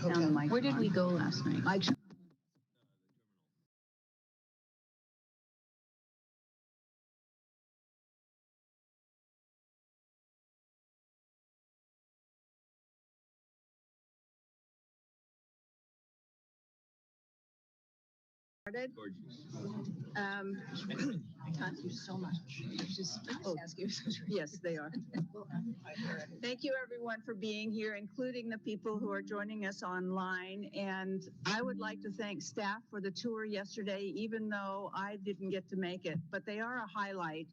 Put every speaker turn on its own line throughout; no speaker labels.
Down the mic.
Where did we go last night?
Mike.
Thank you so much.
Yes, they are. Thank you, everyone, for being here, including the people who are joining us online. And I would like to thank staff for the tour yesterday, even though I didn't get to make it. But they are a highlight,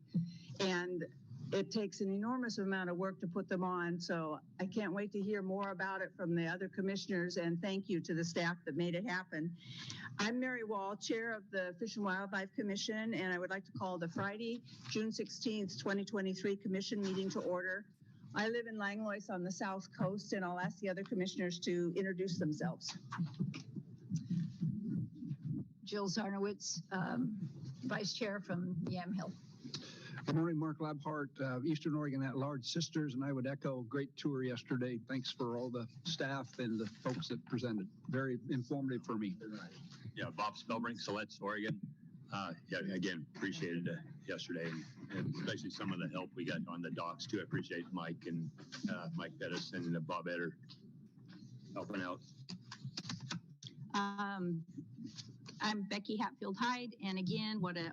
and it takes an enormous amount of work to put them on. So I can't wait to hear more about it from the other commissioners, and thank you to the staff that made it happen. I'm Mary Wall, Chair of the Fish and Wildlife Commission, and I would like to call the Friday, June 16th, 2023 Commission meeting to order. I live in Langlois on the South Coast, and I'll ask the other commissioners to introduce themselves.
Jill Zarnowitz, Vice Chair from Yamhill.
Good morning, Mark Labhart, Eastern Oregon at-large Sisters, and I would echo great tour yesterday. Thanks for all the staff and the folks that presented. Very informative for me.
Yeah, Bob Spellbrink, Siletz, Oregon. Yeah, again, appreciated yesterday, and especially some of the help we got on the docks too. I appreciate Mike and Mike Pettis and Bob Etter helping out.
I'm Becky Hatfield Hyde, and again, what a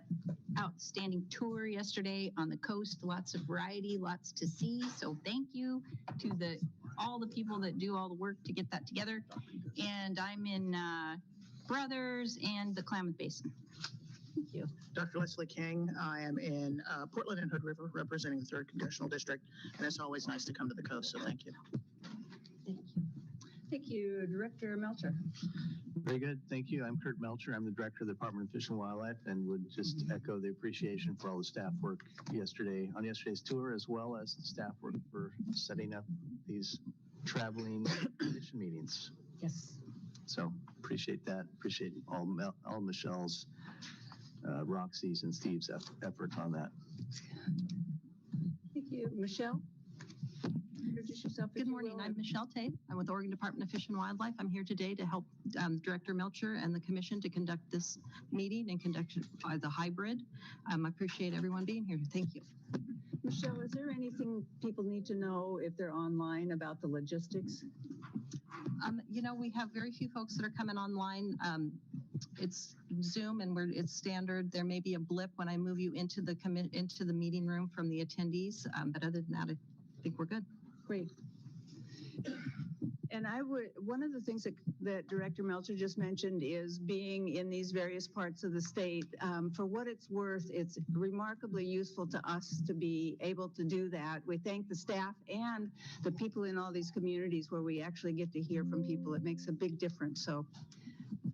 outstanding tour yesterday on the coast. Lots of variety, lots to see. So thank you to all the people that do all the work to get that together. And I'm in Brothers and the Klamath Basin. Thank you.
Dr. Leslie King. I am in Portland and Hood River, representing the 3rd Congressional District, and it's always nice to come to the coast, so thank you.
Thank you.
Thank you, Director Melcher.
Very good. Thank you. I'm Kurt Melcher. I'm the Director of the Department of Fish and Wildlife, and would just echo the appreciation for all the staff work yesterday on yesterday's tour, as well as the staff work for setting up these traveling commission meetings.
Yes.
So appreciate that. Appreciate all Michelle's, Roxy's, and Steve's effort on that.
Thank you. Michelle? Introduce yourself.
Good morning. I'm Michelle Tate. I'm with Oregon Department of Fish and Wildlife. I'm here today to help Director Melcher and the Commission to conduct this meeting and conduct it by the hybrid. I appreciate everyone being here. Thank you.
Michelle, is there anything people need to know if they're online about the logistics?
You know, we have very few folks that are coming online. It's Zoom and it's standard. There may be a blip when I move you into the meeting room from the attendees, but other than that, I think we're good.
Great. And one of the things that Director Melcher just mentioned is being in these various parts of the state. For what it's worth, it's remarkably useful to us to be able to do that. We thank the staff and the people in all these communities where we actually get to hear from people. It makes a big difference. So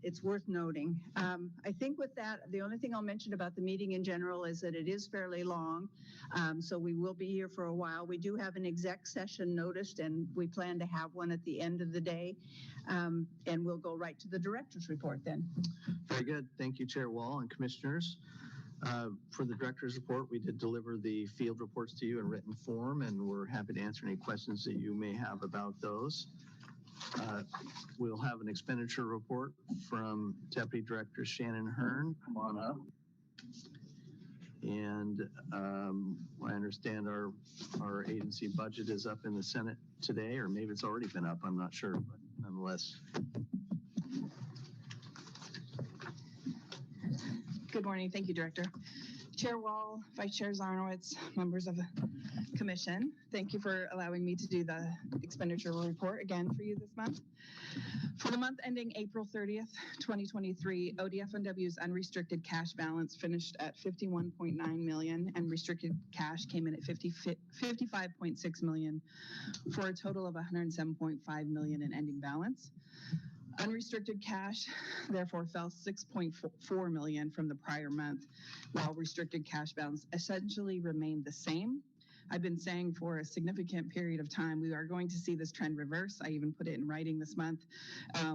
it's worth noting. I think with that, the only thing I'll mention about the meeting in general is that it is fairly long. So we will be here for a while. We do have an exec session noticed, and we plan to have one at the end of the day. And we'll go right to the director's report then.
Very good. Thank you, Chair Wall and Commissioners. For the director's report, we did deliver the field reports to you in written form, and we're happy to answer any questions that you may have about those. We'll have an expenditure report from Deputy Director Shannon Hearn. Come on up. And I understand our agency budget is up in the Senate today, or maybe it's already been up, I'm not sure, but nonetheless.
Good morning. Thank you, Director. Chair Wall, Vice Chair Zarnowitz, members of the Commission, thank you for allowing me to do the expenditure report again for you this month. For the month ending April 30th, 2023, ODF&W's unrestricted cash balance finished at $51.9 million, and restricted cash came in at $55.6 million, for a total of $107.5 million in ending balance. Unrestricted cash therefore fell $6.4 million from the prior month, while restricted cash balance essentially remained the same. I've been saying for a significant period of time, we are going to see this trend reverse. I even put it in writing this month.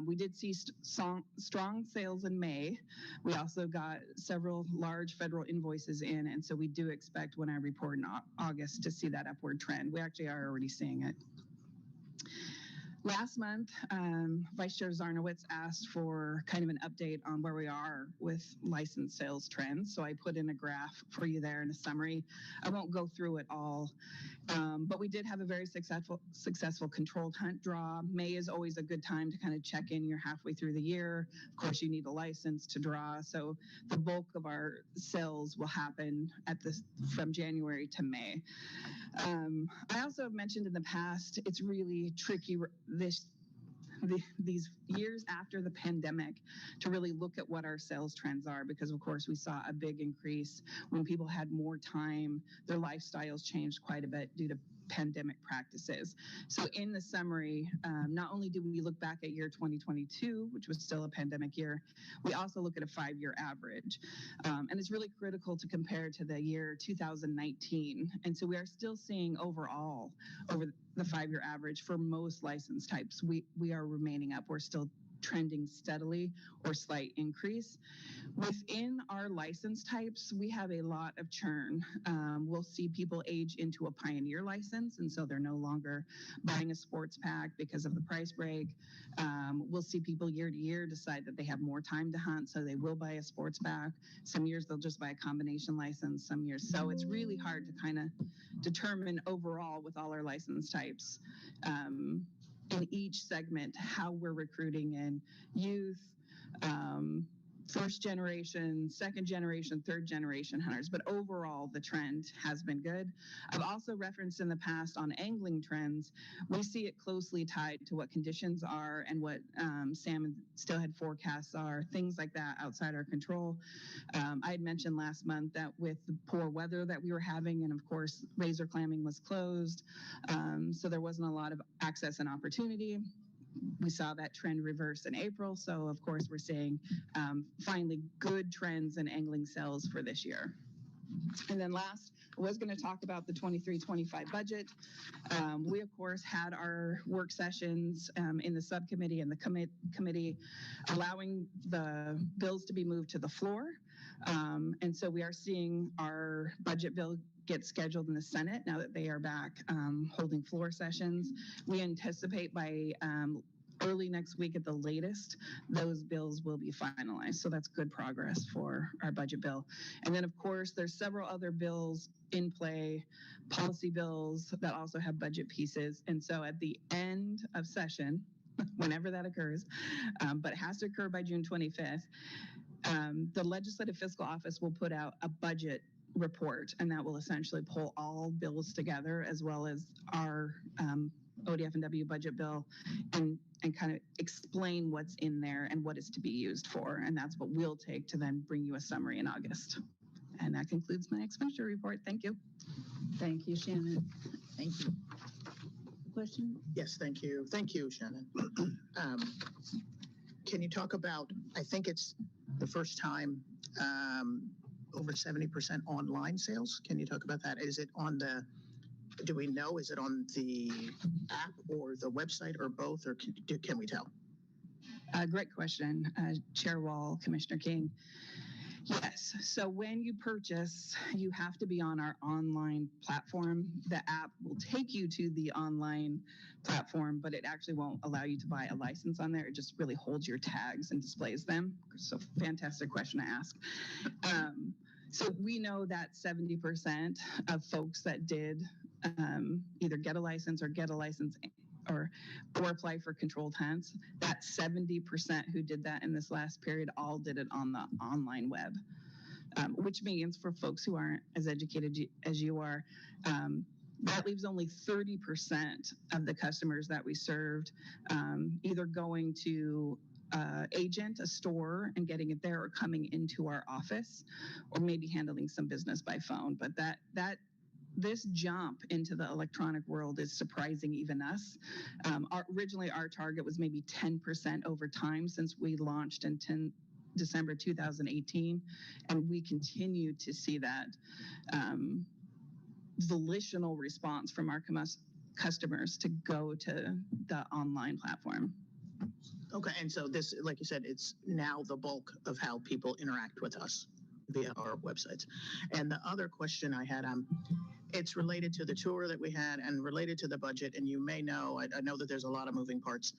We did see strong sales in May. We also got several large federal invoices in, and so we do expect when I report in August to see that upward trend. We actually are already seeing it. Last month, Vice Chair Zarnowitz asked for kind of an update on where we are with license sales trends. So I put in a graph for you there in a summary. I won't go through it all, but we did have a very successful controlled hunt draw. May is always a good time to kind of check in. You're halfway through the year. Of course, you need a license to draw. So the bulk of our sales will happen from January to May. I also have mentioned in the past, it's really tricky these years after the pandemic to really look at what our sales trends are, because of course we saw a big increase when people had more time. Their lifestyles changed quite a bit due to pandemic practices. So in the summary, not only do we look back at year 2022, which was still a pandemic year, we also look at a 5-year average. And it's really critical to compare to the year 2019. And so we are still seeing overall, over the 5-year average for most license types, we are remaining up. We're still trending steadily or slight increase. Within our license types, we have a lot of churn. We'll see people age into a Pioneer license, and so they're no longer buying a sports pack because of the price break. We'll see people year to year decide that they have more time to hunt, so they will buy a sports pack. Some years they'll just buy a combination license, some years. So it's really hard to kind of determine overall with all our license types. In each segment, how we're recruiting in youth, first generation, second generation, third generation hunters. But overall, the trend has been good. I've also referenced in the past on angling trends, we see it closely tied to what conditions are and what salmon steelhead forecasts are, things like that outside our control. I had mentioned last month that with the poor weather that we were having, and of course, razor clamming was closed, so there wasn't a lot of access and opportunity. We saw that trend reverse in April. So of course, we're seeing finally good trends in angling sales for this year. And then last, I was going to talk about the 23-25 budget. We, of course, had our work sessions in the subcommittee and the committee, allowing the bills to be moved to the floor. And so we are seeing our budget bill get scheduled in the Senate now that they are back holding floor sessions. We anticipate by early next week at the latest, those bills will be finalized. So that's good progress for our budget bill. And then, of course, there's several other bills in play, policy bills that also have budget pieces. And so at the end of session, whenever that occurs, but it has to occur by June 25th, the Legislative Fiscal Office will put out a budget report, and that will essentially pull all bills together as well as our ODF&W budget bill and kind of explain what's in there and what is to be used for. And that's what we'll take to then bring you a summary in August. And that concludes my expenditure report. Thank you.
Thank you, Shannon. Thank you. Question?
Yes, thank you. Thank you, Shannon. Can you talk about, I think it's the first time over 70% online sales. Can you talk about that? Is it on the, do we know, is it on the app or the website or both, or can we tell?
Great question, Chair Wall, Commissioner King. Yes, so when you purchase, you have to be on our online platform. The app will take you to the online platform, but it actually won't allow you to buy a license on there. It just really holds your tags and displays them. So fantastic question to ask. So we know that 70% of folks that did either get a license or apply for controlled hunts, that 70% who did that in this last period all did it on the online web, which means for folks who aren't as educated as you are, that leaves only 30% of the customers that we served either going to agent, a store, and getting it there, or coming into our office, or maybe handling some business by phone. But this jump into the electronic world is surprising even us. Originally, our target was maybe 10% over time since we launched in December 2018, and we continue to see that volitional response from our customers to go to the online platform.
Okay, and so this, like you said, it's now the bulk of how people interact with us via our websites. And the other question I had, It's related to the tour that we had and related to the budget. And you may know, I know that there's a lot of moving parts.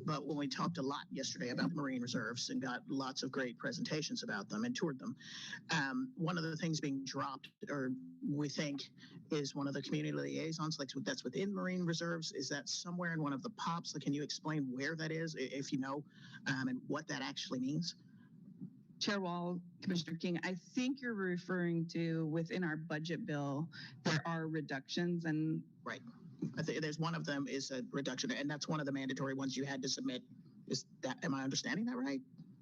But when we talked a lot yesterday about the Marine Reserves and got lots of great presentations about them and toured them, one of the things being dropped, or we think, is one of the community liaisons, like that's within Marine Reserves. Is that somewhere in one of the POPs? Like, can you explain where that is, if you know, and what that actually means?
Chair Wall, Commissioner King, I think you're referring to within our budget bill, there are reductions and
Right. I think there's one of them is a reduction, and that's one of the mandatory ones you had to submit. Is that, am I understanding that right?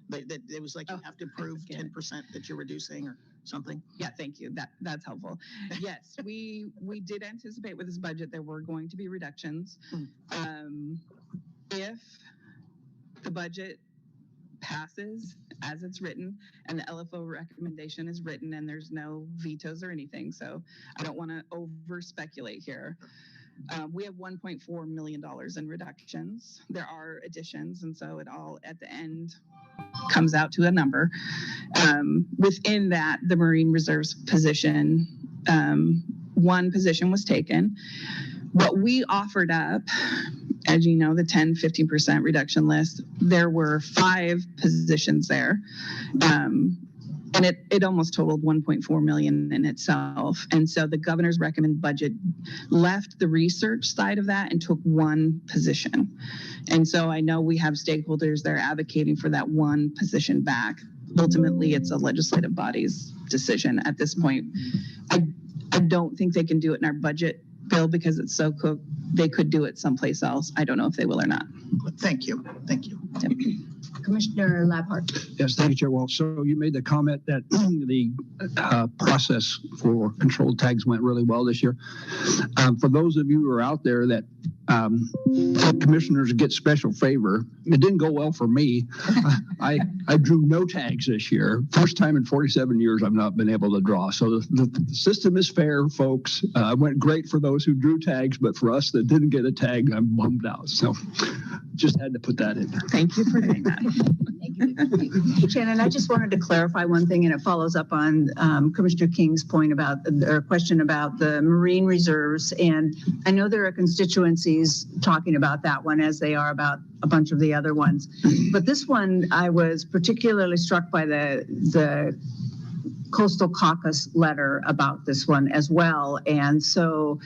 But that it was like you have to prove 10% that you're reducing or something?
yeah, thank you. That's helpful. Yes, we did anticipate with this budget there were going to be reductions. If the budget passes as it's written and the LFO recommendation is written and there's no vetoes or anything, so I don't want to over speculate here. We have $1.4 million in reductions. There are additions, and so it all at the end comes out to a number. Within that, the Marine Reserves position, one position was taken. What we offered up, as you know, the 10-15% reduction list, there were 5 positions there. And it almost totaled 1.4 million in itself. And so the governor's recommended budget left the research side of that and took one position. And so I know we have stakeholders that are advocating for that one position back. Ultimately, it's a legislative body's decision at this point. I don't think they can do it in our budget bill because it's so cooked. They could do it someplace else. I don't know if they will or not.
Thank you. Thank you.
Yep.
Commissioner Labhart.
Yes, thank you, Chair Wall. So you made the comment that the process for controlled tags went really well this year. For those of you who are out there that commissioners get special favor, it didn't go well for me. I drew no tags this year. First time in 47 years I've not been able to draw. So the system is fair, folks. It went great for those who drew tags, but for us that didn't get a tag, I'm bummed out. So just had to put that in there.
Thank you for doing that.
Shannon, I just wanted to clarify one thing, and it follows up on Commissioner King's point about, or question about the Marine Reserves. And I know there are constituencies talking about that one as they are about a bunch of the other ones. But this one, I was particularly struck by the Coastal Caucus letter about this one as well. And so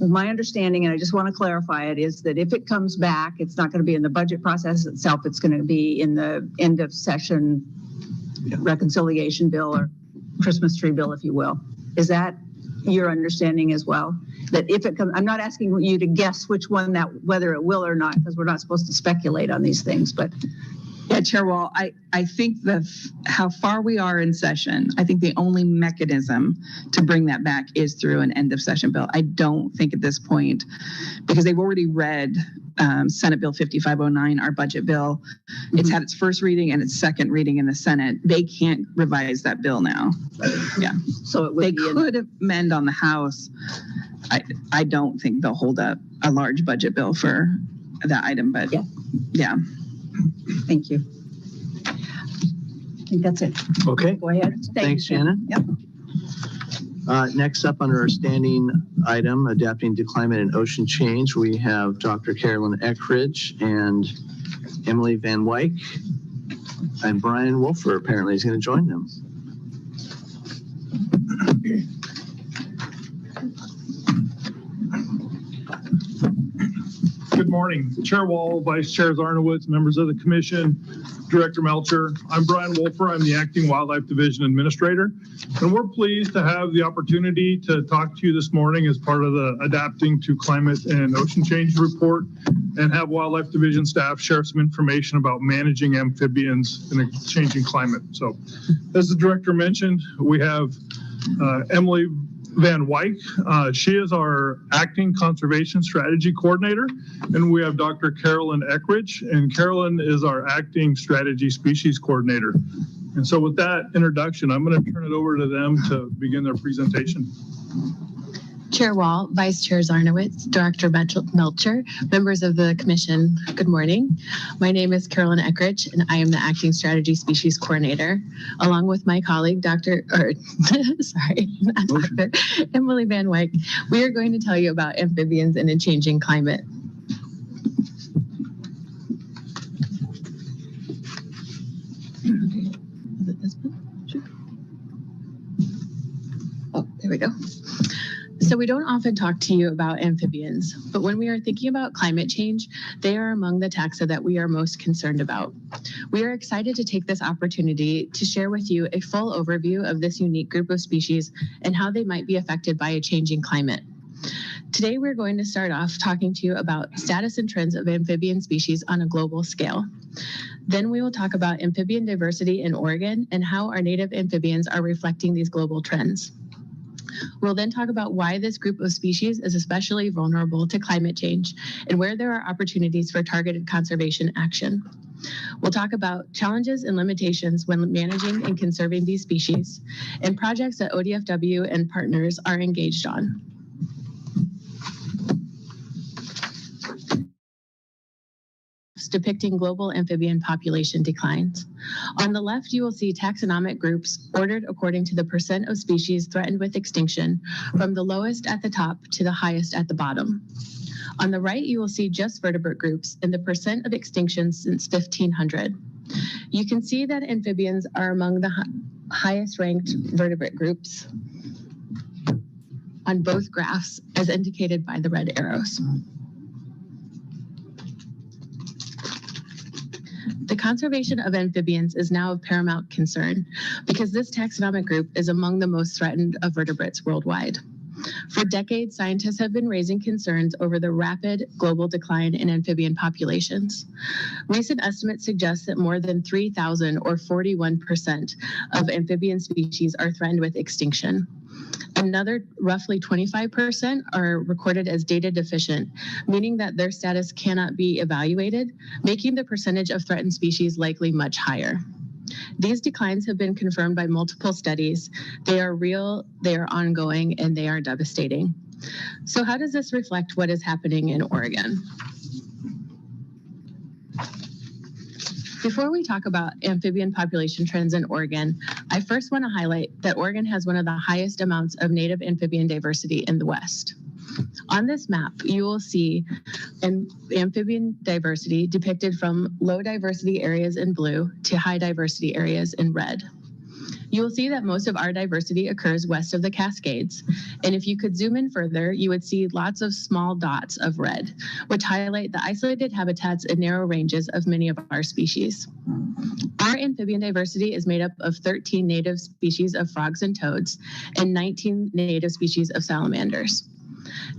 my understanding, and I just want to clarify it, is that if it comes back, it's not going to be in the budget process itself. It's going to be in the end of session reconciliation bill or Christmas tree bill, if you will. Is that your understanding as well? That if it comes, I'm not asking you to guess which one that, whether it will or not, because we're not supposed to speculate on these things, but
yeah, Chair Wall, I think how far we are in session, I think the only mechanism to bring that back is through an end of session bill. I don't think at this point, because they've already read Senate Bill 5509, our budget bill. It's had its first reading and its second reading in the Senate. They can't revise that bill now. Yeah.
so it would
They
be
could amend on the House. I don't think they'll hold up a large budget bill for that item, but yeah.
Thank you. I think that's it.
Okay.
Go ahead.
Thanks, Shannon.
Yep.
Next up under our standing item, Adapting to Climate and Ocean Change, we have Dr. Carolyn Eckridge and Emily Van Wyk, and Brian Wolfer apparently is going to join them.
Good morning, Chair Wall, Vice Chair Zarnowitz, members of the commission, Director Melcher. I'm Brian Wolfer. I'm the Acting Wildlife Division Administrator, and we're pleased to have the opportunity to talk to you this morning as part of the Adapting to Climate and Ocean Change report, and have Wildlife Division staff share some information about managing amphibians in a changing climate. So, as the Director mentioned, we have Emily Van Wyk. She is our Acting Conservation Strategy Coordinator, and we have Dr. Carolyn Eckridge, and Carolyn is our Acting Strategy Species Coordinator. And so with that introduction, I'm going to turn it over to them to begin their presentation.
Chair Wall, Vice Chair Zarnowitz, Director Melcher, members of the Commission, good morning. My name is Carolyn Eckridge, and I am the Acting Strategy Species Coordinator, along with my colleague, Dr. Emily Van Wyk. We are going to tell you about amphibians in a changing climate. Is it this one? Oh, there we go. So we don't often talk to you about amphibians, but when we are thinking about climate change, they are among the taxa that we are most concerned about. We are excited to take this opportunity to share with you a full overview of this unique group of species and how they might be affected by a changing climate. Today, we're going to start off talking to you about status and trends of amphibian species on a global scale. Then we will talk about amphibian diversity in Oregon and how our native amphibians are reflecting these global trends. We'll then talk about why this group of species is especially vulnerable to climate change and where there are opportunities for targeted conservation action. We'll talk about challenges and limitations when managing and conserving these species and projects that ODFW and partners are engaged on. Depicting global amphibian population declines. On the left, you will see taxonomic groups ordered according to the percent of species threatened with extinction, from the lowest at the top to the highest at the bottom. On the right, you will see just vertebrate groups and the percent of extinction since 1500. You can see that amphibians are among the highest ranked vertebrate groups on both graphs, as indicated by the red arrows. The conservation of amphibians is now of paramount concern because this taxonomic group is among the most threatened of vertebrates worldwide. For decades, scientists have been raising concerns over the rapid global decline in amphibian populations. Recent estimates suggest that more than 3,000 or 41% of amphibian species are threatened with extinction. Another roughly 25% are recorded as data deficient, meaning that their status cannot be evaluated, making the percentage of threatened species likely much higher. These declines have been confirmed by multiple studies. They are real, they are ongoing, and they are devastating. So how does this reflect what is happening in Oregon? Before we talk about amphibian population trends in Oregon, I first want to highlight that Oregon has one of the highest amounts of native amphibian diversity in the West. On this map, you will see amphibian diversity depicted from low diversity areas in blue to high diversity areas in red. You will see that most of our diversity occurs west of the Cascades. And if you could zoom in further, you would see lots of small dots of red, which highlight the isolated habitats and narrow ranges of many of our species. Our amphibian diversity is made up of 13 native species of frogs and toads and 19 native species of salamanders.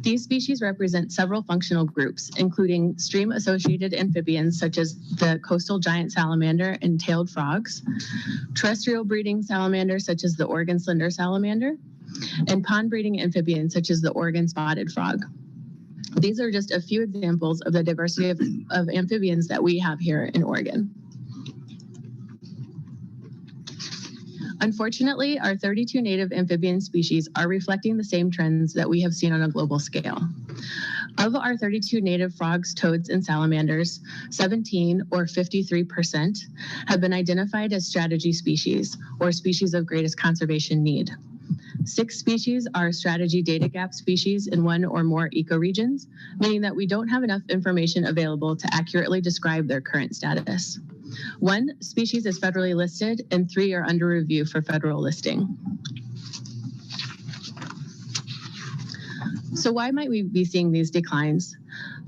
These species represent several functional groups, including stream-associated amphibians such as the coastal giant salamander and tailed frogs, terrestrial breeding salamanders such as the Oregon slender salamander, and pond breeding amphibians such as the Oregon spotted frog. These are just a few examples of the diversity of amphibians that we have here in Oregon. Unfortunately, our 32 native amphibian species are reflecting the same trends that we have seen on a global scale. Of our 32 native frogs, toads, and salamanders, 17 or 53% have been identified as strategy species or species of greatest conservation need. 6 species are strategy data gap species in 1 or more ecoregions, meaning that we don't have enough information available to accurately describe their current status. 1 species is federally listed and 3 are under review for federal listing. So why might we be seeing these declines?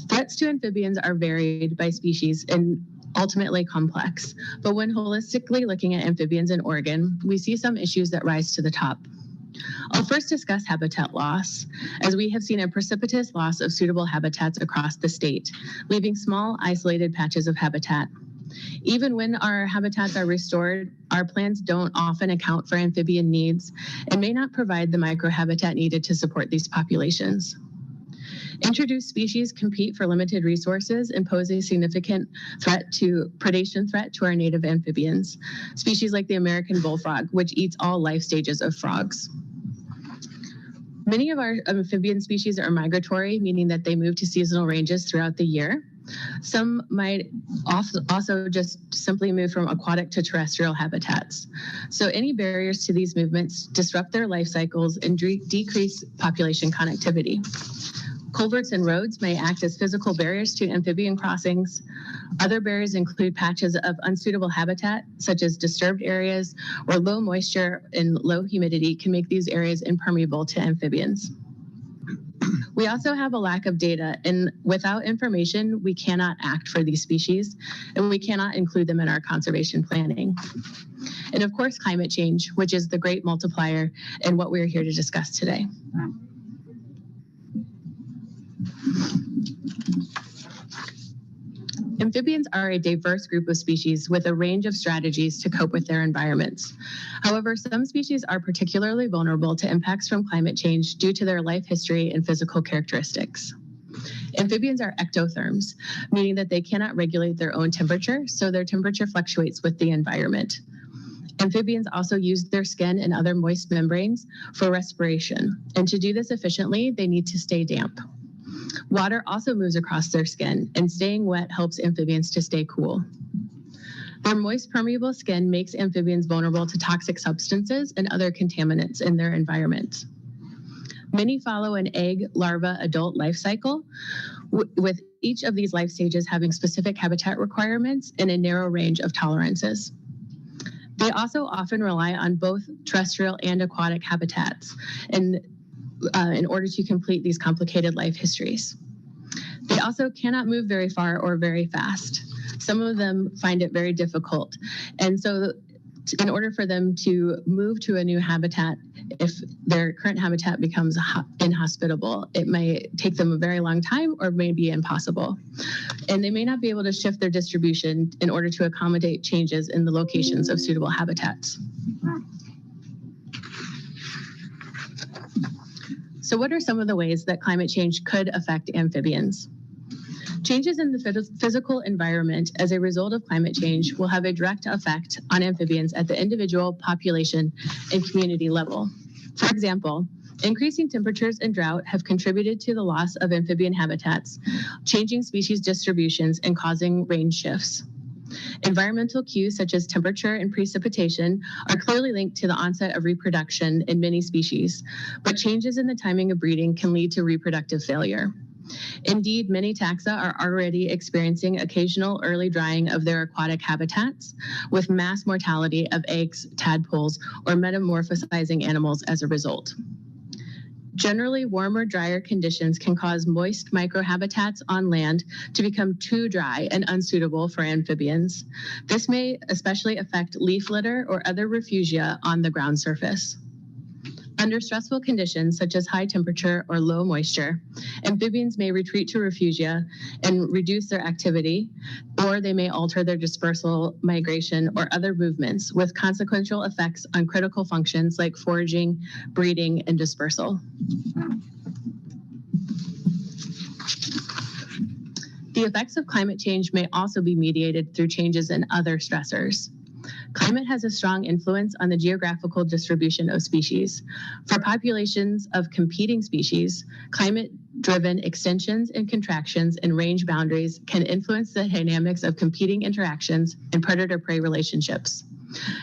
Threats to amphibians are varied by species and ultimately complex, but when holistically looking at amphibians in Oregon, we see some issues that rise to the top. I'll first discuss habitat loss, as we have seen a precipitous loss of suitable habitats across the state, leaving small isolated patches of habitat. Even when our habitats are restored, our plans don't often account for amphibian needs and may not provide the microhabitat needed to support these populations. Introduced species compete for limited resources and pose a significant predation threat to our native amphibians, species like the American bullfrog, which eats all life stages of frogs. Many of our amphibian species are migratory, meaning that they move to seasonal ranges throughout the year. Some might also just simply move from aquatic to terrestrial habitats. So any barriers to these movements disrupt their life cycles and decrease population connectivity. Culverts and roads may act as physical barriers to amphibian crossings. Other barriers include patches of unsuitable habitat, such as disturbed areas, or low moisture and low humidity can make these areas impermeable to amphibians. We also have a lack of data, and without information, we cannot act for these species, and we cannot include them in our conservation planning. And of course, climate change, which is the great multiplier and what we're here to discuss today. Amphibians are a diverse group of species with a range of strategies to cope with their environments. However, some species are particularly vulnerable to impacts from climate change due to their life history and physical characteristics. Amphibians are ectotherms, meaning that they cannot regulate their own temperature, so their temperature fluctuates with the environment. Amphibians also use their skin and other moist membranes for respiration, and to do this efficiently, they need to stay damp. Water also moves across their skin, and staying wet helps amphibians to stay cool. Their moist, permeable skin makes amphibians vulnerable to toxic substances and other contaminants in their environment. Many follow an egg, larva, adult life cycle, with each of these life stages having specific habitat requirements and a narrow range of tolerances. They also often rely on both terrestrial and aquatic habitats in order to complete these complicated life histories. They also cannot move very far or very fast. Some of them find it very difficult. And so in order for them to move to a new habitat, if their current habitat becomes inhospitable, it may take them a very long time or may be impossible. And they may not be able to shift their distribution in order to accommodate changes in the locations of suitable habitats. So what are some of the ways that climate change could affect amphibians? Changes in the physical environment as a result of climate change will have a direct effect on amphibians at the individual, population, and community level. For example, increasing temperatures and drought have contributed to the loss of amphibian habitats, changing species distributions and causing range shifts. Environmental cues such as temperature and precipitation are clearly linked to the onset of reproduction in many species, but changes in the timing of breeding can lead to reproductive failure. Indeed, many taxa are already experiencing occasional early drying of their aquatic habitats, with mass mortality of eggs, tadpoles, or metamorphosizing animals as a result. Generally, warmer, drier conditions can cause moist microhabitats on land to become too dry and unsuitable for amphibians. This may especially affect leaf litter or other refugia on the ground surface. Under stressful conditions such as high temperature or low moisture, amphibians may retreat to refugia and reduce their activity, or they may alter their dispersal, migration, or other movements with consequential effects on critical functions like foraging, breeding, and dispersal. The effects of climate change may also be mediated through changes in other stressors. Climate has a strong influence on the geographical distribution of species. For populations of competing species, climate-driven extensions and contractions in range boundaries can influence the dynamics of competing interactions and predator-prey relationships.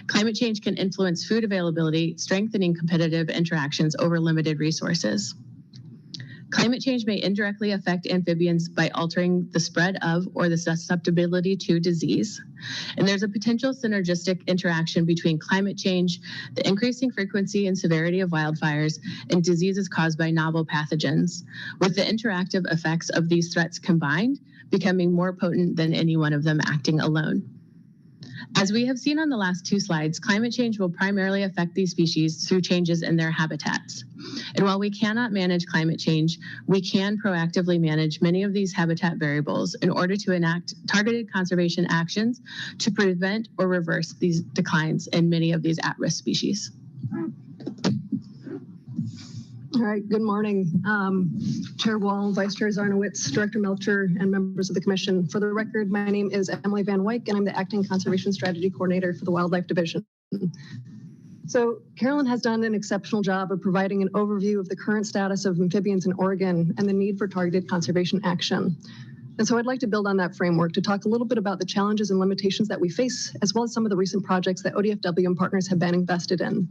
Climate change can influence food availability, strengthening competitive interactions over limited resources. Climate change may indirectly affect amphibians by altering the spread of or the susceptibility to disease. And there's a potential synergistic interaction between climate change, the increasing frequency and severity of wildfires, and diseases caused by novel pathogens, with the interactive effects of these threats combined becoming more potent than any one of them acting alone. As we have seen on the last two slides, climate change will primarily affect these species through changes in their habitats. And while we cannot manage climate change, we can proactively manage many of these habitat variables in order to enact targeted conservation actions to prevent or reverse these declines in many of these at-risk species.
All right, good morning. Chair Wall, Vice Chair Zarnowitz, Director Melcher, and members of the Commission. For the record, my name is Emily Van Wyk, and I'm the Acting Conservation Strategy Coordinator for the Wildlife Division. So Carolyn has done an exceptional job of providing an overview of the current status of amphibians in Oregon and the need for targeted conservation action. And so I'd like to build on that framework to talk a little bit about the challenges and limitations that we face, as well as some of the recent projects that ODFW and partners have been invested in.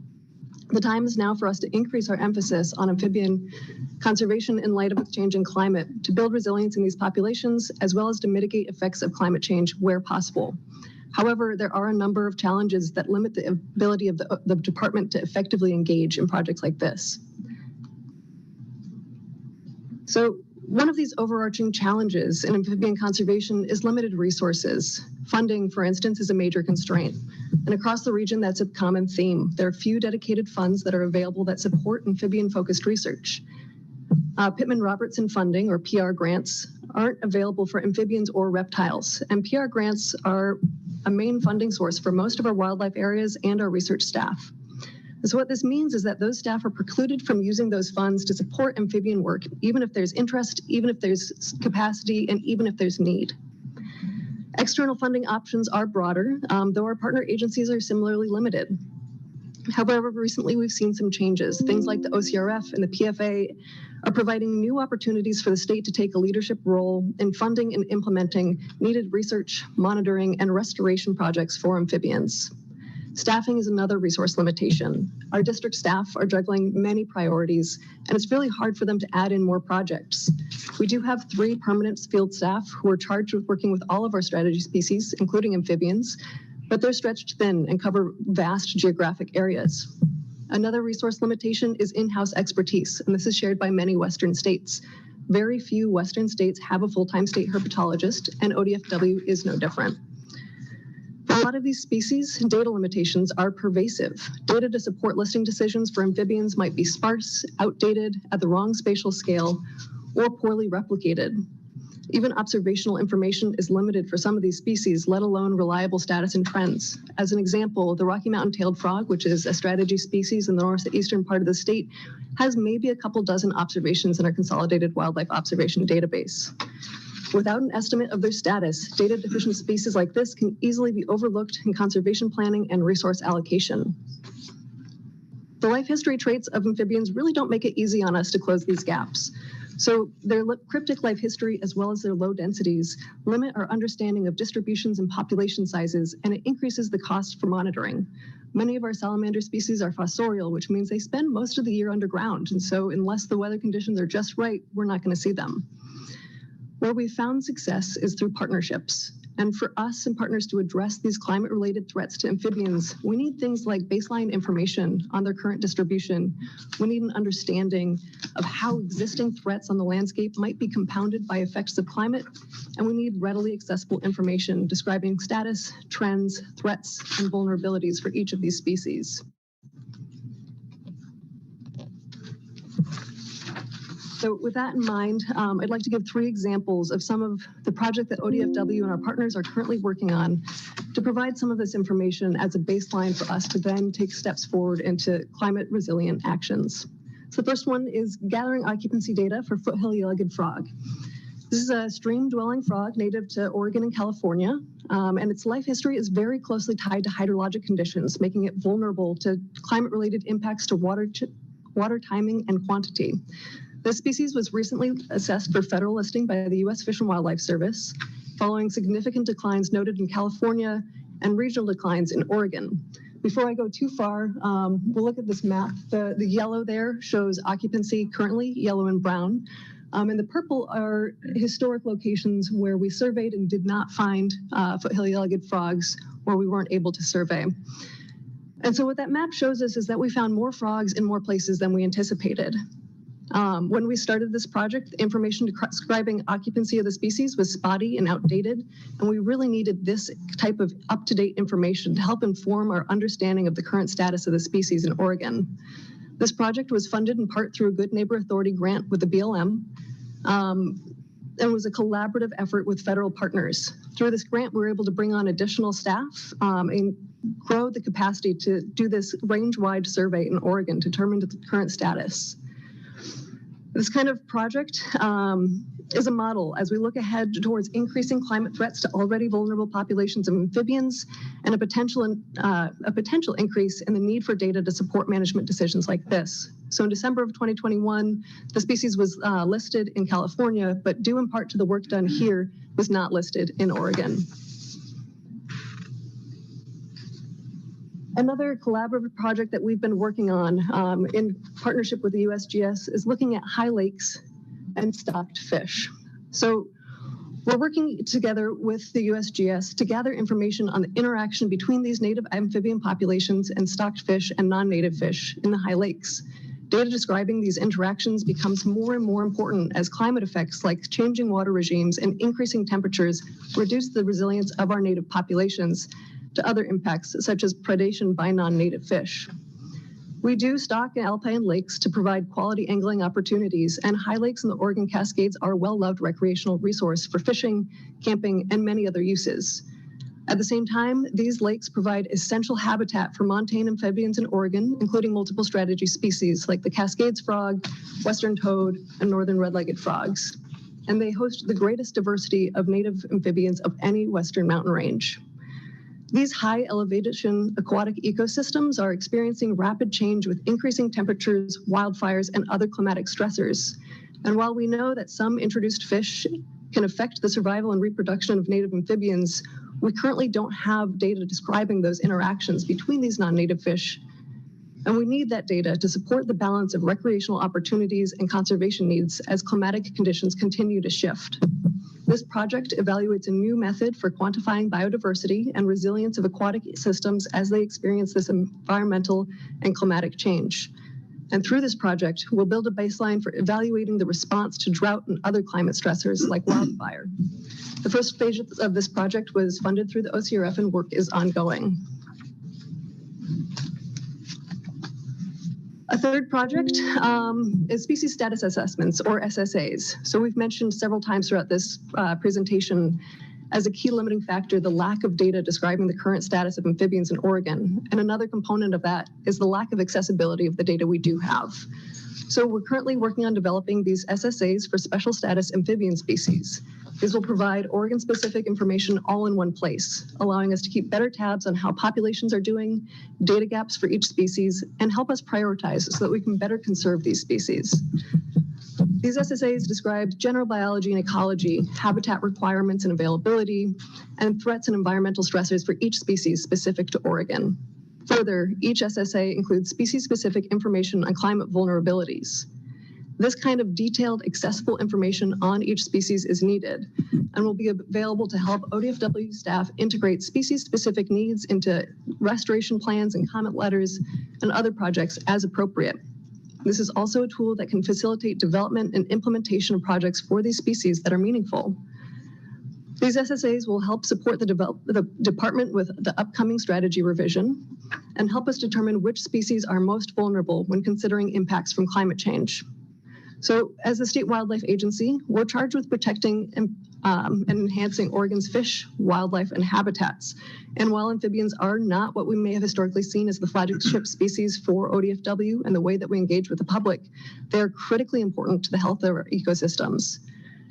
The time is now for us to increase our emphasis on amphibian conservation in light of the changing climate, to build resilience in these populations, as well as to mitigate effects of climate change where possible. However, there are a number of challenges that limit the ability of the department to effectively engage in projects like this. So one of these overarching challenges in amphibian conservation is limited resources. Funding, for instance, is a major constraint. And across the region, that's a common theme. There are few dedicated funds that are available that support amphibian-focused research. Pittman-Robertson funding, or PR grants, aren't available for amphibians or reptiles. And PR grants are a main funding source for most of our wildlife areas and our research staff. And so what this means is that those staff are precluded from using those funds to support amphibian work, even if there's interest, even if there's capacity, and even if there's need. External funding options are broader, though our partner agencies are similarly limited. However, recently we've seen some changes. Things like the OCRF and the PFA are providing new opportunities for the state to take a leadership role in funding and implementing needed research, monitoring, and restoration projects for amphibians. Staffing is another resource limitation. Our district staff are juggling many priorities, and it's really hard for them to add in more projects. We do have 3 permanent field staff who are charged with working with all of our strategy species, including amphibians, but they're stretched thin and cover vast geographic areas. Another resource limitation is in-house expertise, and this is shared by many Western states. Very few Western states have a full-time state herpetologist, and ODFW is no different. For a lot of these species, data limitations are pervasive. Data to support listing decisions for amphibians might be sparse, outdated, at the wrong spatial scale, or poorly replicated. Even observational information is limited for some of these species, let alone reliable status and trends. As an example, the Rocky Mountain tailed frog, which is a strategy species in the northeastern part of the state, has maybe a couple dozen observations in our consolidated wildlife observation database. Without an estimate of their status, data deficient species like this can easily be overlooked in conservation planning and resource allocation. The life history traits of amphibians really don't make it easy on us to close these gaps. So their cryptic life history, as well as their low densities, limit our understanding of distributions and population sizes, and it increases the cost for monitoring. Many of our salamander species are fossorial, which means they spend most of the year underground. And so unless the weather conditions are just right, we're not going to see them. Where we found success is through partnerships. And for us and partners to address these climate-related threats to amphibians, we need things like baseline information on their current distribution. We need an understanding of how existing threats on the landscape might be compounded by effects of climate, and we need readily accessible information describing status, trends, threats, and vulnerabilities for each of these species. So with that in mind, I'd like to give 3 examples of some of the project that ODFW and our partners are currently working on to provide some of this information as a baseline for us to then take steps forward into climate resilient actions. So the first one is gathering occupancy data for foothill yellow-legged frog. This is a stream-dwelling frog native to Oregon and California, and its life history is very closely tied to hydrologic conditions, making it vulnerable to climate-related impacts to water timing and quantity. This species was recently assessed for federal listing by the U.S. Fish and Wildlife Service, following significant declines noted in California and regional declines in Oregon. Before I go too far, we'll look at this map. The yellow there shows occupancy currently, yellow and brown. And the purple are historic locations where we surveyed and did not find foothill yellow-legged frogs, or we weren't able to survey. And so what that map shows us is that we found more frogs in more places than we anticipated. When we started this project, the information describing occupancy of the species was spotty and outdated, and we really needed this type of up-to-date information to help inform our understanding of the current status of the species in Oregon. This project was funded in part through a Good Neighbor Authority grant with the BLM, and was a collaborative effort with federal partners. Through this grant, we were able to bring on additional staff and grow the capacity to do this range-wide survey in Oregon to determine the current status. This kind of project is a model as we look ahead towards increasing climate threats to already vulnerable populations of amphibians and a potential increase in the need for data to support management decisions like this. So in December of 2021, the species was listed in California, but due in part to the work done here, was not listed in Oregon. Another collaborative project that we've been working on in partnership with the USGS is looking at high lakes and stocked fish. So we're working together with the USGS to gather information on the interaction between these native amphibian populations and stocked fish and non-native fish in the high lakes. Data describing these interactions becomes more and more important as climate effects like changing water regimes and increasing temperatures reduce the resilience of our native populations to other impacts such as predation by non-native fish. We do stock alpine lakes to provide quality angling opportunities, and high lakes in the Oregon Cascades are a well-loved recreational resource for fishing, camping, and many other uses. At the same time, these lakes provide essential habitat for montane amphibians in Oregon, including multiple strategy species like the Cascades frog, western toad, and northern red-legged frogs. And they host the greatest diversity of native amphibians of any western mountain range. These high elevation aquatic ecosystems are experiencing rapid change with increasing temperatures, wildfires, and other climatic stressors. And while we know that some introduced fish can affect the survival and reproduction of native amphibians, we currently don't have data describing those interactions between these non-native fish. And we need that data to support the balance of recreational opportunities and conservation needs as climatic conditions continue to shift. This project evaluates a new method for quantifying biodiversity and resilience of aquatic systems as they experience this environmental and climatic change. And through this project, we'll build a baseline for evaluating the response to drought and other climate stressors like wildfire. The first phase of this project was funded through the OCRF and work is ongoing. A third project is species status assessments, or SSAs. So we've mentioned several times throughout this presentation as a key limiting factor the lack of data describing the current status of amphibians in Oregon. And another component of that is the lack of accessibility of the data we do have. So we're currently working on developing these SSAs for special status amphibian species. These will provide Oregon-specific information all in one place, allowing us to keep better tabs on how populations are doing, data gaps for each species, and help us prioritize so that we can better conserve these species. These SSAs describe general biology and ecology, habitat requirements and availability, and threats and environmental stressors for each species specific to Oregon. Further, each SSA includes species-specific information on climate vulnerabilities. This kind of detailed, accessible information on each species is needed and will be available to help ODFW staff integrate species-specific needs into restoration plans and comment letters and other projects as appropriate. This is also a tool that can facilitate development and implementation of projects for these species that are meaningful. These SSAs will help support the department with the upcoming strategy revision and help us determine which species are most vulnerable when considering impacts from climate change. So as the State Wildlife Agency, we're charged with protecting and enhancing Oregon's fish, wildlife, and habitats. And while amphibians are not what we may have historically seen as the flagship species for ODFW and the way that we engage with the public, they are critically important to the health of our ecosystems.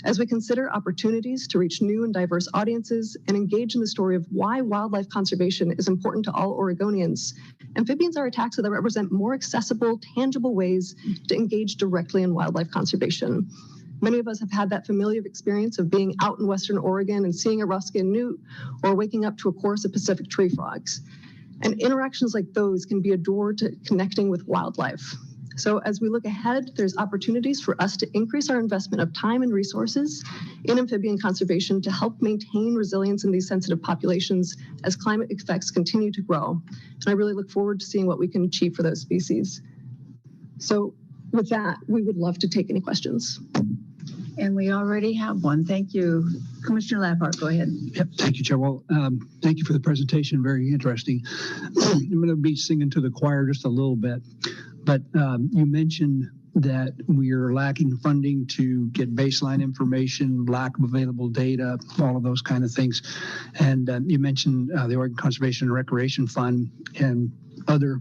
As we consider opportunities to reach new and diverse audiences and engage in the story of why wildlife conservation is important to all Oregonians, amphibians are a taxa that represent more accessible, tangible ways to engage directly in wildlife conservation. Many of us have had that familiar experience of being out in Western Oregon and seeing a Ruskin newt or waking up to a chorus of Pacific tree frogs. And interactions like those can be a door to connecting with wildlife. So as we look ahead, there's opportunities for us to increase our investment of time and resources in amphibian conservation to help maintain resilience in these sensitive populations as climate effects continue to grow. And I really look forward to seeing what we can achieve for those species. So with that, we would love to take any questions.
And we already have one. Thank you. Commissioner Laphart, go ahead.
Yep, thank you, Chair. Well, thank you for the presentation. Very interesting. I'm going to be singing to the choir just a little bit, but you mentioned that we are lacking funding to get baseline information, lack of available data, all of those kind of things. And you mentioned the Oregon Conservation and Recreation Fund and other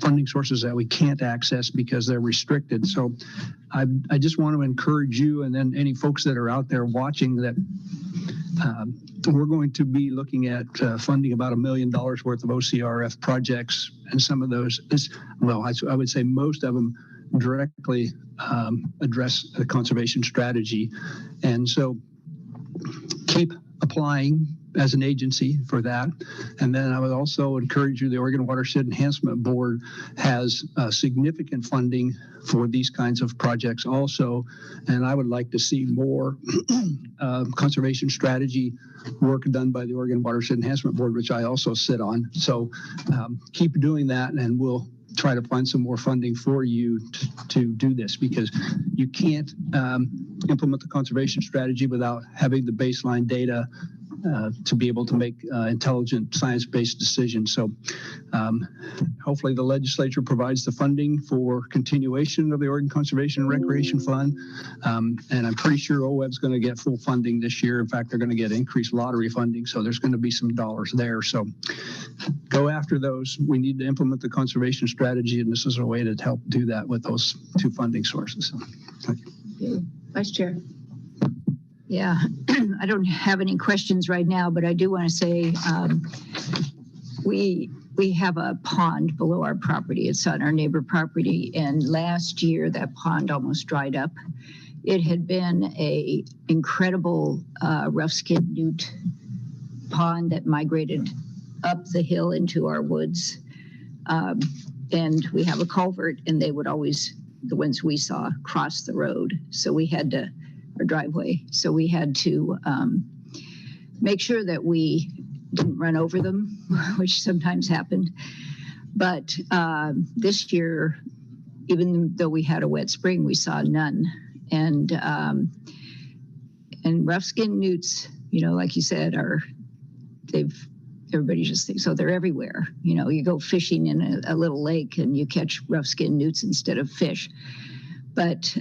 funding sources that we can't access because they're restricted. So I just want to encourage you and then any folks that are out there watching that we're going to be looking at funding about $1 million worth of OCRF projects, and some of those I would say most of them directly address the conservation strategy. And so keep applying as an agency for that. And then I would also encourage you, the Oregon Watershed Enhancement Board has significant funding for these kinds of projects also. And I would like to see more conservation strategy work done by the Oregon Watershed Enhancement Board, which I also sit on. So keep doing that, and we'll try to find some more funding for you to do this, because you can't implement the conservation strategy without having the baseline data to be able to make intelligent science-based decisions. So hopefully the legislature provides the funding for continuation of the Oregon Conservation and Recreation Fund. And I'm pretty sure OWEB's going to get full funding this year. In fact, they're going to get increased lottery funding. So there's going to be some dollars there. So go after those. We need to implement the conservation strategy, and this is a way to help do that with those two funding sources. So, thank you.
Vice Chair.
Yeah, I don't have any questions right now, but I do want to say we have a pond below our property. It's on our neighbor property, and last year that pond almost dried up. It had been a incredible rough-skinned newt pond that migrated up the hill into our woods. And we have a culvert, and they would always, the ones we saw, cross the road. So we had to, our driveway. So we had to make sure that we didn't run over them, which sometimes happened. But this year, even though we had a wet spring, we saw none. And rough-skinned newts, you know, like you said, everybody just thinks, oh, they're everywhere. You know, you go fishing in a little lake and you catch rough-skinned newts instead of fish. But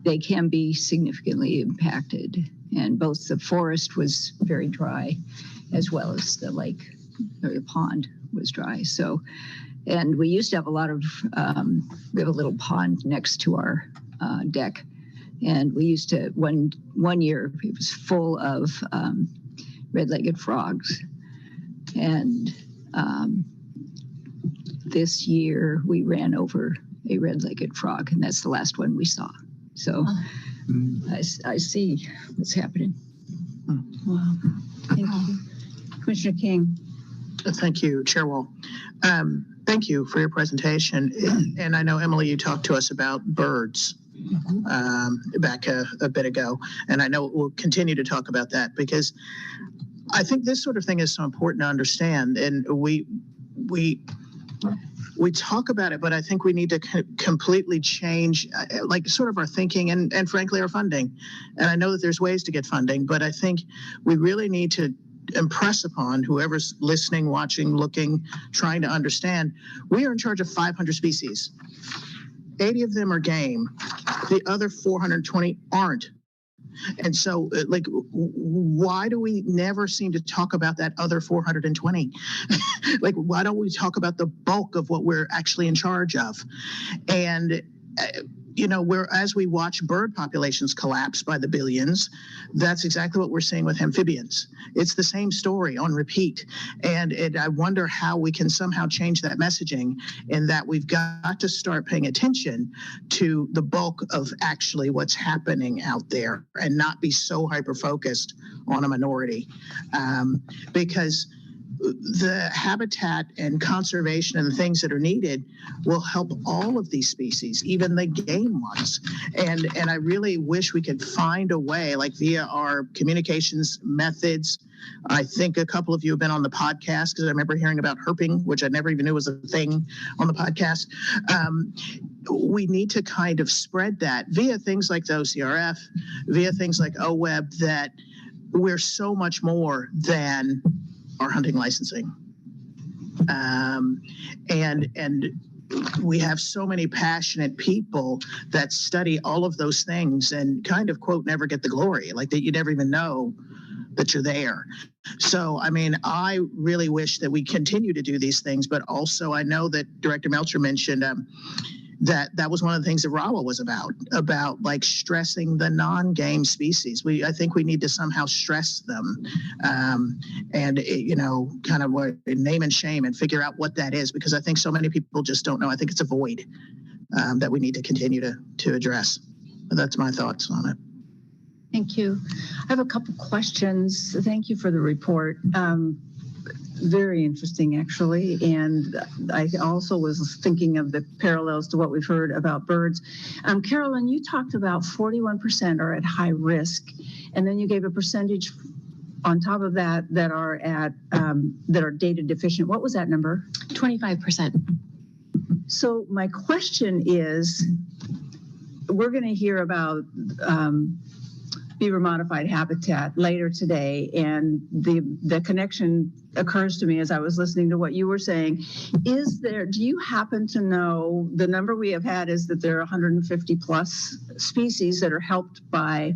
they can be significantly impacted. And both the forest was very dry, as well as the lake or the pond was dry. So, and we used to have a lot of, we have a little pond next to our deck. And we used to, one year, it was full of red-legged frogs. And this year we ran over a red-legged frog, and that's the last one we saw. So I see what's happening.
Wow.
Thank you. Commissioner King.
Thank you, Chair Wall. Thank you for your presentation. And I know, Emily, you talked to us about birds back a bit ago. And I know we'll continue to talk about that, because I think this sort of thing is so important to understand. And we talk about it, but I think we need to completely change, like, sort of our thinking and frankly, our funding. And I know that there's ways to get funding, but I think we really need to impress upon whoever's listening, watching, looking, trying to understand, we are in charge of 500 species. 80 of them are game. The other 420 aren't. And so, like, why do we never seem to talk about that other 420? Like, why don't we talk about the bulk of what we're actually in charge of? And, you know, as we watch bird populations collapse by the billions, that's exactly what we're seeing with amphibians. It's the same story on repeat. And I wonder how we can somehow change that messaging, in that we've got to start paying attention to the bulk of actually what's happening out there and not be so hyper-focused on a minority. Because the habitat and conservation and the things that are needed will help all of these species, even the game ones. And I really wish we could find a way, like via our communications methods. I think a couple of you have been on the podcast, because I remember hearing about herping, which I never even knew was a thing on the podcast. We need to kind of spread that via things like the OCRF, via things like OWEB, that we're so much more than our hunting licensing. And we have so many passionate people that study all of those things and kind of, quote, never get the glory, like that you never even know that you're there. So, I mean, I really wish that we continue to do these things, but also I know that Director Melcher mentioned that was one of the things that RAWA was about like stressing the non-game species. I think we need to somehow stress them and, kind of name and shame and figure out what that is, because I think so many people just don't know. I think it's a void that we need to continue to address. That's my thoughts on it.
Thank you. I have a couple questions. Thank you for the report. Very interesting, actually. And I also was thinking of the parallels to what we've heard about birds. Carolyn, you talked about 41% are at high risk, and then you gave a percentage on top of that that are data deficient. What was that number?
25%.
So my question is, we're going to hear about beaver modified habitat later today, and the connection occurs to me as I was listening to what you were saying. Do you happen to know, the number we have had is that there are 150 plus species that are helped by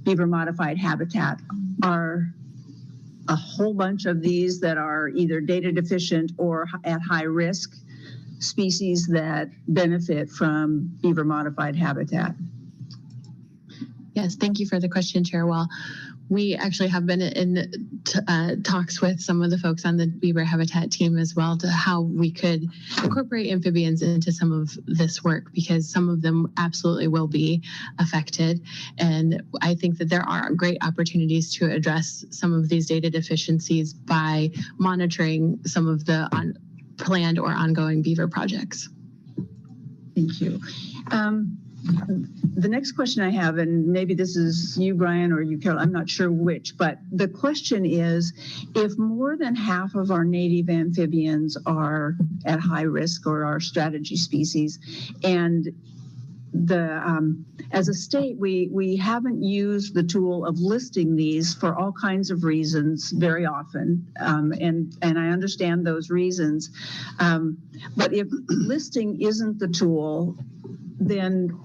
beaver modified habitat. Are a whole bunch of these that are either data deficient or at high risk species that benefit from beaver modified habitat?
Yes, thank you for the question, Chair Wall. We actually have been in talks with some of the folks on the beaver habitat team as well to how we could incorporate amphibians into some of this work, because some of them absolutely will be affected. And I think that there are great opportunities to address some of these data deficiencies by monitoring some of the planned or ongoing beaver projects.
Thank you. The next question I have, and maybe this is you, Brian, or you, Carol, I'm not sure which, but the question is, if more than half of our native amphibians are at high risk or are strategy species, and as a state, we haven't used the tool of listing these for all kinds of reasons very often, and I understand those reasons. But if listing isn't the tool, then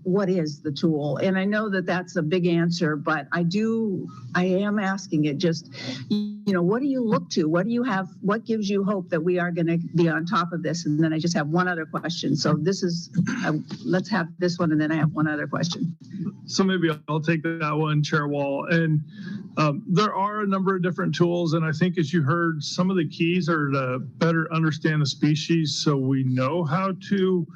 what is the tool? And I know that that's a big answer, but I am asking it just, what do you look to? What do you have? What gives you hope that we are going to be on top of this? And then I just have one other question. So this is, let's have this one, and then I have one other question.
So maybe I'll take that one, Chair Wall. And there are a number of different tools. And I think, as you heard, some of the keys are to better understand the species so we know how to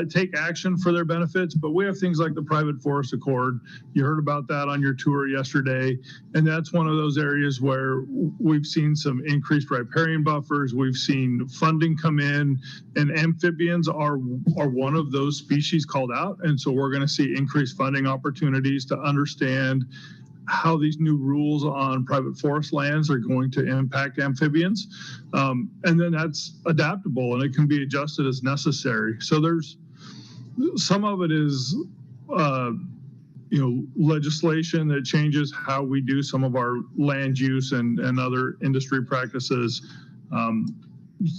take action for their benefits. But we have things like the Private Forest Accord. You heard about that on your tour yesterday. And that's one of those areas where we've seen some increased riparian buffers. We've seen funding come in, and amphibians are one of those species called out. And so we're going to see increased funding opportunities to understand how these new rules on private forest lands are going to impact amphibians. And then that's adaptable and it can be adjusted as necessary. So there's some of it is, legislation that changes how we do some of our land use and other industry practices.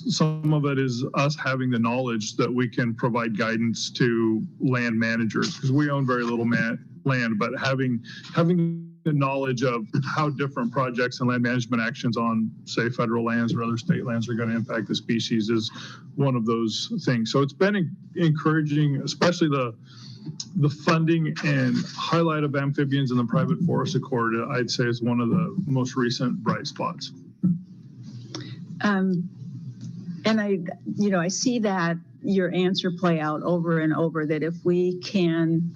Some of it is us having the knowledge that we can provide guidance to land managers, because we own very little land, but having the knowledge of how different projects and land management actions on, say, federal lands or other state lands are going to impact the species is one of those things. So it's been encouraging, especially the funding and highlight of amphibians in the Private Forest Accord, I'd say, is one of the most recent bright spots.
And I see that your answer play out over and over, that if we can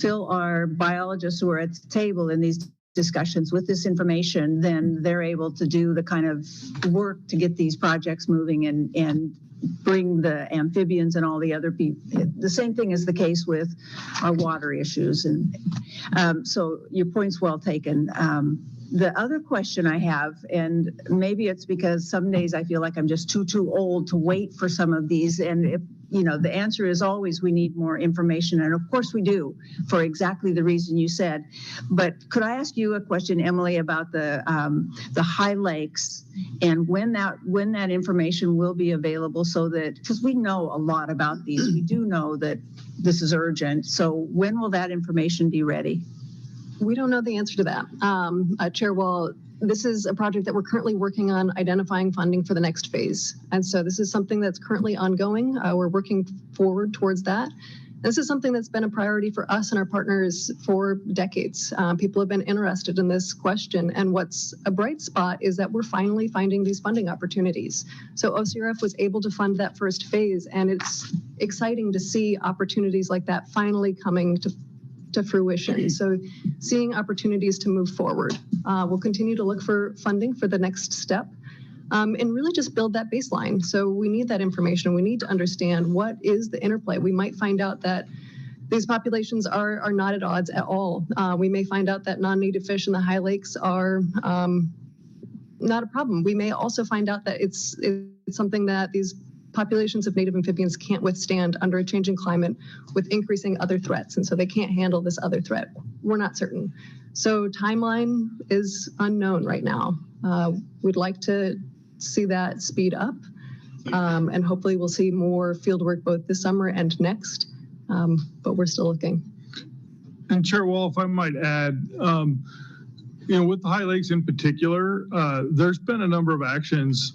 fill our biologists who are at the table in these discussions with this information, then they're able to do the kind of work to get these projects moving and bring the amphibians and all the other people. The same thing is the case with our water issues. And so your point's well taken. The other question I have, and maybe it's because some days I feel like I'm just too old to wait for some of these. And if, the answer is always we need more information. And of course we do, for exactly the reason you said. But could I ask you a question, Emily, about the high lakes and when that information will be available, so that, because we know a lot about these, we do know that this is urgent. So when will that information be ready?
We don't know the answer to that. Chair Wall, this is a project that we're currently working on identifying funding for the next phase. And so this is something that's currently ongoing. We're working forward towards that. This is something that's been a priority for us and our partners for decades. People have been interested in this question. And what's a bright spot is that we're finally finding these funding opportunities. So OCRF was able to fund that first phase. And it's exciting to see opportunities like that finally coming to fruition. So seeing opportunities to move forward. We'll continue to look for funding for the next step. And really just build that baseline. So we need that information. We need to understand what is the interplay. We might find out that these populations are not at odds at all. We may find out that non-native fish in the high lakes are not a problem. We may also find out that it's something that these populations of native amphibians can't withstand under a changing climate with increasing other threats. And so they can't handle this other threat. We're not certain. So timeline is unknown right now. We'd like to see that speed up. And hopefully we'll see more field work both this summer and next, but we're still looking.
And Chair Wall, if I might add, with the High Lakes in particular, there's been a number of actions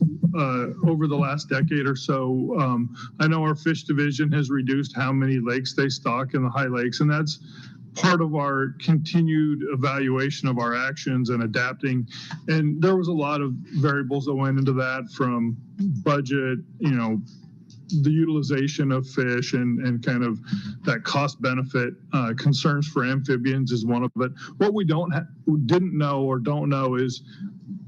over the last decade or so. I know our fish division has reduced how many lakes they stock in the High Lakes, and that's part of our continued evaluation of our actions and adapting. And there was a lot of variables that went into that, from budget, the utilization of fish and kind of that cost benefit concerns for amphibians is one of it. What we didn't know or don't know is,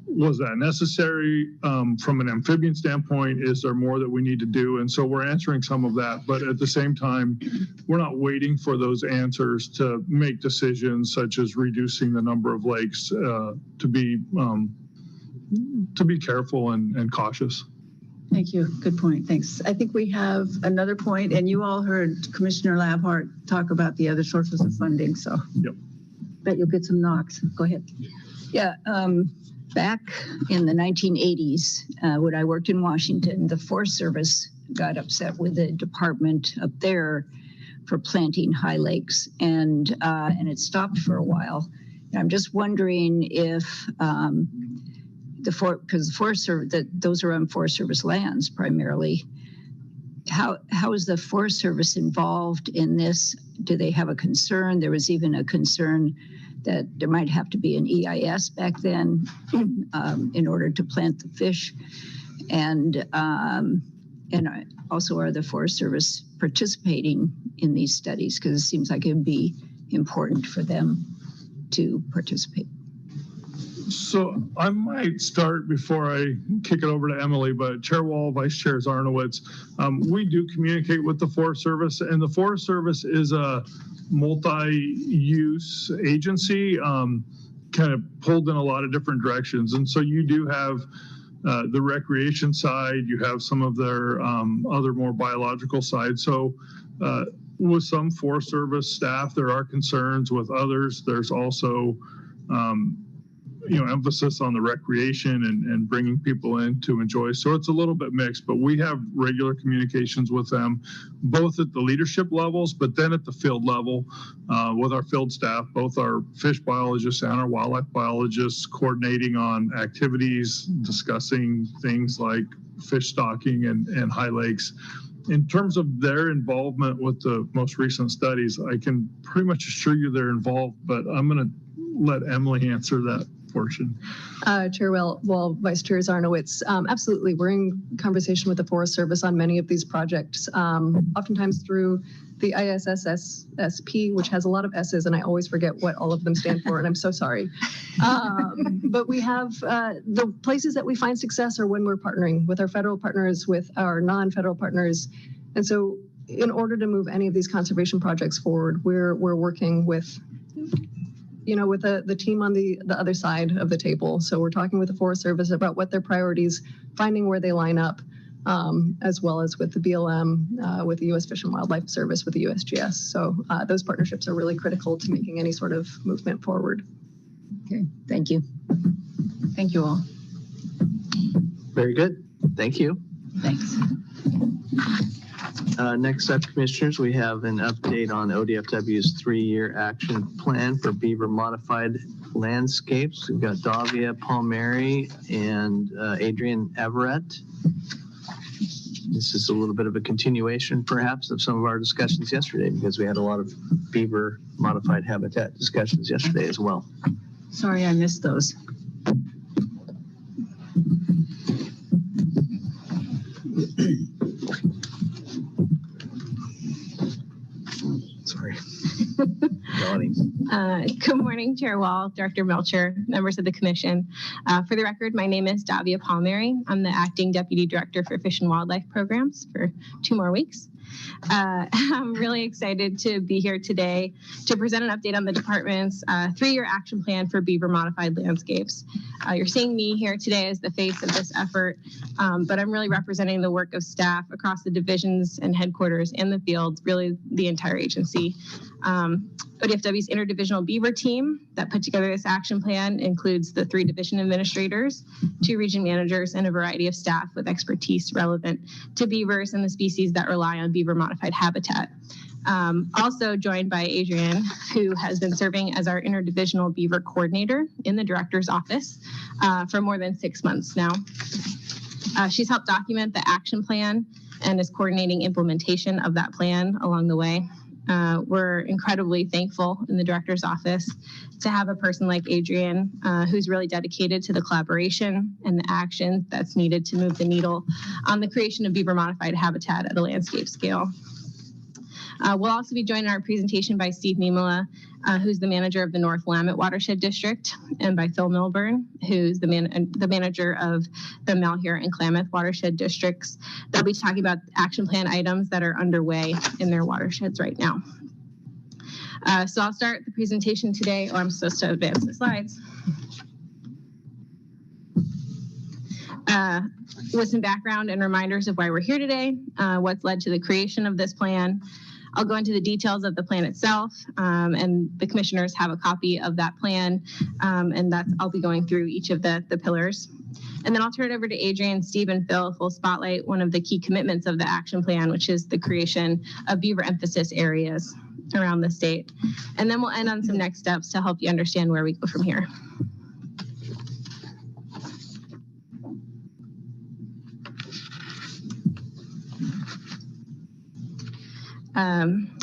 was that necessary from an amphibian standpoint? Is there more that we need to do? And so we're answering some of that, but at the same time, we're not waiting for those answers to make decisions such as reducing the number of lakes to be careful and cautious.
Thank you. Good point. Thanks. I think we have another point, and you all heard Commissioner Labhart talk about the other sources of funding. So
yep.
Bet you'll get some knocks. Go ahead.
Yeah. Back in the 1980s, when I worked in Washington, the Forest Service got upset with the department up there for planting high lakes, and it stopped for a while. And I'm just wondering if because the Forest Service, those are on Forest Service lands primarily. How is the Forest Service involved in this? Do they have a concern? There was even a concern that there might have to be an EIS back then in order to plant the fish. And also, are the Forest Service participating in these studies? Because it seems like it would be important for them to participate.
So I might start before I kick it over to Emily, but Chair Wall, Vice Chair Zarnowitz, we do communicate with the Forest Service, and the Forest Service is a multi-use agency, kind of pulled in a lot of different directions. And so you do have the recreation side, you have some of their other more biological side. So with some Forest Service staff, there are concerns. With others, there's also emphasis on the recreation and bringing people in to enjoy. So it's a little bit mixed, but we have regular communications with them, both at the leadership levels, but then at the field level with our field staff, both our fish biologists and our wildlife biologists, coordinating on activities, discussing things like fish stocking and high lakes. In terms of their involvement with the most recent studies, I can pretty much assure you they're involved, but I'm going to let Emily answer that portion.
Chair Wall, Vice Chair Zarnowitz, absolutely. We're in conversation with the Forest Service on many of these projects, oftentimes through the ISSSP, which has a lot of S's, and I always forget what all of them stand for, and I'm so sorry. But we have the places that we find success are when we're partnering with our federal partners, with our non-federal partners. And so in order to move any of these conservation projects forward, we're working with with the team on the other side of the table. So we're talking with the Forest Service about what their priorities, finding where they line up, as well as with the BLM, with the U.S. Fish and Wildlife Service, with the USGS. So those partnerships are really critical to making any sort of movement forward.
Okay, thank you.
Thank you all.
Very good. Thank you.
Thanks.
Next up, Commissioners, we have an update on ODFW's 3-year action plan for beaver modified landscapes. We've got Davia Palmieri and Adrian Everett. This is a little bit of a continuation, perhaps, of some of our discussions yesterday, because we had a lot of beaver modified habitat discussions yesterday as well.
Sorry, I missed those.
Sorry.
Good morning, Chair Wall, Director Melcher, members of the Commission. For the record, my name is Davia Palmieri. I'm the Acting Deputy Director for Fish and Wildlife Programs for 2 more weeks. I'm really excited to be here today to present an update on the department's 3-year action plan for beaver modified landscapes. You're seeing me here today as the face of this effort, but I'm really representing the work of staff across the divisions and headquarters in the field, really the entire agency. ODFW's interdivisional beaver team that put together this action plan includes the 3 division administrators, 2 region managers, and a variety of staff with expertise relevant to beavers and the species that rely on beaver modified habitat. Also joined by Adrian, who has been serving as our interdivisional beaver coordinator in the director's office for more than 6 months now. She's helped document the action plan and is coordinating implementation of that plan along the way. We're incredibly thankful in the director's office to have a person like Adrian, who's really dedicated to the collaboration and the action that's needed to move the needle on the creation of beaver modified habitat at a landscape scale. We'll also be joined in our presentation by Steve Mimala, who's the manager of the North Willamette Watershed District, and by Phil Milburn, who's the manager of the Malheur and Klamath Watershed Districts. They'll be talking about action plan items that are underway in their watersheds right now. So I'll start the presentation today. Oh, I'm supposed to advance the slides. With some background and reminders of why we're here today, what's led to the creation of this plan. I'll go into the details of the plan itself, and the commissioners have a copy of that plan, and I'll be going through each of the pillars. And then I'll turn it over to Adrian, Steve, and Phil, who will spotlight one of the key commitments of the action plan, which is the creation of beaver emphasis areas around the state. And then we'll end on some next steps to help you understand where we go from here.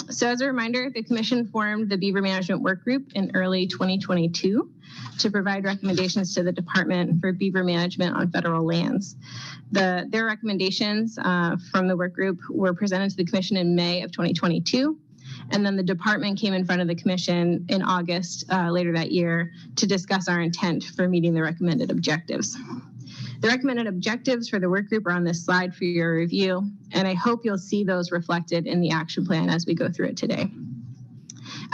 So as a reminder, the Commission formed the Beaver Management Work Group in early 2022 to provide recommendations to the Department for beaver management on federal lands. Their recommendations from the work group were presented to the Commission in May of 2022, and then the department came in front of the Commission in August later that year to discuss our intent for meeting the recommended objectives. The recommended objectives for the work group are on this slide for your review, and I hope you'll see those reflected in the action plan as we go through it today.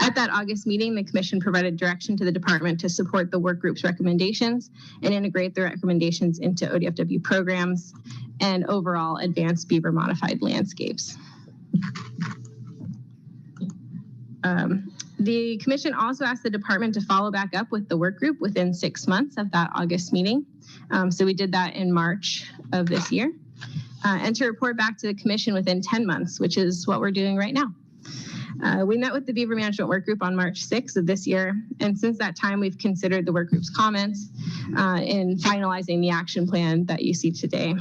At that August meeting, the Commission provided direction to the department to support the work group's recommendations and integrate the recommendations into ODFW programs and overall advance beaver modified landscapes. The Commission also asked the department to follow back up with the work group within 6 months of that August meeting. So we did that in March of this year, and to report back to the Commission within 10 months, which is what we're doing right now. We met with the Beaver Management Work Group on March 6th of this year, and since that time, we've considered the work group's comments in finalizing the action plan that you see today.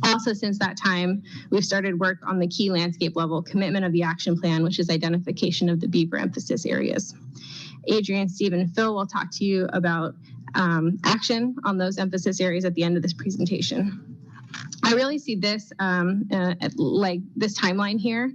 Also, since that time, we've started work on the key landscape level commitment of the action plan, which is identification of the beaver emphasis areas. Adrian, Steve, and Phil will talk to you about action on those emphasis areas at the end of this presentation. I really see this like this timeline here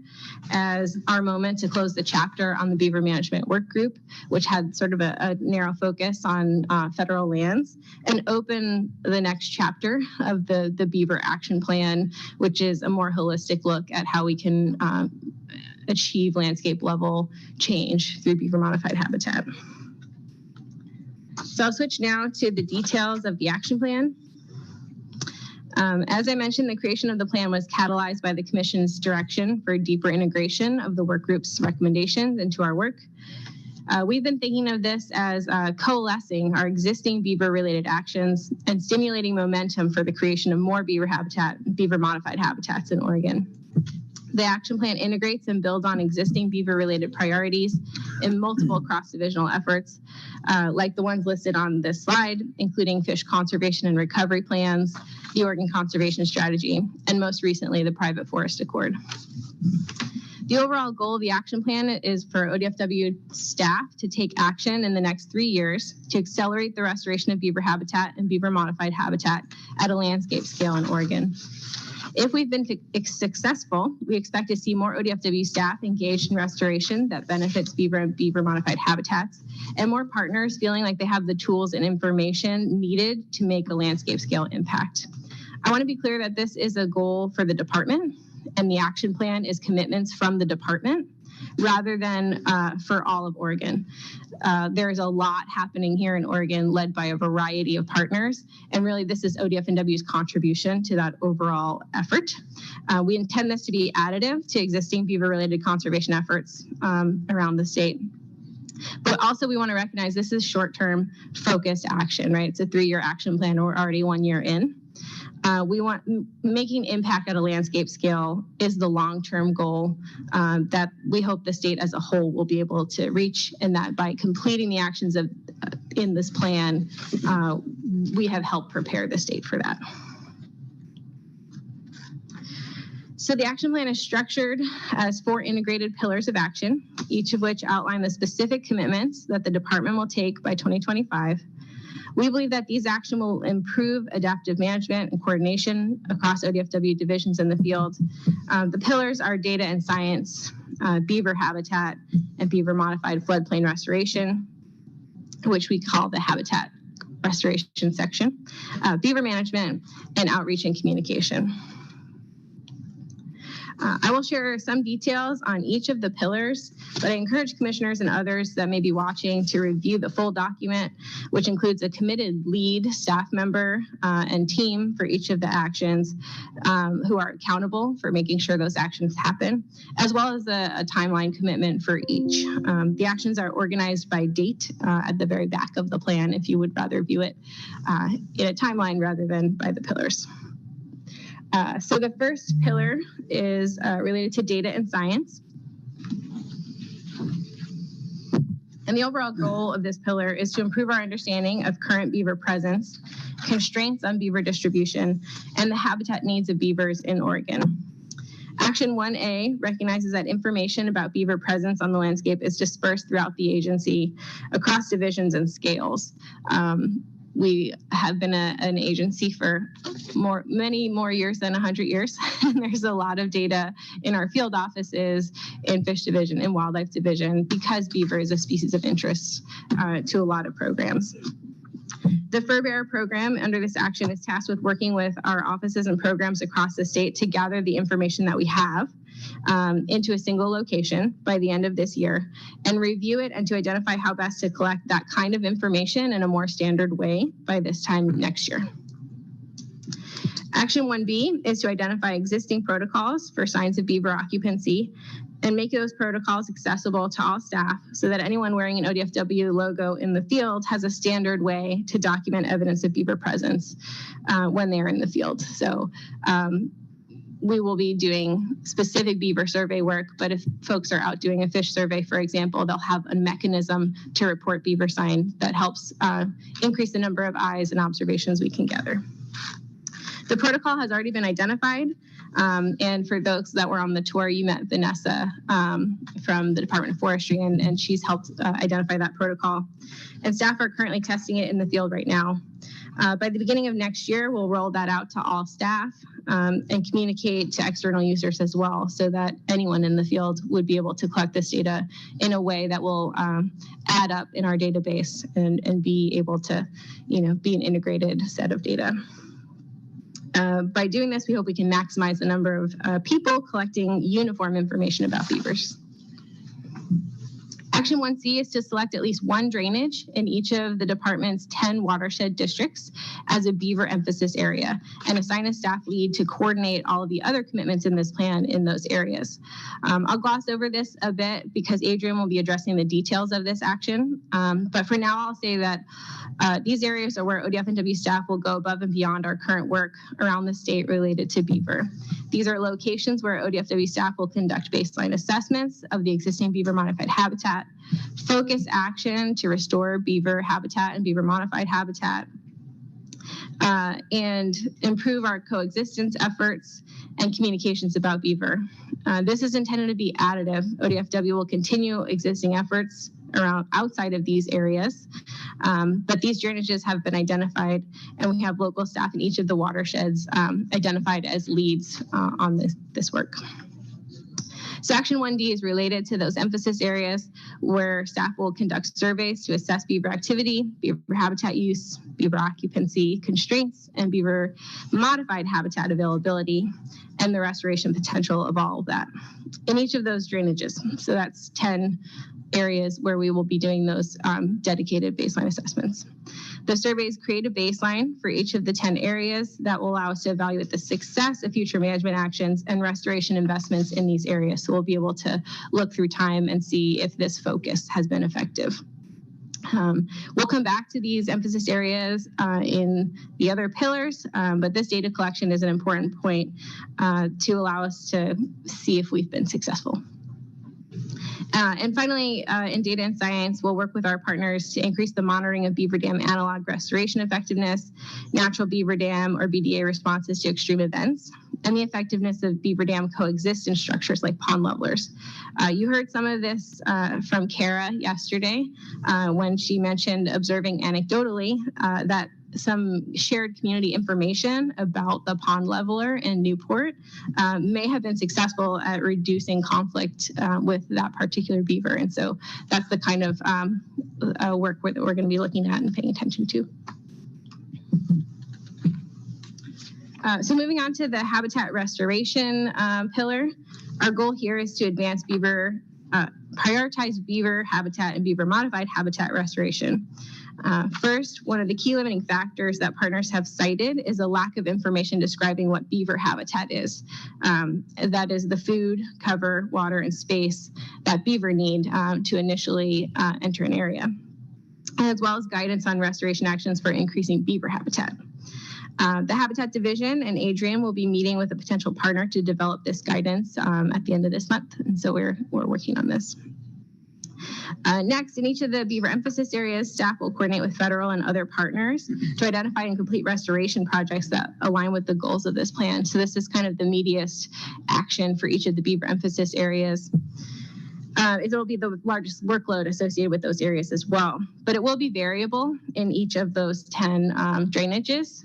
as our moment to close the chapter on the Beaver Management Work Group, which had sort of a narrow focus on federal lands, and open the next chapter of the Beaver Action Plan, which is a more holistic look at how we can achieve landscape level change through beaver modified habitat. So I'll switch now to the details of the action plan. As I mentioned, the creation of the plan was catalyzed by the Commission's direction for deeper integration of the work group's recommendations into our work. We've been thinking of this as coalescing our existing beaver-related actions and stimulating momentum for the creation of more beaver modified habitats in Oregon. The action plan integrates and builds on existing beaver-related priorities in multiple cross-divisional efforts, like the ones listed on this slide, including fish conservation and recovery plans, the Oregon Conservation Strategy, and most recently, the Private Forest Accord. The overall goal of the action plan is for ODFW staff to take action in the next 3 years to accelerate the restoration of beaver habitat and beaver modified habitat at a landscape scale in Oregon. If we've been successful, we expect to see more ODFW staff engaged in restoration that benefits beaver and beaver modified habitats, and more partners feeling like they have the tools and information needed to make a landscape scale impact. I want to be clear that this is a goal for the department, and the action plan is commitments from the department rather than for all of Oregon. There's a lot happening here in Oregon led by a variety of partners, and really this is ODF&W's contribution to that overall effort. We intend this to be additive to existing beaver-related conservation efforts around the state. But also we want to recognize this is short-term focused action, right? It's a 3-year action plan, and we're already 1 year in. We want making impact at a landscape scale is the long-term goal that we hope the state as a whole will be able to reach, and that by completing the actions of in this plan, we have helped prepare the state for that. So the action plan is structured as 4 integrated pillars of action, each of which outline the specific commitments that the department will take by 2025. We believe that these actions will improve adaptive management and coordination across ODFW divisions in the field. The pillars are data and science, beaver habitat, and beaver modified floodplain restoration, which we call the habitat restoration section, beaver management, and outreach and communication. I will share some details on each of the pillars, but I encourage commissioners and others that may be watching to review the full document, which includes a committed lead staff member and team for each of the actions who are accountable for making sure those actions happen, as well as a timeline commitment for each. The actions are organized by date at the very back of the plan if you would rather view it in a timeline rather than by the pillars. So the first pillar is related to data and science. And the overall goal of this pillar is to improve our understanding of current beaver presence, constraints on beaver distribution, and the habitat needs of beavers in Oregon. Action 1A recognizes that information about beaver presence on the landscape is dispersed throughout the agency across divisions and scales. We have been an agency for many more years than 100 years. And there's a lot of data in our field offices, in fish division, in wildlife division, because beaver is a species of interest to a lot of programs. The Fur Bearer program under this action is tasked with working with our offices and programs across the state to gather the information that we have into a single location by the end of this year and review it, and to identify how best to collect that kind of information in a more standard way by this time next year. Action 1B is to identify existing protocols for signs of beaver occupancy and make those protocols accessible to all staff so that anyone wearing an ODFW logo in the field has a standard way to document evidence of beaver presence when they're in the field. So we will be doing specific beaver survey work, but if folks are out doing a fish survey, for example, they'll have a mechanism to report beaver sign that helps increase the number of eyes and observations we can gather. The protocol has already been identified, and for those that were on the tour, you met Vanessa from the Department of Forestry, and she's helped identify that protocol. And staff are currently testing it in the field right now. By the beginning of next year, we'll roll that out to all staff and communicate to external users as well, so that anyone in the field would be able to collect this data in a way that will add up in our database and be able to, be an integrated set of data. By doing this, we hope we can maximize the number of people collecting uniform information about beavers. Action 1C is to select at least one drainage in each of the department's 10 watershed districts as a beaver emphasis area and assign a staff lead to coordinate all of the other commitments in this plan in those areas. I'll gloss over this a bit because Adrian will be addressing the details of this action. But for now, I'll say that these areas are where ODF&W staff will go above and beyond our current work around the state related to beaver. These are locations where ODF&W staff will conduct baseline assessments of the existing beaver modified habitat, focus action to restore beaver habitat and beaver modified habitat, and improve our coexistence efforts and communications about beaver. This is intended to be additive. ODF&W will continue existing efforts around outside of these areas, but these drainages have been identified, and we have local staff in each of the watersheds identified as leads on this work. So Action 1D is related to those emphasis areas where staff will conduct surveys to assess beaver activity, beaver habitat use, beaver occupancy constraints, and beaver modified habitat availability, and the restoration potential of all of that in each of those drainages. So that's 10 areas where we will be doing those dedicated baseline assessments. The surveys create a baseline for each of the 10 areas that will allow us to evaluate the success of future management actions and restoration investments in these areas. So we'll be able to look through time and see if this focus has been effective. We'll come back to these emphasis areas in the other pillars, but this data collection is an important point to allow us to see if we've been successful. And finally, in data and science, we'll work with our partners to increase the monitoring of beaver dam analog restoration effectiveness, natural beaver dam or BDA responses to extreme events, and the effectiveness of beaver dam coexistence structures like pond levelers. You heard some of this from Kara yesterday when she mentioned observing anecdotally that some shared community information about the pond leveler in Newport may have been successful at reducing conflict with that particular beaver. And so that's the kind of work that we're going to be looking at and paying attention to. So moving on to the habitat restoration pillar, our goal here is to advance beaver, prioritize beaver habitat and beaver modified habitat restoration. First, one of the key limiting factors that partners have cited is a lack of information describing what beaver habitat is. That is the food, cover, water, and space that beaver need to initially enter an area, as well as guidance on restoration actions for increasing beaver habitat. The Habitat Division and Adrian will be meeting with a potential partner to develop this guidance at the end of this month, and so we're working on this. Next, in each of the beaver emphasis areas, staff will coordinate with federal and other partners to identify and complete restoration projects that align with the goals of this plan. So this is kind of the meatiest action for each of the beaver emphasis areas. It'll be the largest workload associated with those areas as well, but it will be variable in each of those 10 drainages.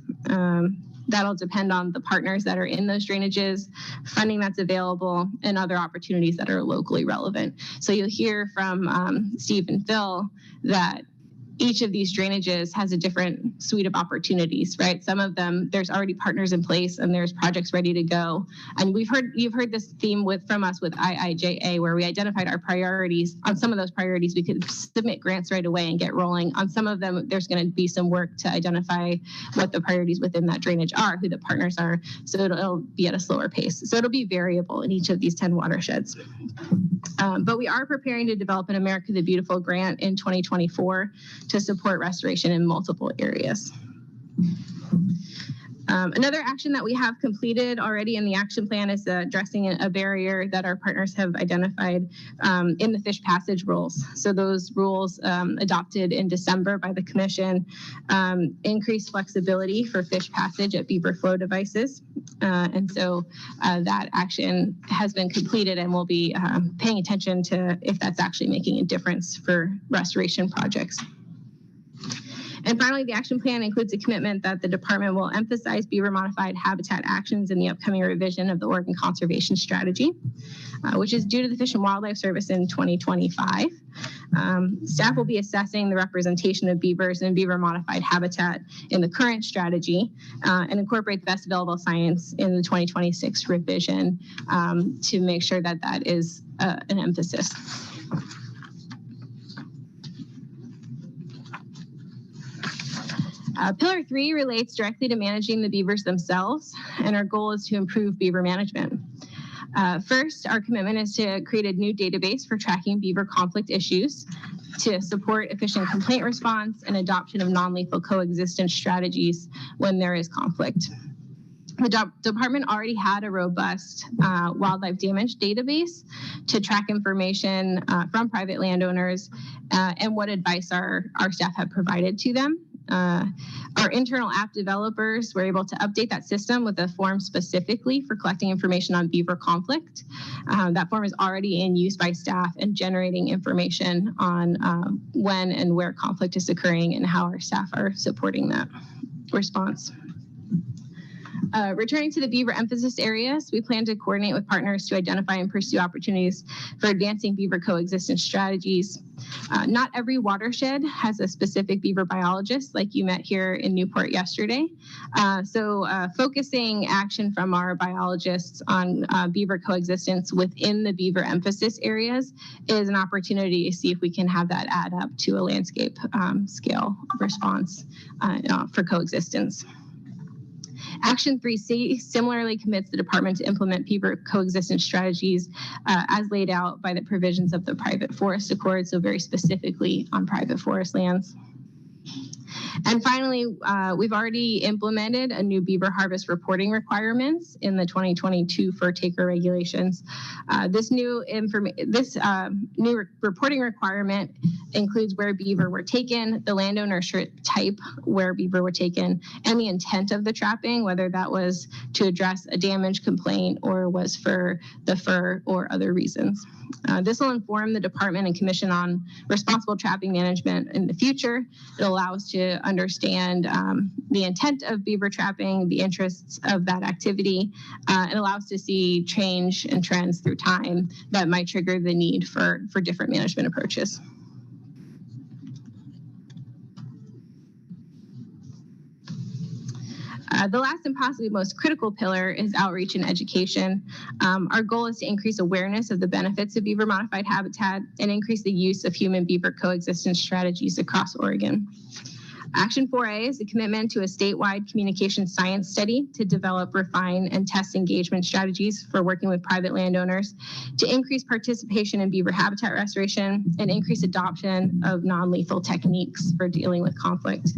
That'll depend on the partners that are in those drainages, funding that's available, and other opportunities that are locally relevant. So you'll hear from Steve and Phil that each of these drainages has a different suite of opportunities, right? Some of them, there's already partners in place and there's projects ready to go. And you've heard this theme from us with IIJA, where we identified our priorities. On some of those priorities, we could submit grants right away and get rolling. On some of them, there's going to be some work to identify what the priorities within that drainage are, who the partners are. So it'll be at a slower pace. So it'll be variable in each of these 10 watersheds. But we are preparing to develop an America the Beautiful grant in 2024 to support restoration in multiple areas. Another action that we have completed already in the action plan is addressing a barrier that our partners have identified in the fish passage rules. So those rules adopted in December by the Commission increase flexibility for fish passage at beaver flow devices. And so that action has been completed, and we'll be paying attention to if that's actually making a difference for restoration projects. And finally, the action plan includes a commitment that the department will emphasize beaver modified habitat actions in the upcoming revision of the Oregon Conservation Strategy, which is due to the Fish and Wildlife Service in 2025. Staff will be assessing the representation of beavers and beaver modified habitat in the current strategy and incorporate the best available science in the 2026 revision to make sure that that is an emphasis. Pillar 3 relates directly to managing the beavers themselves, and our goal is to improve beaver management. First, our commitment is to create a new database for tracking beaver conflict issues, to support efficient complaint response and adoption of non-lethal coexistence strategies when there is conflict. The department already had a robust wildlife damage database to track information from private landowners and what advice our staff have provided to them. Our internal app developers were able to update that system with a form specifically for collecting information on beaver conflict. That form is already in use by staff and generating information on when and where conflict is occurring and how our staff are supporting that response. Returning to the beaver emphasis areas, we plan to coordinate with partners to identify and pursue opportunities for advancing beaver coexistence strategies. Not every watershed has a specific beaver biologist like you met here in Newport yesterday. So focusing action from our biologists on beaver coexistence within the beaver emphasis areas is an opportunity to see if we can have that add up to a landscape scale response for coexistence. Action 3C similarly commits the department to implement beaver coexistence strategies as laid out by the provisions of the Private Forest Accord, so very specifically on private forest lands. And finally, we've already implemented a new beaver harvest reporting requirements in the 2022 fur taker regulations. This new reporting requirement includes where beaver were taken, the landownership type where beaver were taken, and the intent of the trapping, whether that was to address a damage complaint or was for the fur or other reasons. This will inform the department and commission on responsible trapping management in the future. It allows to understand the intent of beaver trapping, the interests of that activity, and allows to see change and trends through time that might trigger the need for different management approaches. The last and possibly most critical pillar is outreach and education. Our goal is to increase awareness of the benefits of beaver modified habitat and increase the use of human beaver coexistence strategies across Oregon. Action 4A is a commitment to a statewide communication science study to develop, refine, and test engagement strategies for working with private landowners to increase participation in beaver habitat restoration and increase adoption of non-lethal techniques for dealing with conflict.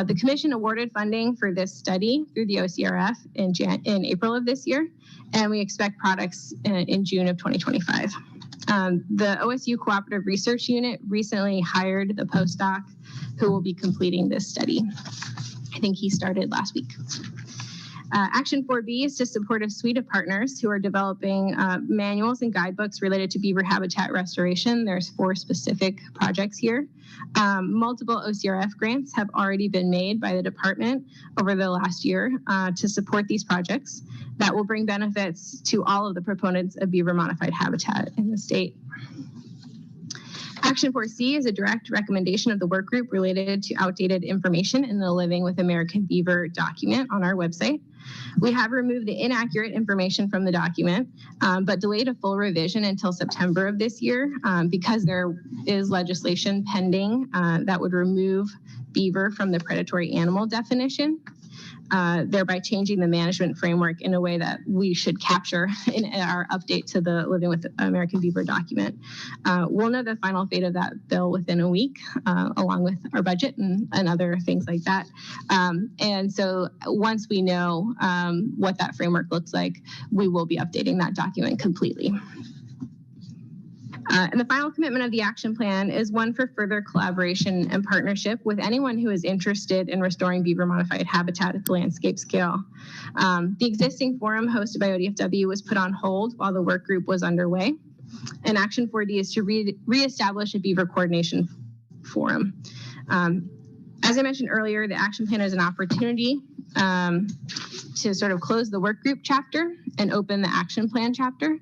The Commission awarded funding for this study through the OCRF in April of this year, and we expect products in June of 2025. The OSU Cooperative Research Unit recently hired the postdoc who will be completing this study. I think he started last week. Action 4B is to support a suite of partners who are developing manuals and guidebooks related to beaver habitat restoration. There's 4 specific projects here. Multiple OCRF grants have already been made by the department over the last year to support these projects that will bring benefits to all of the proponents of beaver modified habitat in the state. Action 4C is a direct recommendation of the work group related to outdated information in the Living with American Beaver document on our website. We have removed the inaccurate information from the document, but delayed a full revision until September of this year because there is legislation pending that would remove beaver from the predatory animal definition, thereby changing the management framework in a way that we should capture in our update to the Living with American Beaver document. We'll know the final fate of that bill within a week, along with our budget and other things like that. And so once we know what that framework looks like, we will be updating that document completely. And the final commitment of the action plan is one for further collaboration and partnership with anyone who is interested in restoring beaver modified habitat at the landscape scale. The existing forum hosted by ODFW was put on hold while the work group was underway. And Action 4D is to reestablish a beaver coordination forum. As I mentioned earlier, the action plan is an opportunity to sort of close the work group chapter and open the action plan chapter.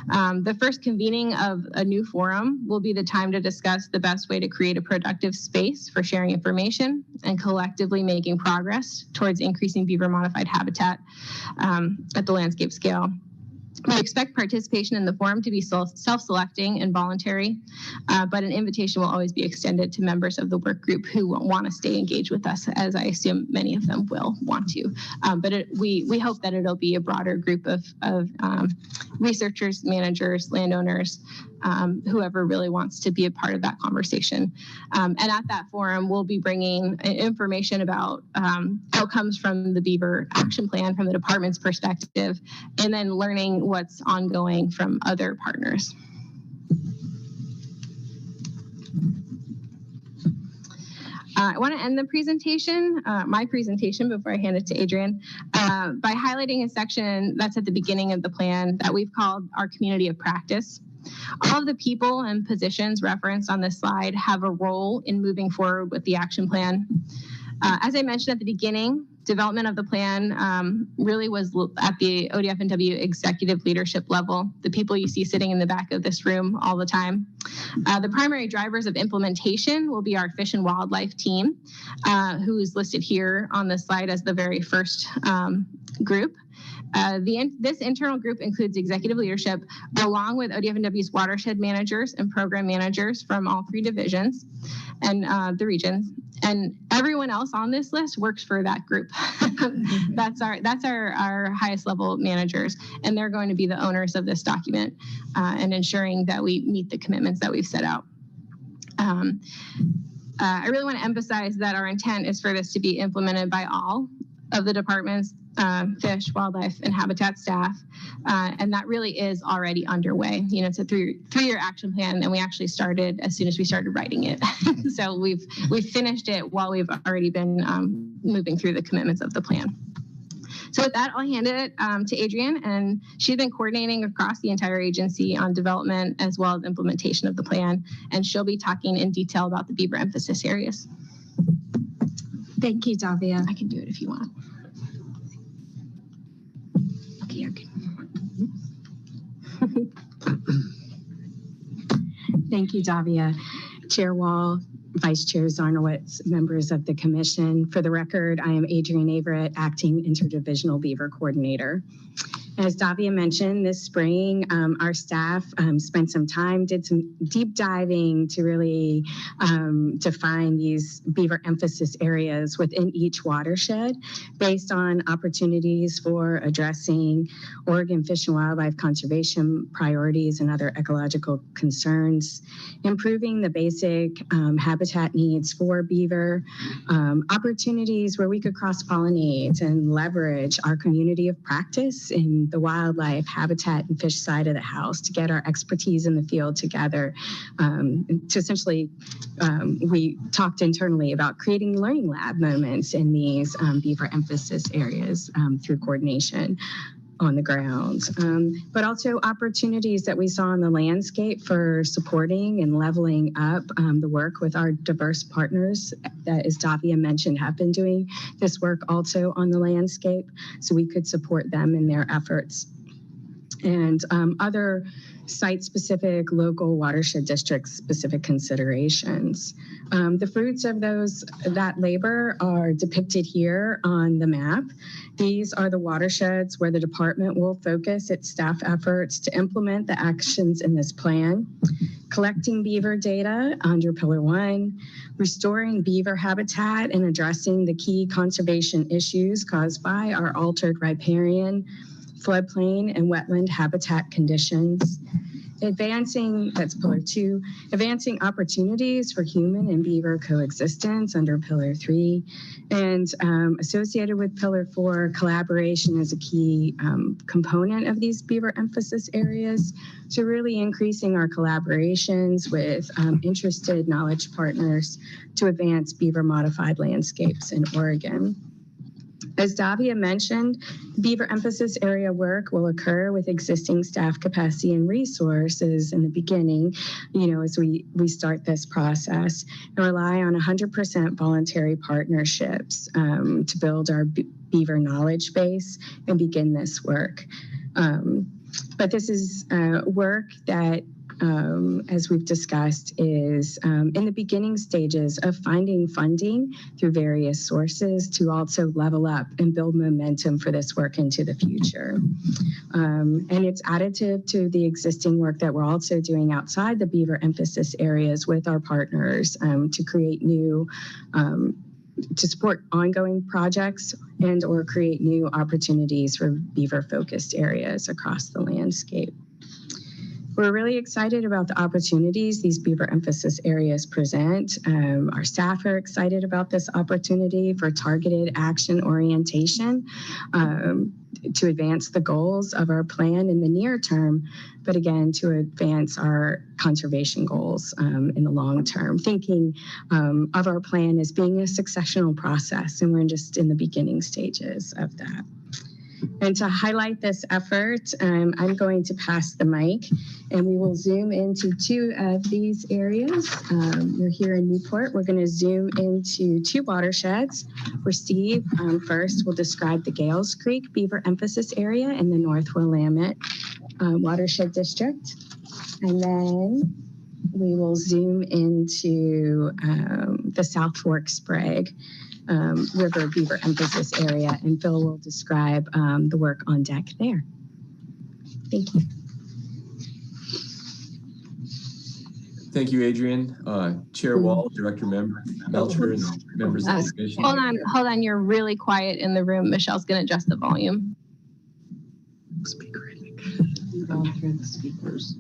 The first convening of a new forum will be the time to discuss the best way to create a productive space for sharing information and collectively making progress towards increasing beaver modified habitat at the landscape scale. We expect participation in the forum to be self-selecting and voluntary, but an invitation will always be extended to members of the work group who want to stay engaged with us, as I assume many of them will want to. We hope that it'll be a broader group of researchers, managers, landowners, whoever really wants to be a part of that conversation. And at that forum, we'll be bringing information about outcomes from the Beaver Action Plan from the department's perspective, and then learning what's ongoing from other partners. I want to end the presentation, my presentation, before I hand it to Adrian, by highlighting a section that's at the beginning of the plan that we've called our community of practice. All of the people and positions referenced on this slide have a role in moving forward with the action plan. As I mentioned at the beginning, development of the plan really was at the ODF&W executive leadership level, the people you see sitting in the back of this room all the time. The primary drivers of implementation will be our Fish and Wildlife team, who is listed here on the slide as the very first group. This internal group includes executive leadership, along with ODF&W's watershed managers and program managers from all 3 divisions and the regions. And everyone else on this list works for that group. That's our highest level managers, and they're going to be the owners of this document and ensuring that we meet the commitments that we've set out. I really want to emphasize that our intent is for this to be implemented by all of the departments, fish, wildlife, and habitat staff, and that really is already underway. You know, it's a three-year action plan, and we actually started as soon as we started writing it. So we've finished it while we've already been moving through the commitments of the plan. So with that, I'll hand it to Adrienne, and she's been coordinating across the entire agency on development as well as implementation of the plan, and she'll be talking in detail about the beaver emphasis areas.
Thank you, Davia.
I can do it if you want. Okay, you're good.
Thank you, Davia. Chair Wall, Vice Chair Zarnowitz, members of the commission. For the record, I am Adrienne Averett, Acting Interdivisional Beaver Coordinator. As Davia mentioned, this spring, our staff spent some time, did some deep diving to really define these beaver emphasis areas within each watershed based on opportunities for addressing Oregon Fish and Wildlife conservation priorities and other ecological concerns, improving the basic habitat needs for beaver, opportunities where we could cross-pollinate and leverage our community of practice in the wildlife, habitat, and fish side of the house to get our expertise in the field together. To essentially, we talked internally about creating learning lab moments in these beaver emphasis areas through coordination on the ground, but also opportunities that we saw in the landscape for supporting and leveling up the work with our diverse partners that, as Davia mentioned, have been doing this work also on the landscape, so we could support them in their efforts. And other site-specific, local watershed district-specific considerations. The fruits of that labor are depicted here on the map. These are the watersheds where the department will focus its staff efforts to implement the actions in this plan: collecting beaver data under Pillar 1, restoring beaver habitat and addressing the key conservation issues caused by our altered riparian, floodplain, and wetland habitat conditions. Advancing, that's Pillar 2, advancing opportunities for human and beaver coexistence under Pillar 3, and associated with Pillar 4, collaboration is a key component of these beaver emphasis areas. So really increasing our collaborations with interested knowledge partners to advance beaver modified landscapes in Oregon. As Davia mentioned, beaver emphasis area work will occur with existing staff capacity and resources in the beginning, as we start this process, and rely on 100% voluntary partnerships to build our beaver knowledge base and begin this work. But this is work that as we've discussed, is in the beginning stages of finding funding through various sources to also level up and build momentum for this work into the future. And it's additive to the existing work that we're also doing outside the beaver emphasis areas with our partners to create new to support ongoing projects and or create new opportunities for beaver-focused areas across the landscape. We're really excited about the opportunities these beaver emphasis areas present. Our staff are excited about this opportunity for targeted action orientation to advance the goals of our plan in the near term, but again, to advance our conservation goals in the long term, thinking of our plan as being a successional process, and we're just in the beginning stages of that. And to highlight this effort, I'm going to pass the mic and we will zoom into two of these areas. We're here in Newport. We're going to zoom into two watersheds where Steve first will describe the Gales Creek Beaver Emphasis Area in the North Willamette Watershed District. And then we will zoom into the South Fork Sprague River Beaver Emphasis Area, and Phil will describe the work on deck there. Thank you.
Thank you, Adrian. Chair Wall, Director Melcher, and members of the commission.
Hold on, you're really quiet in the room. Michelle's going to adjust the volume.
Speaker, I think.
Going through the speakers.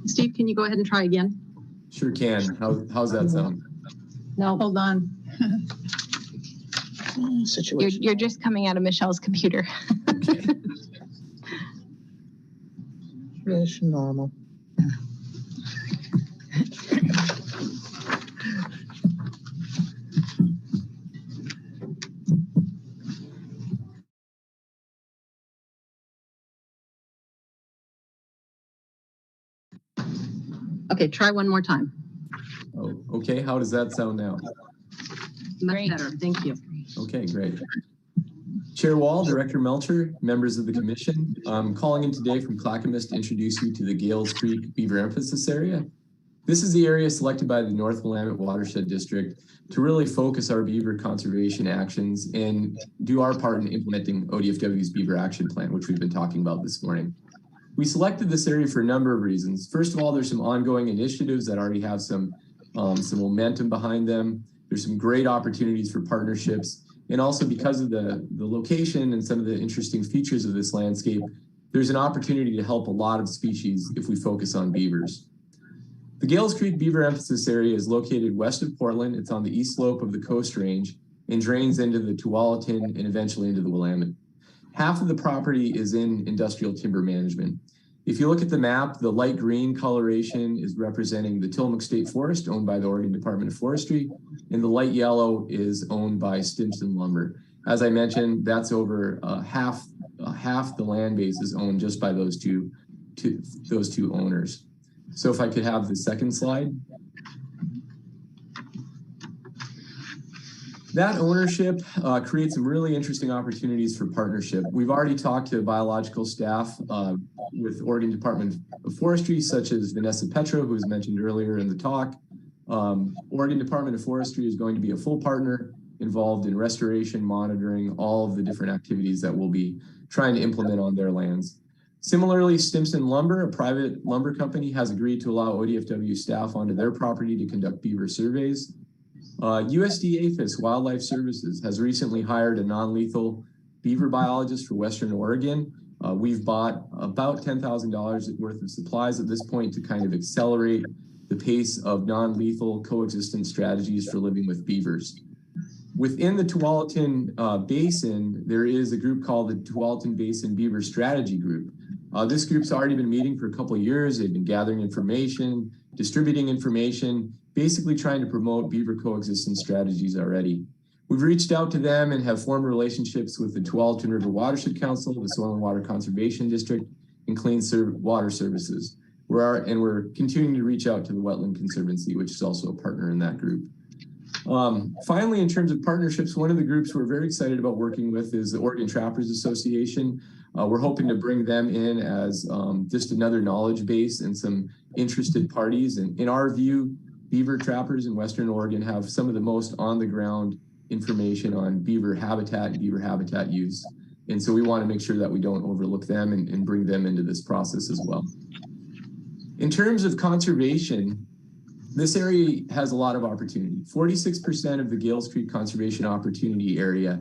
Steve, can you go ahead and try again?
Sure can. How's that sound?
No, hold on.
Situation.
You're just coming out of Michelle's computer.
Okay.
Ish, normal.
Okay, try one more time.
Oh, okay. How does that sound now?
Much
Great.
better. Thank you.
Okay, great. Chair Wall, Director Melcher, members of the commission, I'm calling in today from Clackamas to introduce you to the Gales Creek Beaver Emphasis Area. This is the area selected by the North Willamette Watershed District to really focus our beaver conservation actions and do our part in implementing ODFW's Beaver Action Plan, which we've been talking about this morning. We selected this area for a number of reasons. First of all, there's some ongoing initiatives that already have some momentum behind them. There's some great opportunities for partnerships. And also because of the location and some of the interesting features of this landscape, there's an opportunity to help a lot of species if we focus on beavers. The Gales Creek Beaver Emphasis Area is located west of Portland. It's on the east slope of the Coast Range and drains into the Tualatin and eventually into the Willamette. Half of the property is in industrial timber management. If you look at the map, the light green coloration is representing the Tillamook State Forest, owned by the Oregon Department of Forestry, and the light yellow is owned by Stimson Lumber. As I mentioned, that's over half the land base is owned just by those two owners. So if I could have the second slide. That ownership creates some really interesting opportunities for partnership. We've already talked to biological staff with Oregon Department of Forestry, such as Vanessa Petro, who was mentioned earlier in the talk. Oregon Department of Forestry is going to be a full partner involved in restoration, monitoring, all of the different activities that we'll be trying to implement on their lands. Similarly, Stimson Lumber, a private lumber company, has agreed to allow ODFW staff onto their property to conduct beaver surveys. USD APHIS Wildlife Services has recently hired a non-lethal beaver biologist for Western Oregon. We've bought about $10,000 worth of supplies at this point to kind of accelerate the pace of non-lethal coexistence strategies for living with beavers. Within the Tualatin Basin, there is a group called the Tualatin Basin Beaver Strategy Group. This group's already been meeting for a couple of years. They've been gathering information, distributing information, basically trying to promote beaver coexistence strategies already. We've reached out to them and have formed relationships with the Tualatin River Watershed Council, the Soil and Water Conservation District, and Clean Water Services. We're continuing to reach out to the Wetland Conservancy, which is also a partner in that group. Finally, in terms of partnerships, one of the groups we're very excited about working with is the Oregon Trappers Association. We're hoping to bring them in as just another knowledge base and some interested parties. And in our view, beaver trappers in Western Oregon have some of the most on-the-ground information on beaver habitat and beaver habitat use. And so we want to make sure that we don't overlook them and bring them into this process as well. In terms of conservation, this area has a lot of opportunity. 46% of the Gales Creek Conservation Opportunity Area,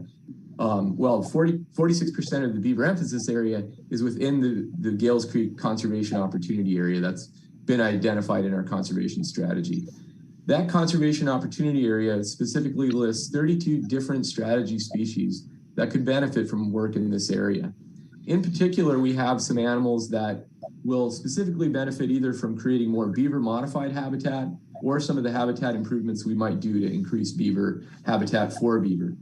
46% of the beaver emphasis area is within the Gales Creek Conservation Opportunity Area that's been identified in our conservation strategy. That conservation opportunity area specifically lists 32 different strategy species that could benefit from work in this area. In particular, we have some animals that will specifically benefit either from creating more beaver modified habitat or some of the habitat improvements we might do to increase beaver habitat for beaver.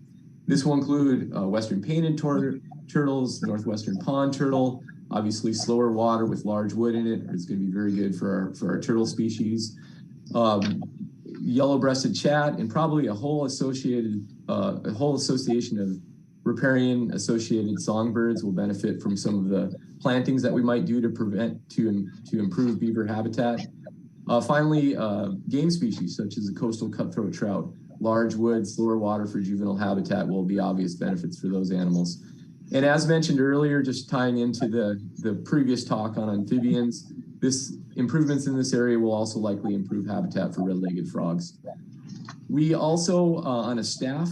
This will include western painted turtles, northwestern pond turtle, obviously slower water with large wood in it. It's going to be very good for our turtle species. Yellow-breasted chat, and probably a whole association of riparian associated songbirds will benefit from some of the plantings that we might do to improve beaver habitat. Finally, game species such as the coastal cutthroat trout. Large wood, slower water for juvenile habitat will be obvious benefits for those animals. And as mentioned earlier, just tying into the previous talk on amphibians, improvements in this area will also likely improve habitat for red-legged frogs. We also, on a staff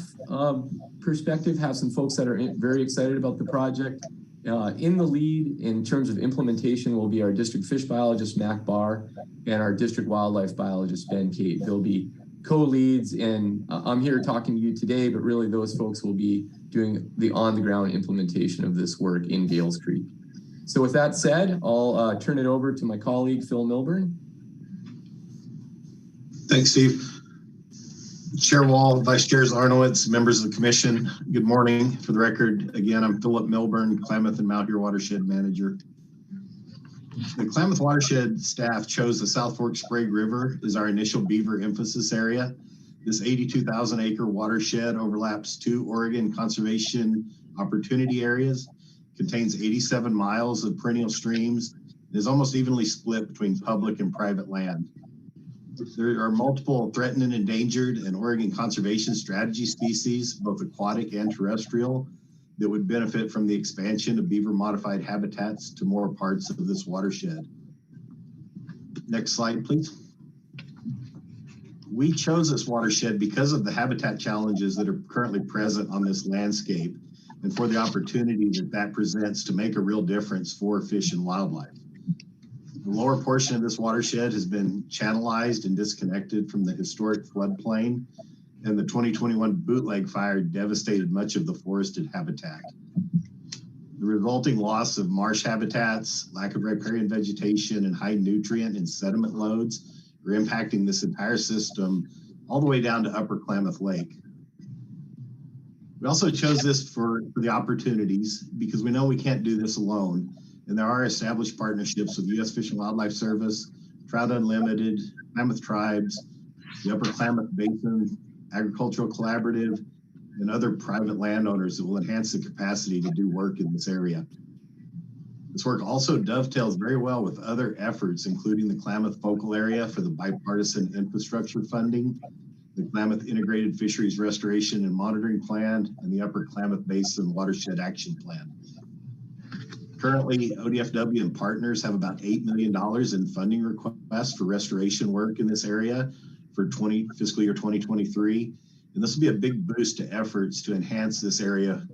perspective, have some folks that are very excited about the project. In the lead in terms of implementation will be our district fish biologist, Mac Barr, and our district wildlife biologist, Ben Kate. They'll be co-leads, and I'm here talking to you today, but really those folks will be doing the on-the-ground implementation of this work in Gales Creek. So with that said, I'll turn it over to my colleague, Phil Milburn.
Thanks, Steve. Chair Wall, Vice Chairs Arnowitz, members of the commission, good morning. For the record, again, I'm Philip Milburn, Klamath and Mount Hero Watershed Manager. The Klamath Watershed staff chose the South Fork Sprague River as our initial beaver emphasis area. This 82,000 acre watershed overlaps 2 Oregon conservation opportunity areas, contains 87 miles of perennial streams, and is almost evenly split between public and private land. There are multiple threatened and endangered and Oregon conservation strategy species, both aquatic and terrestrial, that would benefit from the expansion of beaver modified habitats to more parts of this watershed. Next slide, please. We chose this watershed because of the habitat challenges that are currently present on this landscape and for the opportunity that presents to make a real difference for fish and wildlife. The lower portion of this watershed has been channelized and disconnected from the historic floodplain, and the 2021 bootleg fire devastated much of the forested habitat. The resulting loss of marsh habitats, lack of riparian vegetation, and high nutrient and sediment loads are impacting this entire system all the way down to Upper Klamath Lake. We also chose this for the opportunities because we know we can't do this alone. And there are established partnerships with U.S. Fish and Wildlife Service, Trout Unlimited, Klamath Tribes, the Upper Klamath Basin Agricultural Collaborative, and other private landowners that will enhance the capacity to do work in this area. This work also dovetails very well with other efforts, including the Klamath Focal Area for the Bipartisan Infrastructure Funding, the Klamath Integrated Fisheries Restoration and Monitoring Plan, and the Upper Klamath Basin Watershed Action Plan. Currently, ODFW and partners have about $8 million in funding requests for restoration work in this area for fiscal year 2023. And this will be a big boost to efforts to enhance this area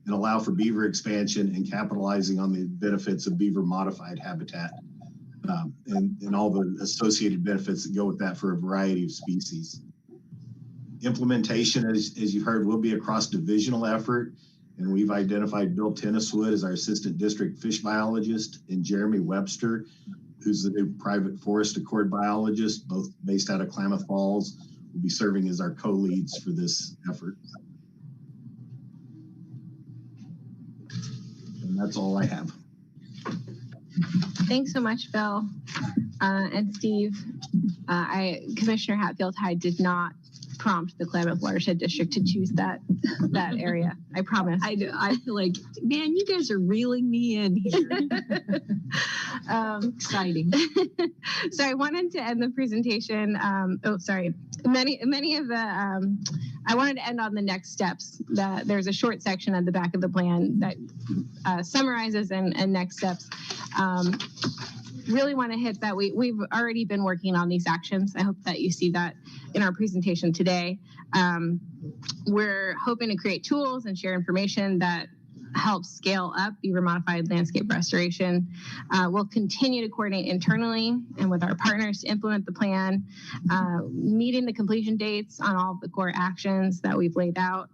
and allow for beaver expansion and capitalizing on the benefits of beaver modified habitat and all the associated benefits that go with that for a variety of species. Implementation, as you've heard, will be a cross-divisional effort. And we've identified Bill Tenniswood as our assistant district fish biologist and Jeremy Webster, who's the new private forest accord biologist, both based out of Klamath Falls, will be serving as our co-leads for this effort. And that's all I have.
Thanks so much, Phil and Steve. Commissioner Hatfield-Hyde did not prompt the Klamath Watershed District to choose that area. I promise.
I feel like, man, you guys are reeling me in here. Exciting.
So I wanted to end the presentation. Many of the, I wanted to end on the next steps. There's a short section at the back of the plan that summarizes and next steps. Really want to hit that. We've already been working on these actions. I hope that you see that in our presentation today. We're hoping to create tools and share information that help scale up beaver modified landscape restoration. We'll continue to coordinate internally and with our partners to implement the plan, meeting the completion dates on all of the core actions that we've laid out.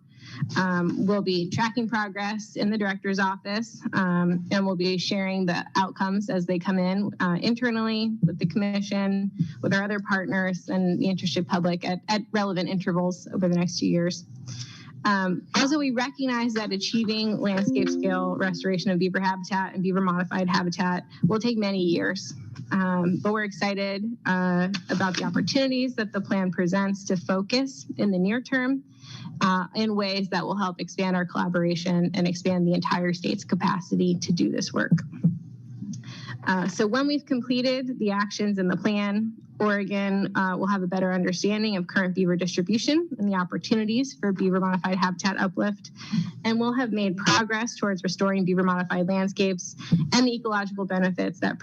We'll be tracking progress in the director's office, and we'll be sharing the outcomes as they come in internally with the commission, with our other partners and the interested public at relevant intervals over the next 2 years. Also, we recognize that achieving landscape scale restoration of beaver habitat and beaver modified habitat will take many years. But we're excited about the opportunities that the plan presents to focus in the near term in ways that will help expand our collaboration and expand the entire state's capacity to do this work. So when we've completed the actions in the plan, Oregon will have a better understanding of current beaver distribution and the opportunities for beaver modified habitat uplift, and we'll have made progress towards restoring beaver modified landscapes and the ecological benefits that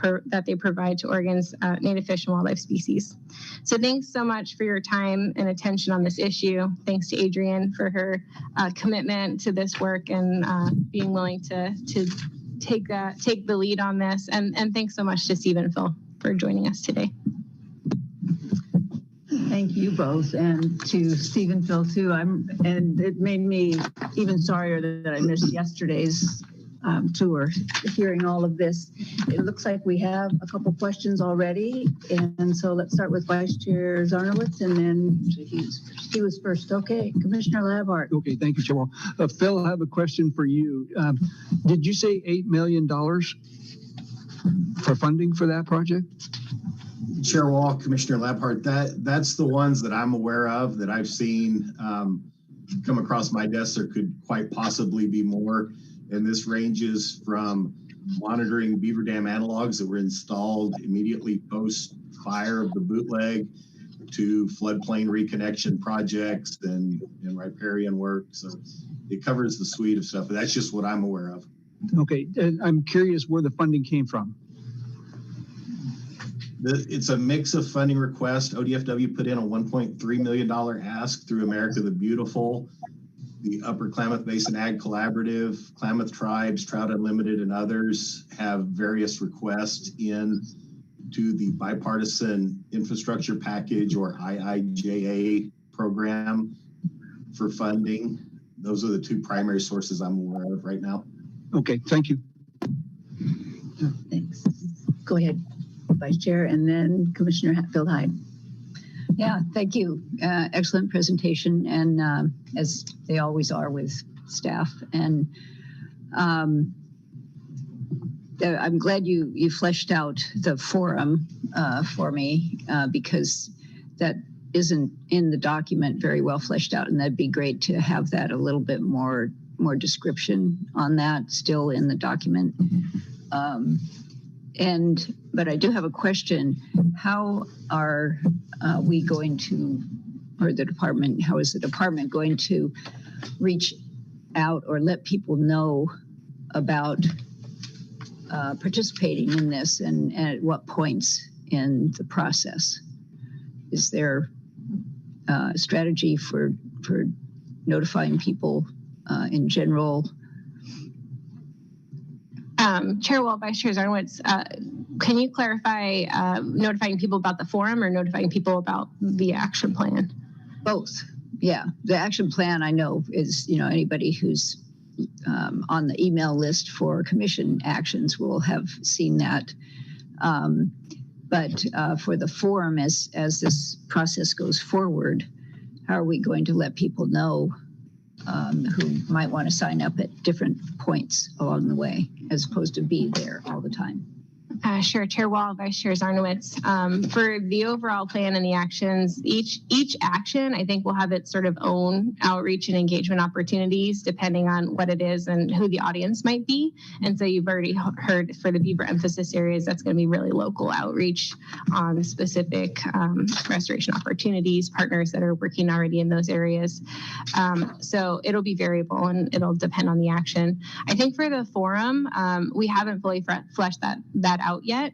they provide to Oregon's native fish and wildlife species. So thanks so much for your time and attention on this issue. Thanks to Adrienne for her commitment to this work and being willing to take the lead on this. And thanks so much to Steve and Phil for joining us today.
Thank you both, and to Steve and Phil too. And it made me even sorrier that I missed yesterday's tour, hearing all of this. It looks like we have a couple questions already, and so let's start with Vice Chair Zarnowitz, and then he was first. Okay, Commissioner Labhart.
Okay, thank you, Chair Wall. Phil, I have a question for you. Did you say $8 million for funding for that project?
Chair Wall, Commissioner Labhart, that's the ones that I'm aware of that I've seen come across my desk. There could quite possibly be more, and this ranges from monitoring beaver dam analogs that were installed immediately post fire of the bootleg to floodplain reconnection projects and riparian work. So it covers the suite of stuff, but that's just what I'm aware of.
Okay, I'm curious where the funding came from.
It's a mix of funding requests. ODFW put in a $1.3 million ask through America the Beautiful, the Upper Klamath Basin Ag Collaborative, Klamath Tribes, Trout Unlimited, and others have various requests in to the Bipartisan Infrastructure Package, or IIJA program, for funding. Those are the two primary sources I'm aware of right now.
Okay, thank you.
Thanks. Go ahead, Vice Chair, and then Commissioner Hatfield-Hyde.
Yeah, thank you. Excellent presentation, and as they always are with staff. And I'm glad you fleshed out the forum for me because that isn't in the document very well fleshed out, and that'd be great to have that a little bit more description on that still in the document. But I do have a question. How are we going to, or the department, how is the department going to reach out or let people know about participating in this, and at what points in the process? Is there a strategy for notifying people in general?
Chair Wall, Vice Chair Zarnowitz, can you clarify notifying people about the forum or notifying people about the action plan?
Both. Yeah, the action plan I know is, anybody who's on the email list for commission actions will have seen that. But for the forum, as this process goes forward, how are we going to let people know who might want to sign up at different points along the way, as opposed to be there all the time?
Sure, Chair Wall, Vice Chair Zarnowitz. For the overall plan and the actions, each action, I think, will have its sort of own outreach and engagement opportunities depending on what it is and who the audience might be. And so you've already heard for the beaver emphasis areas, that's going to be really local outreach on specific restoration opportunities, partners that are working already in those areas. So it'll be variable and it'll depend on the action. I think for the forum, we haven't fully fleshed that out yet.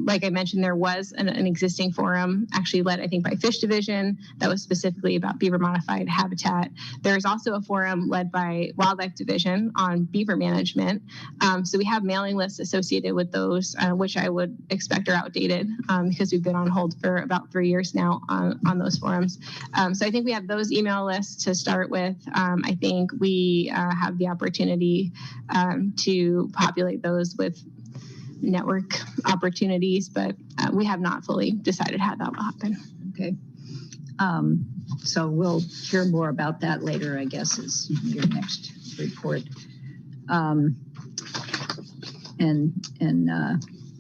Like I mentioned, there was an existing forum actually led, I think, by Fish Division that was specifically about beaver modified habitat. There's also a forum led by Wildlife Division on beaver management. So we have mailing lists associated with those, which I would expect are outdated because we've been on hold for about 3 years now on those forums. So I think we have those email lists to start with. I think we have the opportunity to populate those with network opportunities, but we have not fully decided how that will happen.
Okay. So we'll hear more about that later, I guess, is your next report. And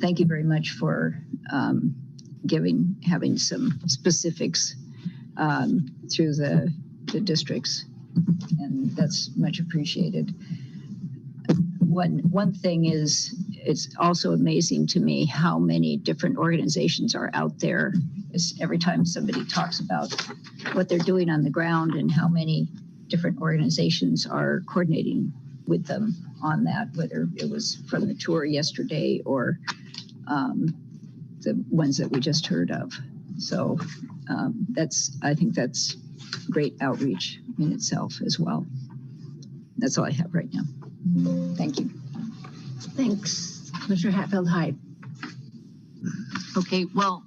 thank you very much for having some specifics through the districts, and that's much appreciated. One thing is, it's also amazing to me how many different organizations are out there. Every time somebody talks about what they're doing on the ground and how many different organizations are coordinating with them on that, whether it was from the tour yesterday or the ones that we just heard of. So I think that's great outreach in itself as well. That's all I have right now. Thank you.
Thanks, Commissioner Hatfield-Hyde. Okay, well,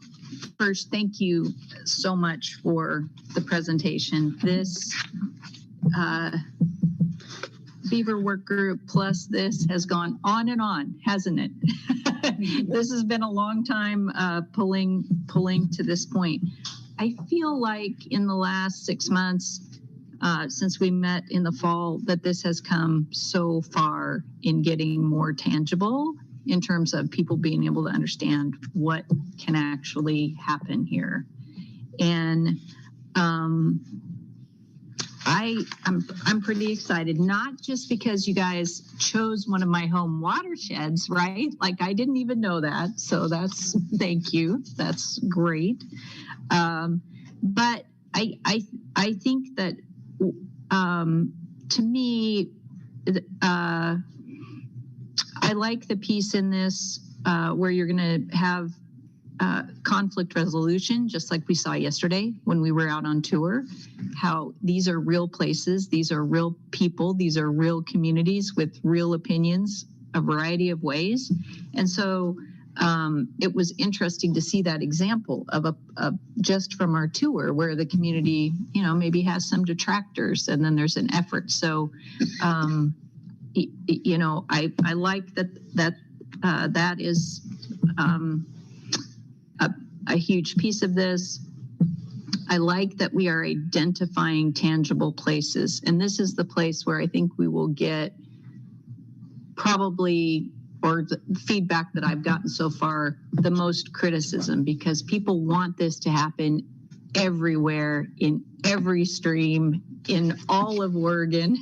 first, thank you so much for the presentation. This Beaver Work Group plus this has gone on and on, hasn't it? This has been a long time pulling to this point. I feel like in the last 6 months, since we met in the fall, that this has come so far in getting more tangible in terms of people being able to understand what can actually happen here. And I'm pretty excited, not just because you guys chose one of my home watersheds, right? Like I didn't even know that. So thank you. That's great. But I think that to me, I like the piece in this where you're going to have conflict resolution, just like we saw yesterday when we were out on tour, how these are real places, these are real people, these are real communities with real opinions, a variety of ways. And so it was interesting to see that example of just from our tour where the community, maybe has some detractors and then there's an effort. So, I like that is a huge piece of this. I like that we are identifying tangible places. And this is the place where I think we will get probably, or the feedback that I've gotten so far, the most criticism, because people want this to happen everywhere, in every stream, in all of Oregon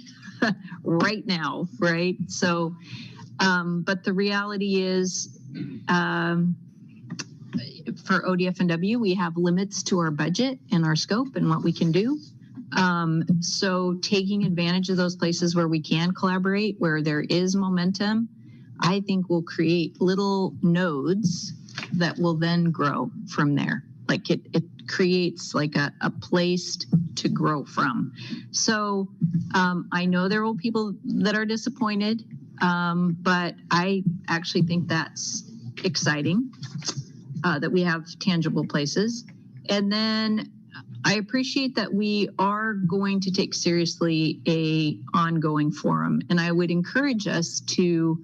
right now, right? So, but the reality is, for ODF&W, we have limits to our budget and our scope and what we can do. So taking advantage of those places where we can collaborate, where there is momentum, I think will create little nodes that will then grow from there. Like it creates like a place to grow from. So I know there will be people that are disappointed, but I actually think that's exciting that we have tangible places. And then I appreciate that we are going to take seriously a ongoing forum. And I would encourage us to,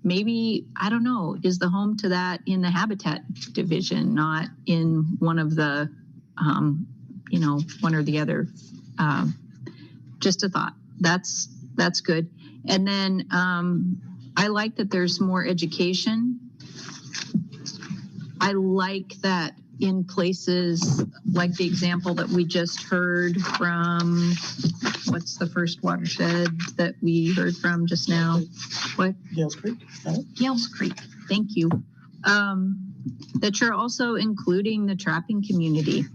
maybe, I don't know, is the home to that in the Habitat Division, not in one of the, one or the other. Just a thought. That's good. And then I like that there's more education. I like that in places like the example that we just heard from, what's the first watershed that we heard from just now? What?
Gales Creek.
Gales Creek, thank you. That you're also including the trapping community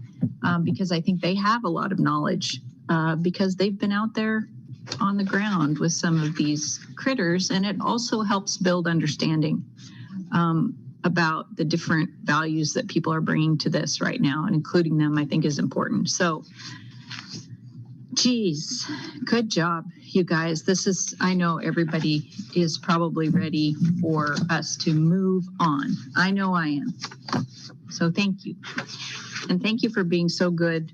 because I think they have a lot of knowledge because they've been out there on the ground with some of these critters, and it also helps build understanding about the different values that people are bringing to this right now, and including them I think is important. So geez, good job, you guys. This is, I know everybody is probably ready for us to move on. I know I am. So thank you. And thank you for being so good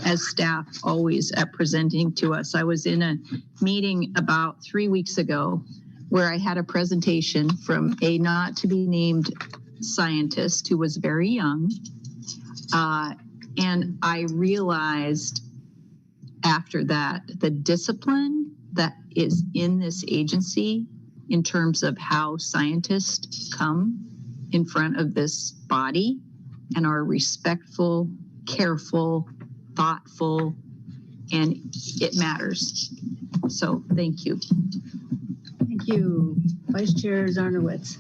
as staff always at presenting to us. I was in a meeting about 3 weeks ago where I had a presentation from a not to be named scientist who was very young. And I realized after that, the discipline that is in this agency in terms of how scientists come in front of this body and are respectful, careful, thoughtful, and it matters. So thank you.
Thank you. Vice Chair Zarnowitz.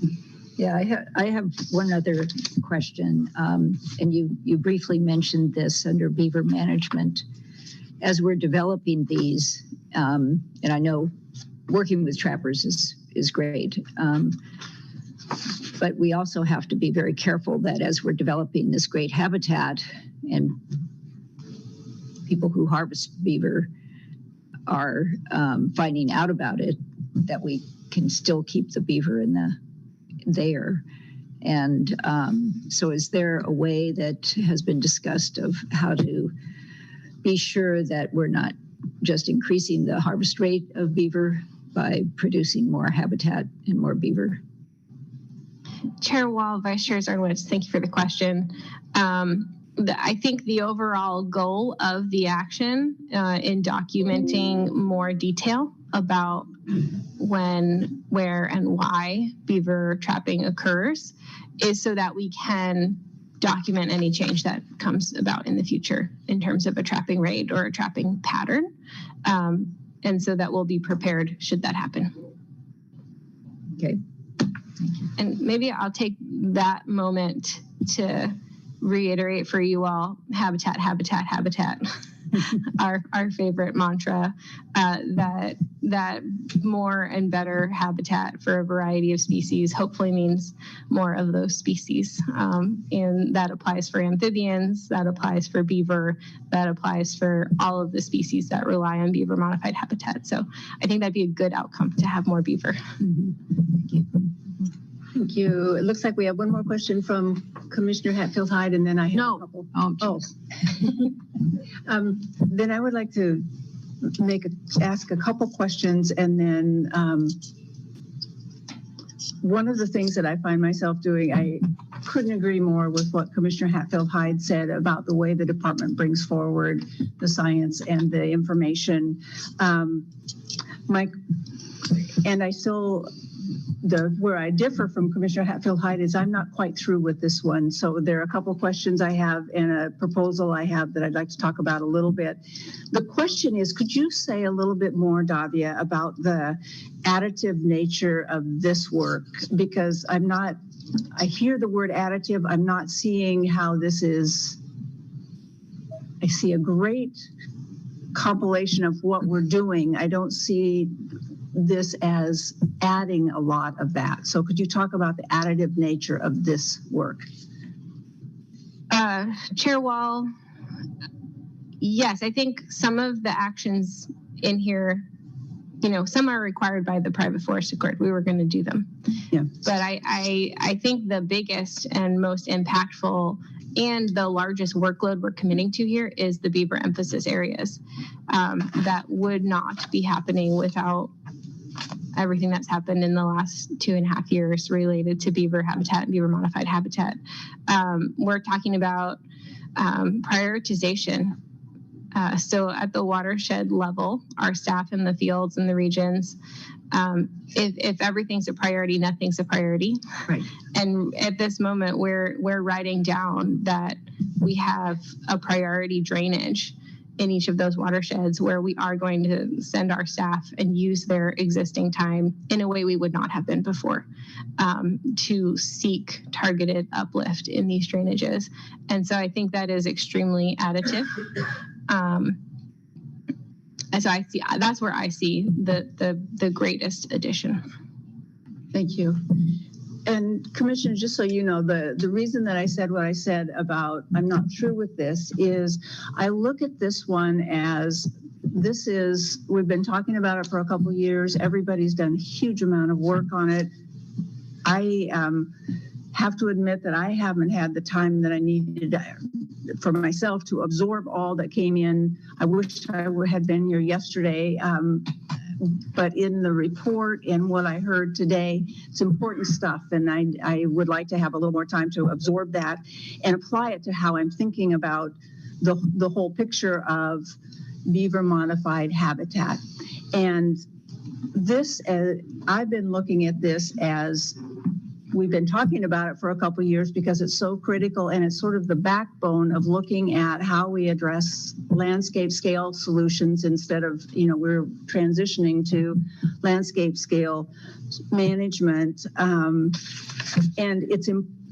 Yeah, I have one other question, and you briefly mentioned this under beaver management. As we're developing these, and I know working with trappers is great, but we also have to be very careful that as we're developing this great habitat and people who harvest beaver are finding out about it, that we can still keep the beaver in there. And so is there a way that has been discussed of how to be sure that we're not just increasing the harvest rate of beaver by producing more habitat and more beaver?
Chair Wall, Vice Chair Zarnowitz, thank you for the question. I think the overall goal of the action in documenting more detail about when, where, and why beaver trapping occurs is so that we can document any change that comes about in the future in terms of a trapping rate or a trapping pattern. And so that we'll be prepared should that happen.
Okay.
And maybe I'll take that moment to reiterate for you all, habitat, habitat, habitat. our favorite mantra, that more and better habitat for a variety of species hopefully means more of those species. And that applies for amphibians, that applies for beaver, that applies for all of the species that rely on beaver modified habitat. So I think that'd be a good outcome to have more beaver.
Mm-hmm. Thank you.
Thank you. It looks like we have one more question from Commissioner Hatfield-Hyde, and then I have a couple. Then I would like to ask a couple questions, and then one of the things that I find myself doing, I couldn't agree more with what Commissioner Hatfield-Hyde said about the way the department brings forward the science and the information. Where I differ from Commissioner Hatfield-Hyde is I'm not quite through with this one. So there are a couple questions I have and a proposal I have that I'd like to talk about a little bit. The question is, could you say a little bit more, Davia, about the additive nature of this work? Because I hear the word additive, I'm not seeing how this is. I see a great compilation of what we're doing. I don't see this as adding a lot of that. So could you talk about the additive nature of this work?
Chair Wall, yes, I think some of the actions in here, some are required by the private forest accord. We were going to do them.
Yeah.
But I think the biggest and most impactful and the largest workload we're committing to here is the beaver emphasis areas. That would not be happening without everything that's happened in the last 2.5 years related to beaver habitat and beaver modified habitat. We're talking about prioritization. So at the watershed level, our staff in the fields and the regions, if everything's a priority, nothing's a priority.
Right.
And at this moment, we're writing down that we have a priority drainage in each of those watersheds where we are going to send our staff and use their existing time in a way we would not have been before, to seek targeted uplift in these drainages. And so I think that is extremely additive. And so that's where I see the greatest addition.
Thank you. And Commissioner, just so you know, the reason that I said what I said about I'm not through with this is I look at this one as we've been talking about it for a couple of years. Everybody's done a huge amount of work on it. I have to admit that I haven't had the time that I needed for myself to absorb all that came in. I wish I had been here yesterday. But in the report and what I heard today, it's important stuff. And I would like to have a little more time to absorb that and apply it to how I'm thinking about the whole picture of beaver modified habitat. And this, I've been looking at this as we've been talking about it for a couple of years because it's so critical and it's sort of the backbone of looking at how we address landscape scale solutions instead of, we're transitioning to landscape scale management. And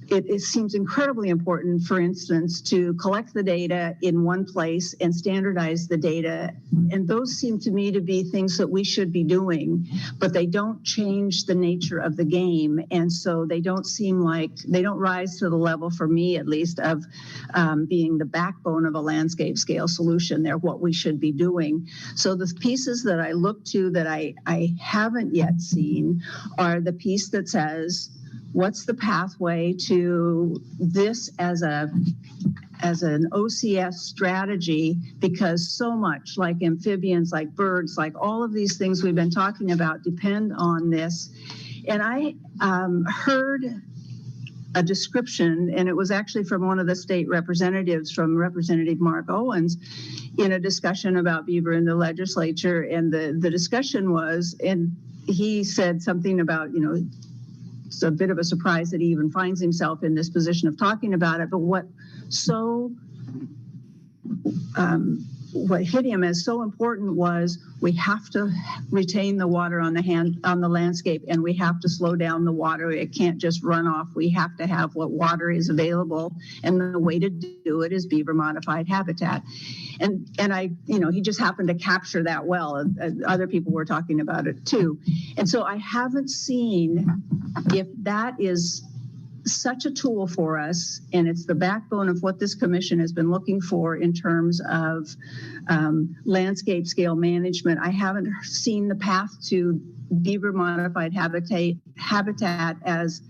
it seems incredibly important, for instance, to collect the data in one place and standardize the data. And those seem to me to be things that we should be doing, but they don't change the nature of the game. And so they don't rise to the level, for me at least, of being the backbone of a landscape scale solution. They're what we should be doing. So the pieces that I look to that I haven't yet seen are the piece that says, what's the pathway to this as an OCS strategy? Because so much, like amphibians, like birds, like all of these things we've been talking about depend on this. And I heard a description, and it was actually from one of the state representatives, from Representative Mark Owens, in a discussion about beaver in the legislature. And the discussion was, and he said something about, it's a bit of a surprise that he even finds himself in this position of talking about it. But what hit him as so important was we have to retain the water on the landscape, and we have to slow down the water. It can't just run off. We have to have what water is available, and the way to do it is beaver modified habitat. And he just happened to capture that well. Other people were talking about it too. And so I haven't seen if that is such a tool for us, and it's the backbone of what this commission has been looking for in terms of landscape scale management. I haven't seen the path to beaver modified habitat as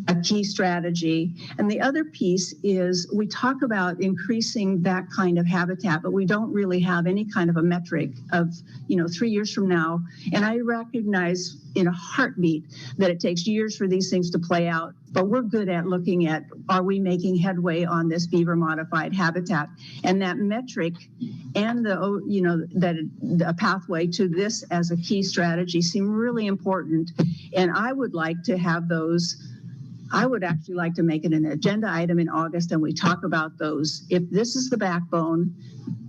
a key strategy. And the other piece is we talk about increasing that kind of habitat, but we don't really have any kind of a metric of, 3 years from now. And I recognize in a heartbeat that it takes years for these things to play out, but we're good at looking at, are we making headway on this beaver modified habitat? And that metric and a pathway to this as a key strategy seem really important. And I would like to have those. I would actually like to make it an agenda item in August, and we talk about those. If this is the backbone,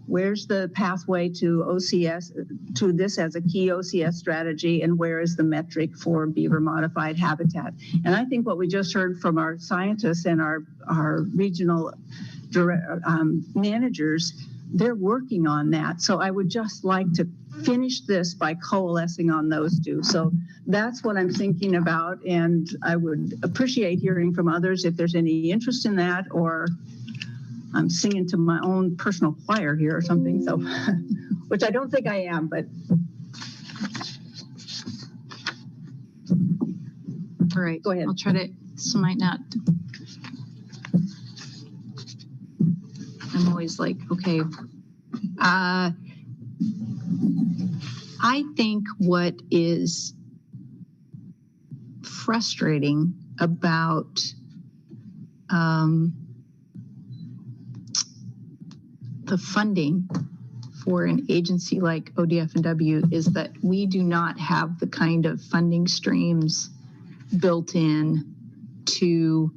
where's the pathway to OCS, to this as a key OCS strategy, and where is the metric for beaver modified habitat? And I think what we just heard from our scientists and our regional managers, they're working on that. So I would just like to finish this by coalescing on those two. So that's what I'm thinking about, and I would appreciate hearing from others if there's any interest in that, or I'm singing to my own personal choir here or something, so which I don't think I am, but.
All right,
go ahead.
I'll try to, this might not. I'm always like, okay. I think what is frustrating about the funding for an agency like ODF&W is that we do not have the kind of funding streams built in to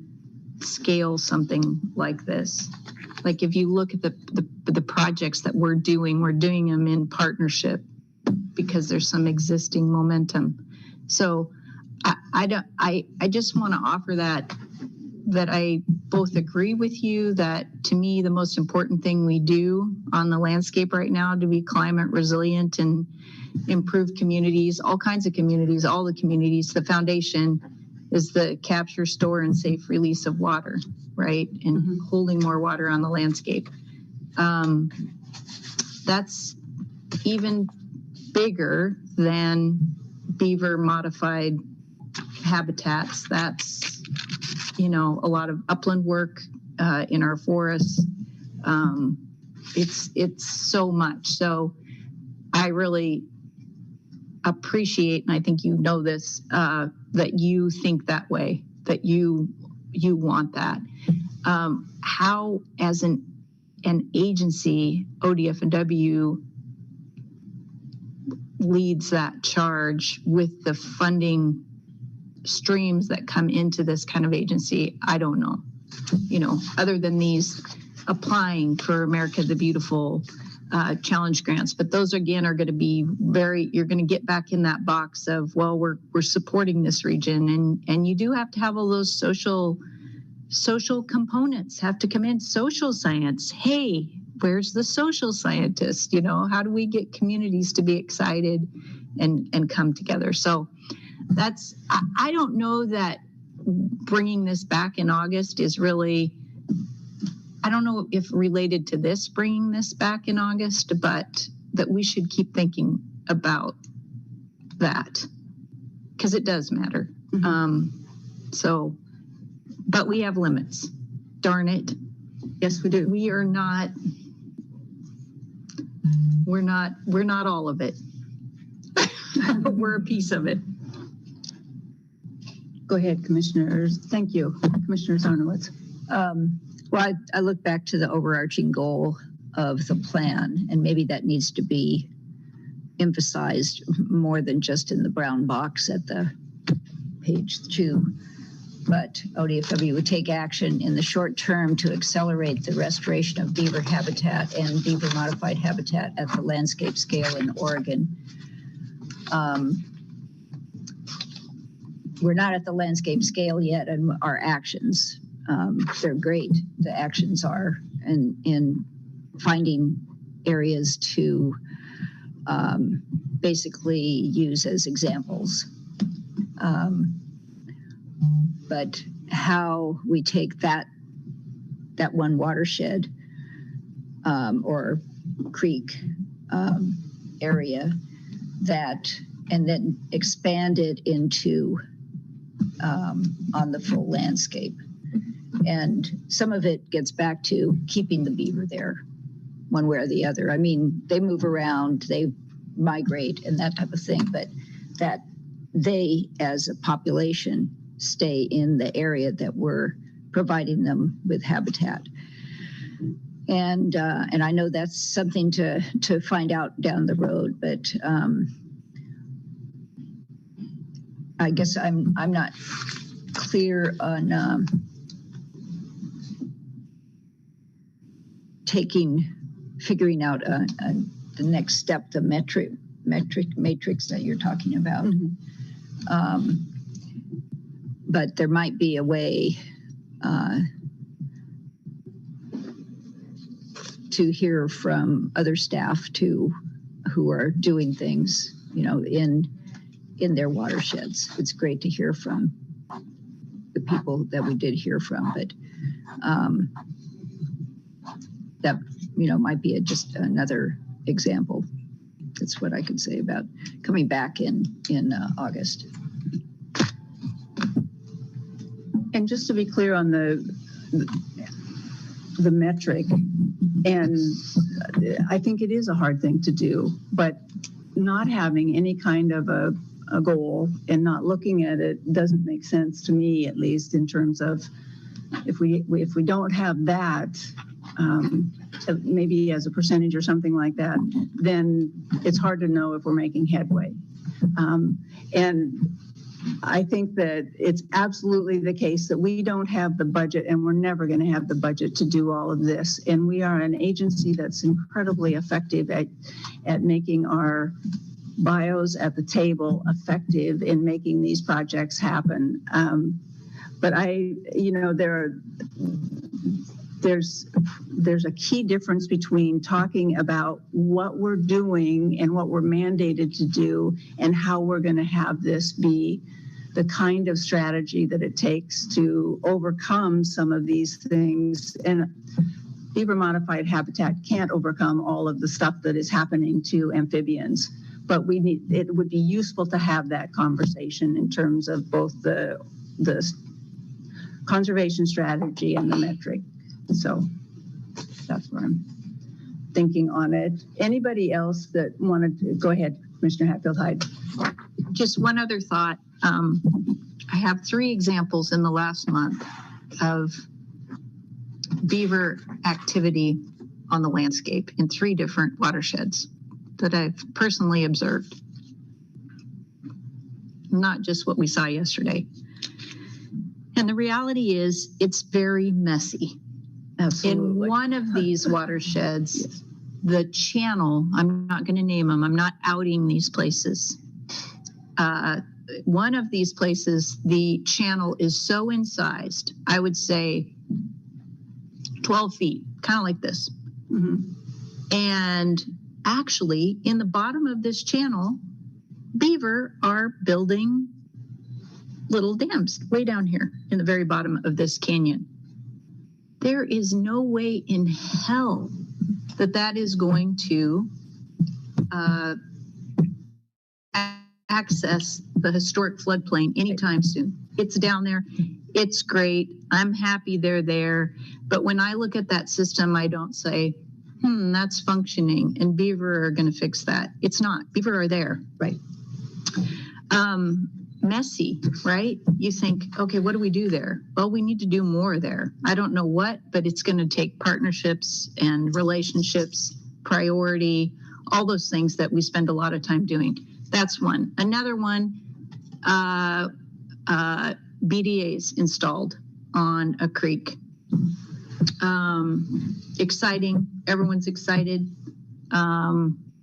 scale something like this. Like if you look at the projects that we're doing them in partnership because there's some existing momentum. So I just want to offer that I both agree with you that to me the most important thing we do on the landscape right now to be climate resilient and improve communities, all kinds of communities, all the communities, the foundation is the capture, store, and safe release of water, right? And holding more water on the landscape. That's even bigger than beaver modified habitats. That's, a lot of upland work in our forests. It's so much. So I really appreciate, and I think you know this, that you think that way, that you want that. How, as an agency, ODF&W leads that charge with the funding streams that come into this kind of agency, I don't know. Other than these applying for America the Beautiful challenge grants, but those again are going to be you're going to get back in that box of, well, we're supporting this region, and you do have to have all those social components have to come in. Social science, hey, where's the social scientist? How do we get communities to be excited and come together? So that's, I don't know that bringing this back in August is really, I don't know if related to this, bringing this back in August, but that we should keep thinking about that because it does matter. But we have limits. Darn it.
Yes, we do.
We're not all of it. But we're a piece of it.
Go ahead, Commissioners. Thank you, Commissioner Zarnowitz.
Well, I look back to the overarching goal of the plan, and maybe that needs to be emphasized more than just in the brown box at the page 2. But ODFW would take action in the short term to accelerate the restoration of beaver habitat and beaver modified habitat at the landscape scale in Oregon. We're not at the landscape scale yet, and our actions, they're great. The actions are in finding areas to basically use as examples. But how we take that one watershed or creek area and then expand it into on the full landscape. And some of it gets back to keeping the beaver there one way or the other. I mean, they move around, they migrate and that type of thing, but that they as a population stay in the area that we're providing them with habitat. And I know that's something to find out down the road, but I guess I'm not clear on figuring out the next step, the matrix that you're talking about. But there might be a way to hear from other staff who are doing things, in their watersheds. It's great to hear from the people that we did hear from, but that might be just another example. That's what I could say about coming back in August.
And just to be clear on the metric, and I think it is a hard thing to do, but not having any kind of a goal and not looking at it doesn't make sense to me, at least in terms of if we don't have that, maybe as a percentage or something like that, then it's hard to know if we're making headway. And I think that it's absolutely the case that we don't have the budget, and we're never going to have the budget to do all of this. And we are an agency that's incredibly effective at making our bios at the table effective in making these projects happen. But there's a key difference between talking about what we're doing and what we're mandated to do and how we're going to have this be the kind of strategy that it takes to overcome some of these things. And beaver modified habitat can't overcome all of the stuff that is happening to amphibians, but it would be useful to have that conversation in terms of both the conservation strategy and the metric. So that's what I'm thinking on it. Anybody else that wanted to go ahead, Commissioner Hatfield-Hyde?
Just one other thought. I have 3 examples in the last month of beaver activity on the landscape in 3 different watersheds that I've personally observed. Not just what we saw yesterday. And the reality is it's very messy.
Absolutely.
In one of these watersheds, yes, the channel, I'm not going to name them, I'm not outing these places. One of these places, the channel is so incised, I would say 12 feet, kind of like this.
Mm-hmm.
And actually, in the bottom of this channel, beaver are building little dams way down here in the very bottom of this canyon. There is no way in hell that is going to access the historic floodplain anytime soon. It's down there. It's great. I'm happy they're there. But when I look at that system, I don't say, that's functioning and beaver are going to fix that. It's not. Beaver are there.
Right.
Messy, right? You think, okay, what do we do there? Well, we need to do more there. I don't know what, but it's going to take partnerships and relationships, priority, all those things that we spend a lot of time doing. That's one. Another one, BDAs installed on a creek. Exciting. Everyone's excited.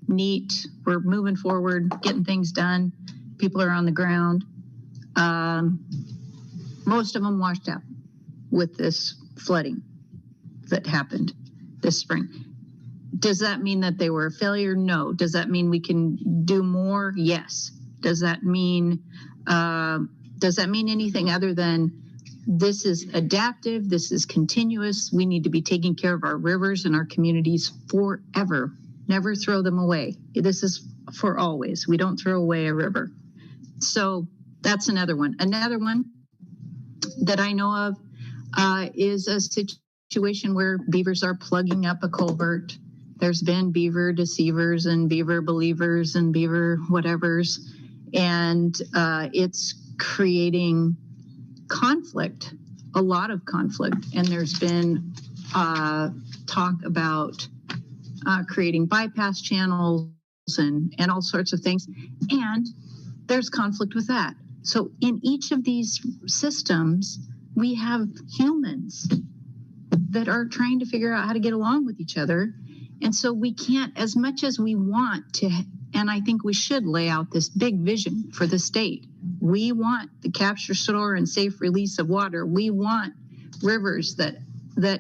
Neat. We're moving forward, getting things done. People are on the ground. Most of them washed out with this flooding that happened this spring. Does that mean that they were a failure? No. Does that mean we can do more? Yes. Does that mean anything other than this is adaptive, this is continuous, we need to be taking care of our rivers and our communities forever. Never throw them away. This is for always. We don't throw away a river. So that's another one. Another one that I know of is a situation where beavers are plugging up a culvert. There's been beaver deceivers and beaver believers and beaver whatevers, and it's creating conflict, a lot of conflict. And there's been talk about creating bypass channels and all sorts of things. And there's conflict with that. So in each of these systems, we have humans that are trying to figure out how to get along with each other. And so we can't, as much as we want to, and I think we should lay out this big vision for the state. We want the capture, store, and safe release of water. We want rivers that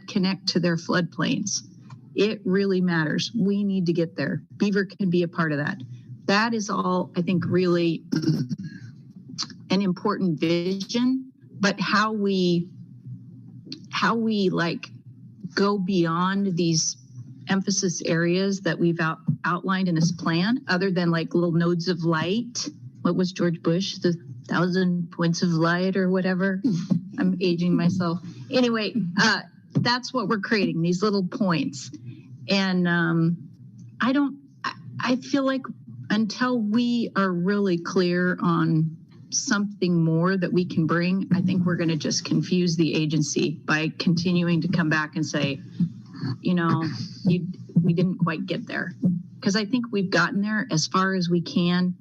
connect to their floodplains. It really matters. We need to get there. Beaver can be a part of that. That is all, I think, really an important vision, but how we like go beyond these emphasis areas that we've outlined in this plan, other than like little nodes of light. What was George Bush, the 1,000 points of light or whatever? I'm aging myself. Anyway, that's what we're creating, these little points. And I feel like until we are really clear on something more that we can bring, I think we're going to just confuse the agency by continuing to come back and say, you know, we didn't quite get there. Because I think we've gotten there as far as we can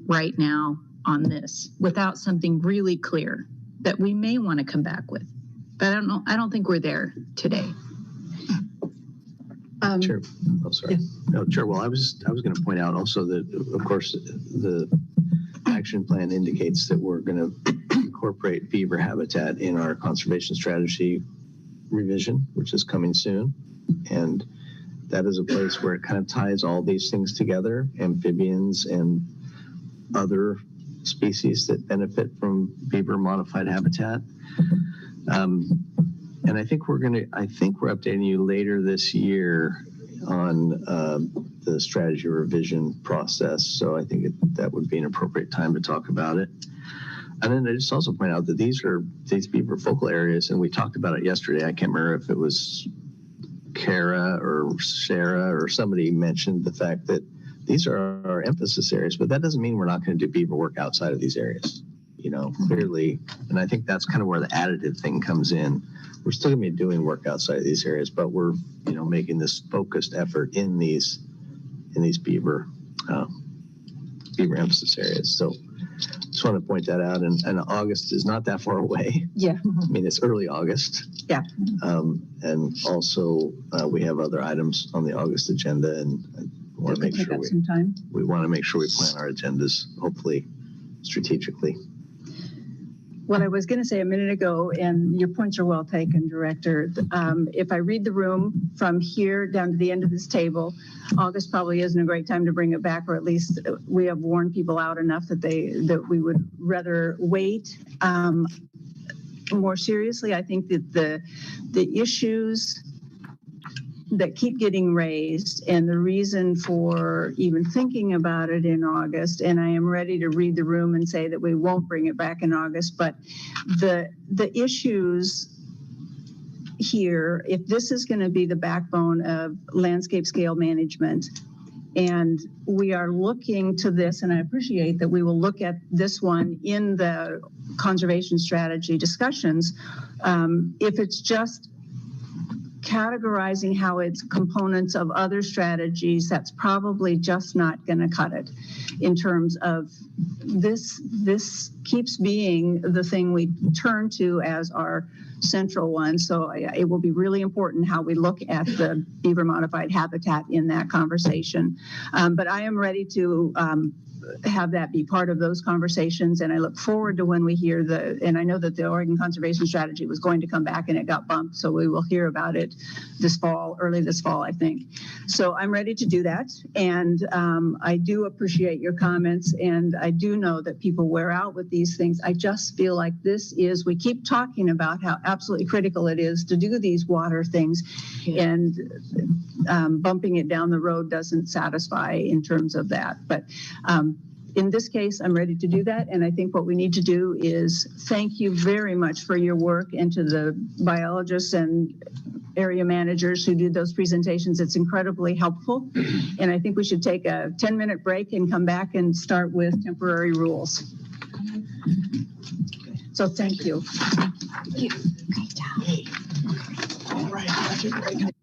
right now on this without something really clear that we may want to come back with. But I don't know. I don't think we're there today.
Chair, oh, sorry. No, Chair, well, I was going to point out also that, of course, the action plan indicates that we're going to incorporate beaver habitat in our conservation strategy revision, which is coming soon. And that is a place where it kind of ties all these things together, amphibians and other species that benefit from beaver modified habitat. And I think we're updating you later this year on the strategy revision process. So I think that would be an appropriate time to talk about it. And then I just also point out that these beaver focal areas, and we talked about it yesterday. I can't remember if it was Kara or Sarah or somebody mentioned the fact that these are our emphasis areas, but that doesn't mean we're not going to do beaver work outside of these areas, you know, clearly. And I think that's kind of where the additive thing comes in. We're still going to be doing work outside of these areas, but we're, you know, making this focused effort in these beaver emphasis areas. So just want to point that out. And August is not that far away.
Yeah.
I mean, it's early August.
Yeah.
And also we have other items on the August agenda, and I want to make sure we want to make sure we plan our agendas, hopefully strategically.
What I was going to say a minute ago, and your points are well taken, Director. If I read the room from here down to the end of this table, August probably isn't a great time to bring it back, or at least we have warned people out enough that we would rather wait. More seriously, I think that the issues that keep getting raised and the reason for even thinking about it in August, and I am ready to read the room and say that we won't bring it back in August, but the issues here, if this is going to be the backbone of landscape scale management, and we are looking to this, and I appreciate that we will look at this one in the conservation strategy discussions, if it's just categorizing how it's components of other strategies, that's probably just not going to cut it in terms of this keeps being the thing we turn to as our central one. So it will be really important how we look at the beaver modified habitat in that conversation. But I am ready to have that be part of those conversations, and I look forward to when we hear and I know that the Oregon Conservation Strategy was going to come back and it got bumped, so we will hear about it early this fall, I think. So I'm ready to do that, and I do appreciate your comments, and I do know that people wear out with these things. I just feel like we keep talking about how absolutely critical it is to do these water things, and bumping it down the road doesn't satisfy in terms of that. But in this case, I'm ready to do that. And I think what we need to do is thank you very much for your work, and to the biologists and area managers who did those presentations. It's incredibly helpful. And I think we should take a 10-minute break and come back and start with temporary rules. So thank you.
Thank you. Great job.
All right.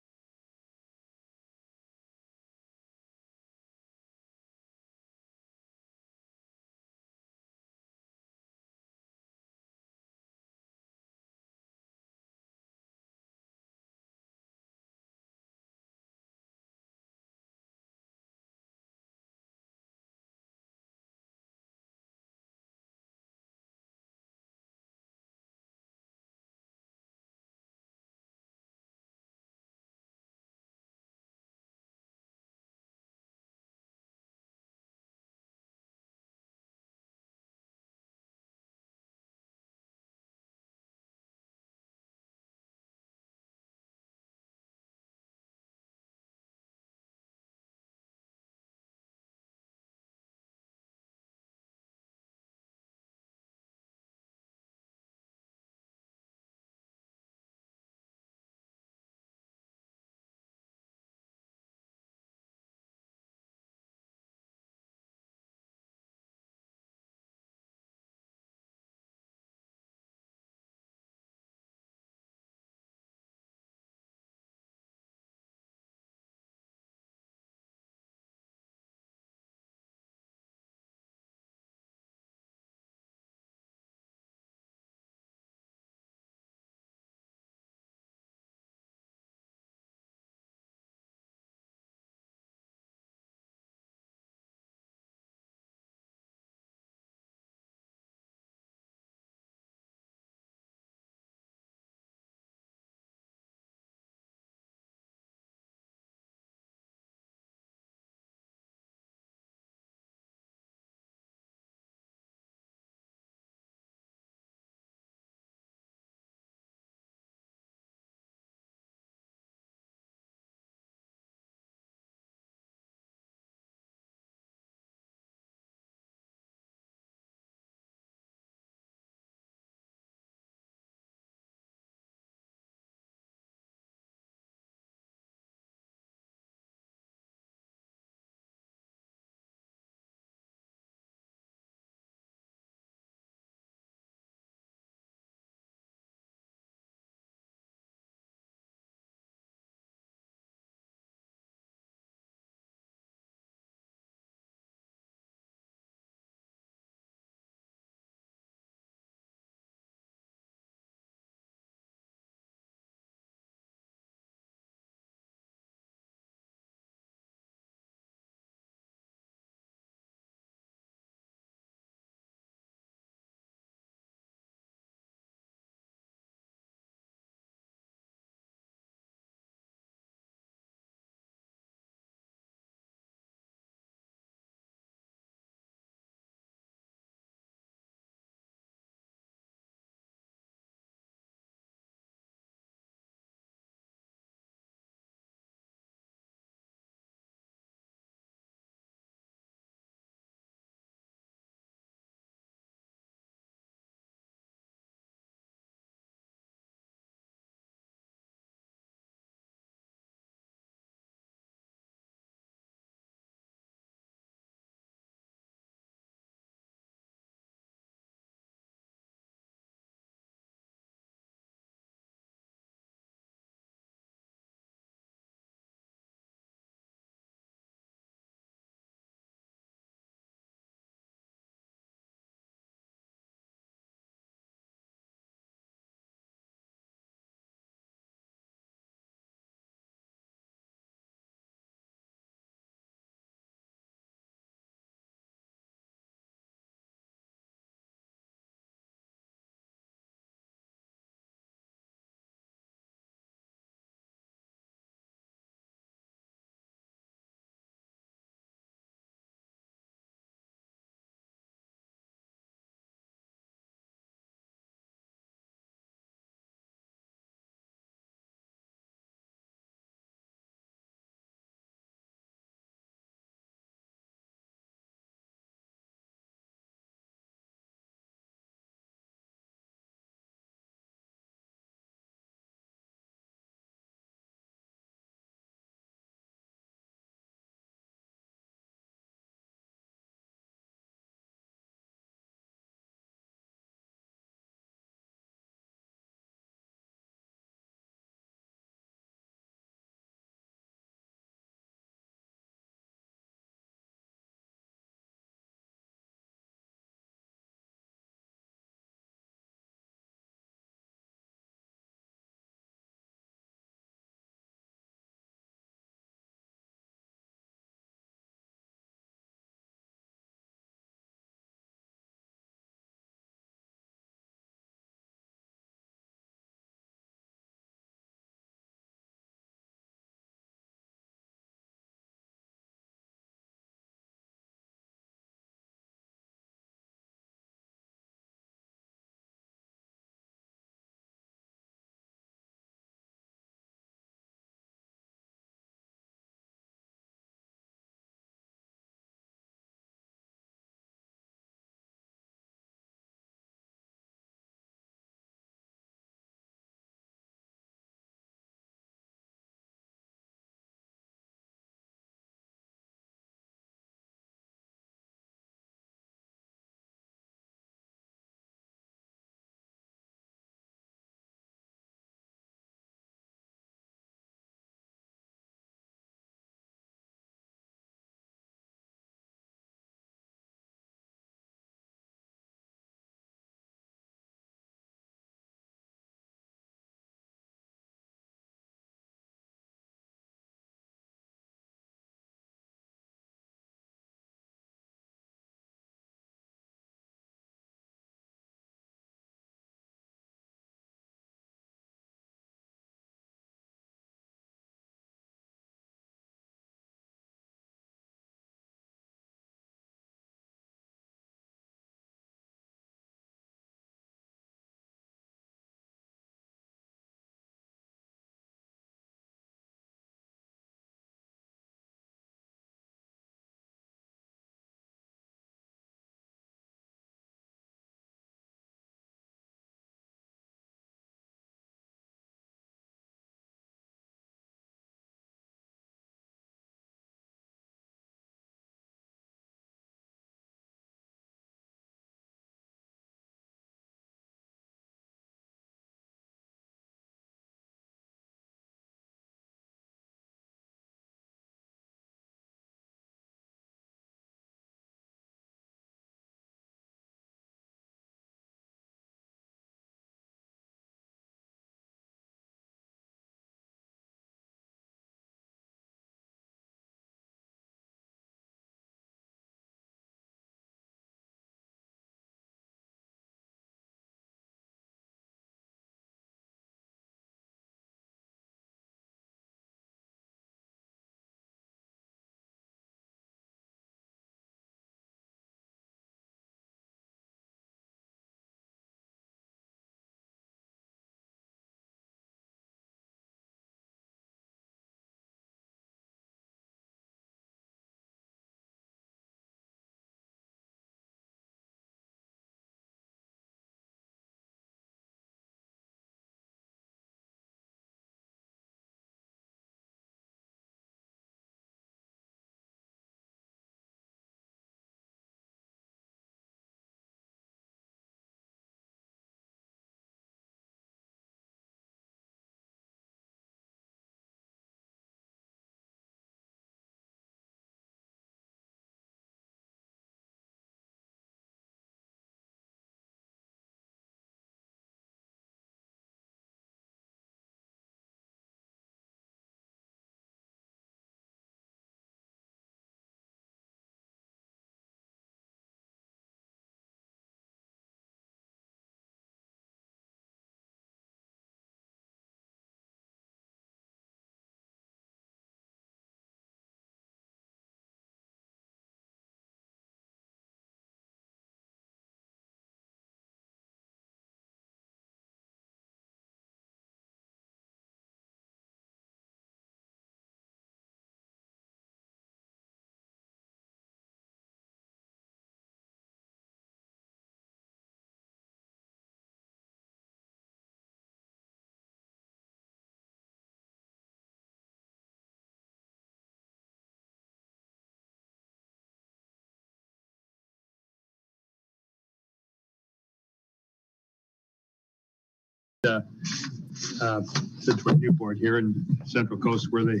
Since we're Newport here in Central Coast, where they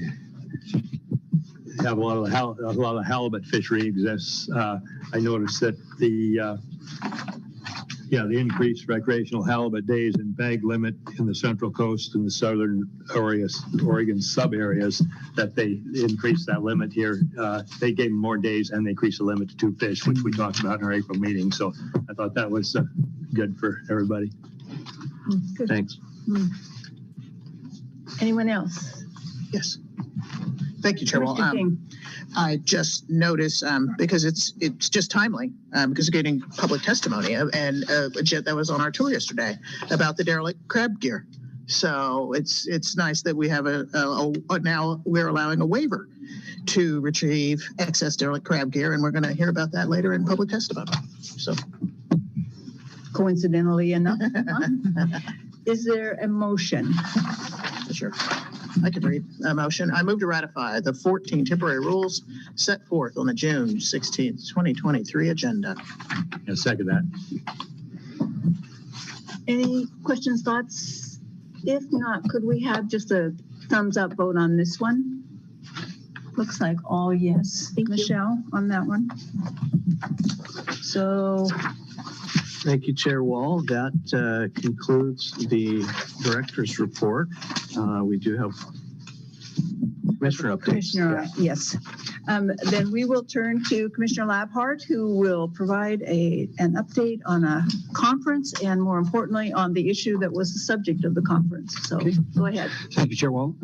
have a lot of halibut fishery exists, I noticed that the increased recreational halibut days and bag limit in the Central Coast and the southern Oregon sub areas, that they increased that limit here. They gave them more days and they increased the limit to 2 fish, which we talked about in our April meeting. So I thought that was good for everybody.
Good.
Thanks.
Anyone else?
Yes. Thank you, Chair Wall.
Commissioner King.
I just noticed, because it's just timely, because of getting public testimony and a jet that was on our tour yesterday about the derelict crab gear. So it's nice that we have now we're allowing a waiver to retrieve excess derelict crab gear, and we're going to hear about that later in public testimony. So
Coincidentally enough. Is there a motion?
Sure. I can read a motion. I move to ratify the 14 temporary rules set forth on the June 16th, 2023 agenda.
Yeah, second that.
Any questions, thoughts? If not, could we have just a thumbs up vote on this one? Looks like all yes. Michelle, on that one. So.
Thank you, Chair Wall. That concludes the director's report. We do have Commissioner updates.
Commissioner, yes. Then we will turn to Commissioner Labhart, who will provide an update on a conference and, more importantly, on the issue that was the subject of the conference. So Go ahead.
Thank you, Chair Wall.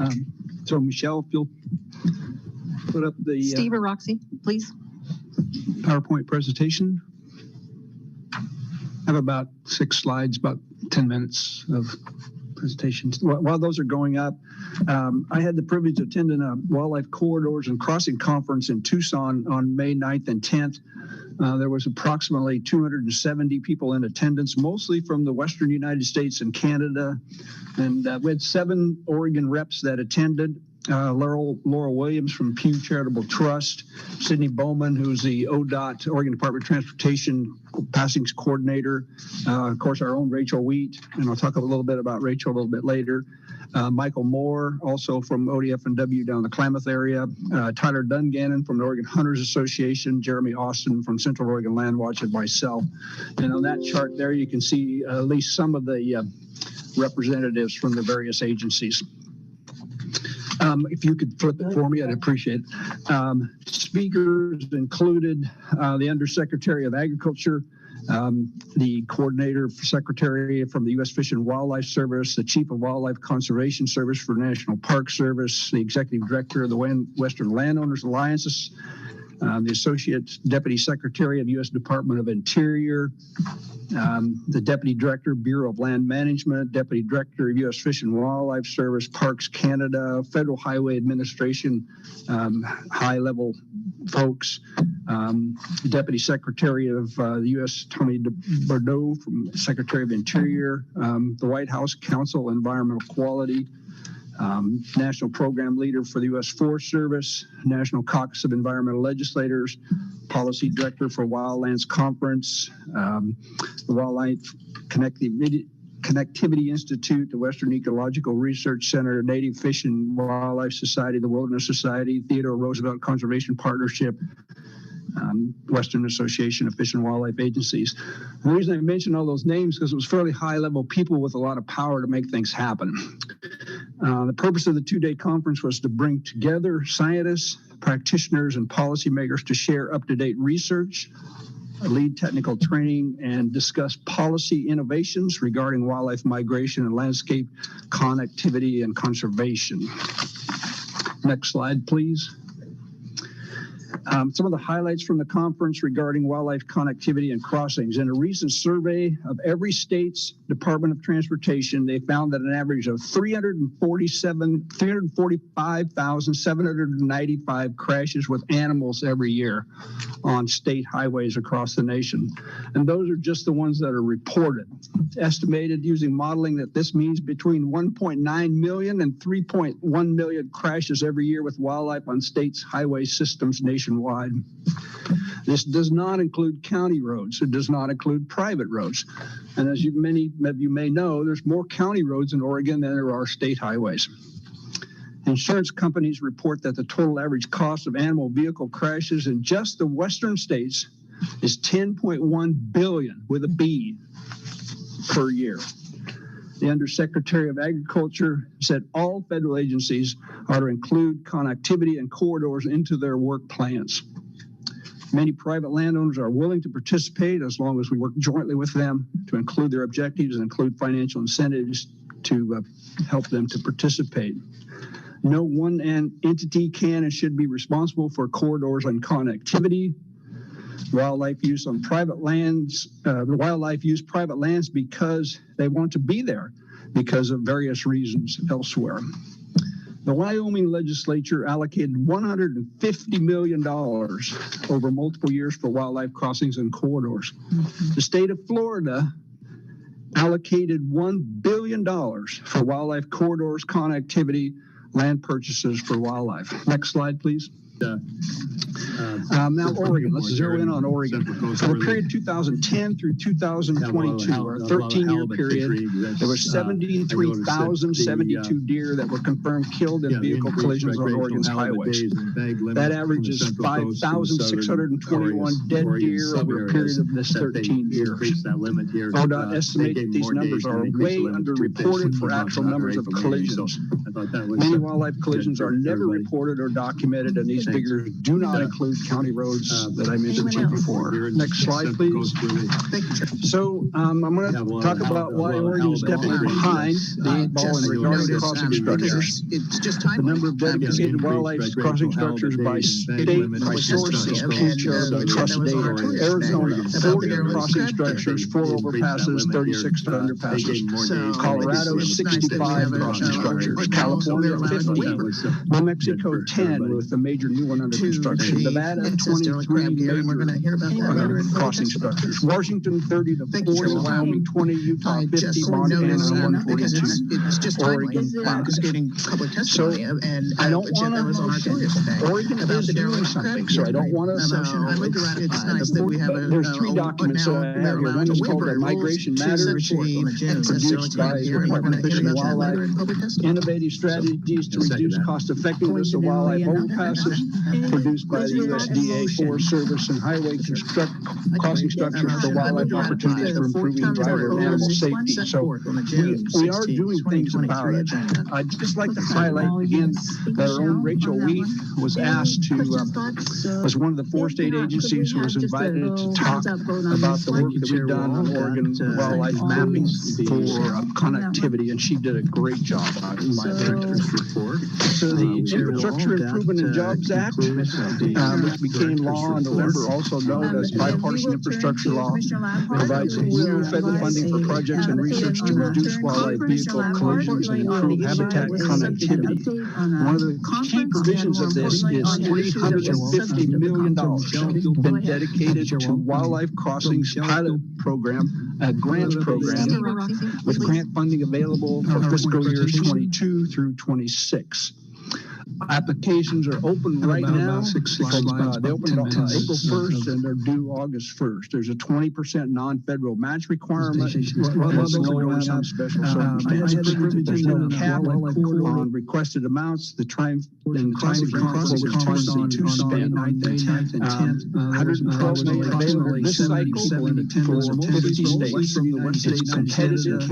So Michelle, if you'll put up the
Steve or Roxy, please.
PowerPoint presentation. I have about 6 slides, about 10 minutes of presentations. While those are going up, I had the privilege of attending a Wildlife Corridors and Crossing Conference in Tucson on May 9th and 10th. There was approximately 270 people in attendance, mostly from the Western United States and Canada. And we had 7 Oregon reps that attended. Laurel Williams from Pew Charitable Trust, Sydney Bowman, who's the ODOT, Oregon Department of Transportation Passings Coordinator, of course, our own Rachel Wheat, and I'll talk a little bit about Rachel a little bit later. Michael Moore, also from ODF&W down in the Klamath area, Tyler Dungannon from the Oregon Hunters Association, Jeremy Austin from Central Oregon Land Watch, and myself. And on that chart there, you can see at least some of the representatives from the various agencies. If you could flip it for me, I'd appreciate it. Speakers included the Undersecretary of Agriculture, the Coordinator Secretary from the U.S. Fish and Wildlife Service, the Chief of Wildlife Conservation Service for National Park Service, the Executive Director of the Western Landowners Alliances, the Associate Deputy Secretary of the U.S. Department of Interior, the Deputy Director, Bureau of Land Management, Deputy Director of U.S. Fish and Wildlife Service, Parks Canada, Federal Highway Administration, high-level folks, Deputy Secretary of the U.S. Tommy Bordeaux, from Secretary of Interior, the White House Council on Environmental Quality, National Program Leader for the U.S. Forest Service, National Caucus of Environmental Legislators, Policy Director for Wildlands Conference, the Wildlife Connectivity Institute, the Western Ecological Research Center, Native Fish and Wildlife Society, the Wilderness Society, Theodore Roosevelt Conservation Partnership, Western Association of Fish and Wildlife Agencies. And the reason I mentioned all those names because it was fairly high-level people with a lot of power to make things happen. The purpose of the 2-day conference was to bring together scientists, practitioners, and policymakers to share up-to-date research, lead technical training, and discuss policy innovations regarding wildlife migration and landscape connectivity and conservation. Next slide, please. Some of the highlights from the conference regarding wildlife connectivity and crossings. In a recent survey of every state's Department of Transportation, they found that an average of 345,795 crashes with animals every year on state highways across the nation. And those are just the ones that are reported. It's estimated using modeling that this means between 1.9 million and 3.1 million crashes every year with wildlife on states' highway systems nationwide. nationwide. This does not include county roads. It does not include private roads. And as many of you may know, there's more county roads in Oregon than there are state highways. Insurance companies report that the total average cost of animal vehicle crashes in just the western states is $10.1 billion with a B per year. The Undersecretary of Agriculture said all federal agencies are to include connectivity and corridors into their work plans. Many private landowners are willing to participate as long as we work jointly with them to include their objectives and include financial incentives to help them to participate. No one entity can and should be responsible for corridors and connectivity. Wildlife use on private lands, wildlife use private lands because they want to be there because of various reasons elsewhere. The Wyoming legislature allocated $150 million over multiple years for wildlife crossings and corridors. The state of Florida allocated $1 billion for wildlife corridors, connectivity, land purchases for wildlife. Next slide, please. Now Oregon, let's zero in on Oregon. For the period 2010 through 2022, or a 13-year period, there were 73,072 deer that were confirmed killed in vehicle collisions on Oregon's highways. That average is 5,621 dead deer over a period of this 13 years. ODOT estimates that these numbers are way underreported for actual numbers of collisions. Many wildlife collisions are never reported or documented, and these figures do not include county roads that I mentioned to you before. Next slide, please. So I'm going to talk about why Oregon is definitely behind the eight ball in regarding to crossing structures. The number of dedicated wildlife crossing structures by state, by source is Pinchot, trust data. Arizona, 40 crossing structures, 4 overpasses, 36 underpasses. Colorado, 65 crossing structures. California, 50. New Mexico, 10 with the major new one under construction. Nevada, 23 major crossing structures. Washington, 30 to 40. Wyoming, 20. Utah, 50. Montana, 142. Oregon, 5. So I don't want to. Oregon is doing something, so I don't want to. There's 3 documents that I have here. One is called the Migration Matters Report, produced by the Department of Fish and Wildlife. Innovative Strategies to Reduce Cost Effectiveness of Wildlife Overpasses, produced by the USDA Forest Service and Highway Crossing Structures for Wildlife Opportunities for Improving Driver and Animal Safety. So we are doing things about it. I'd just like to highlight again that our own Rachel Wheat was asked to, was one of the 4 state agencies who was invited to talk about the work that we've done on Oregon wildlife mapping for connectivity, and she did a great job in my opinion. So the Infrastructure Improvement and Jobs Act, which became law in November, also known as Bipartisan Infrastructure Law, provides new federal funding for projects and research to reduce wildlife vehicle collisions and improve habitat connectivity. One of the key provisions of this is $350 million been dedicated to wildlife crossings pilot program, grants program, with grant funding available for fiscal years 22 through 26. Applications are open right now. They opened on April 1st and they're due August 1st. There's a 20% non-federal match requirement. That's lower in some special circumstances. There's no cap on requested amounts. The time frame for to spend. $112 million available. This cycle for 50 states. It's competitive.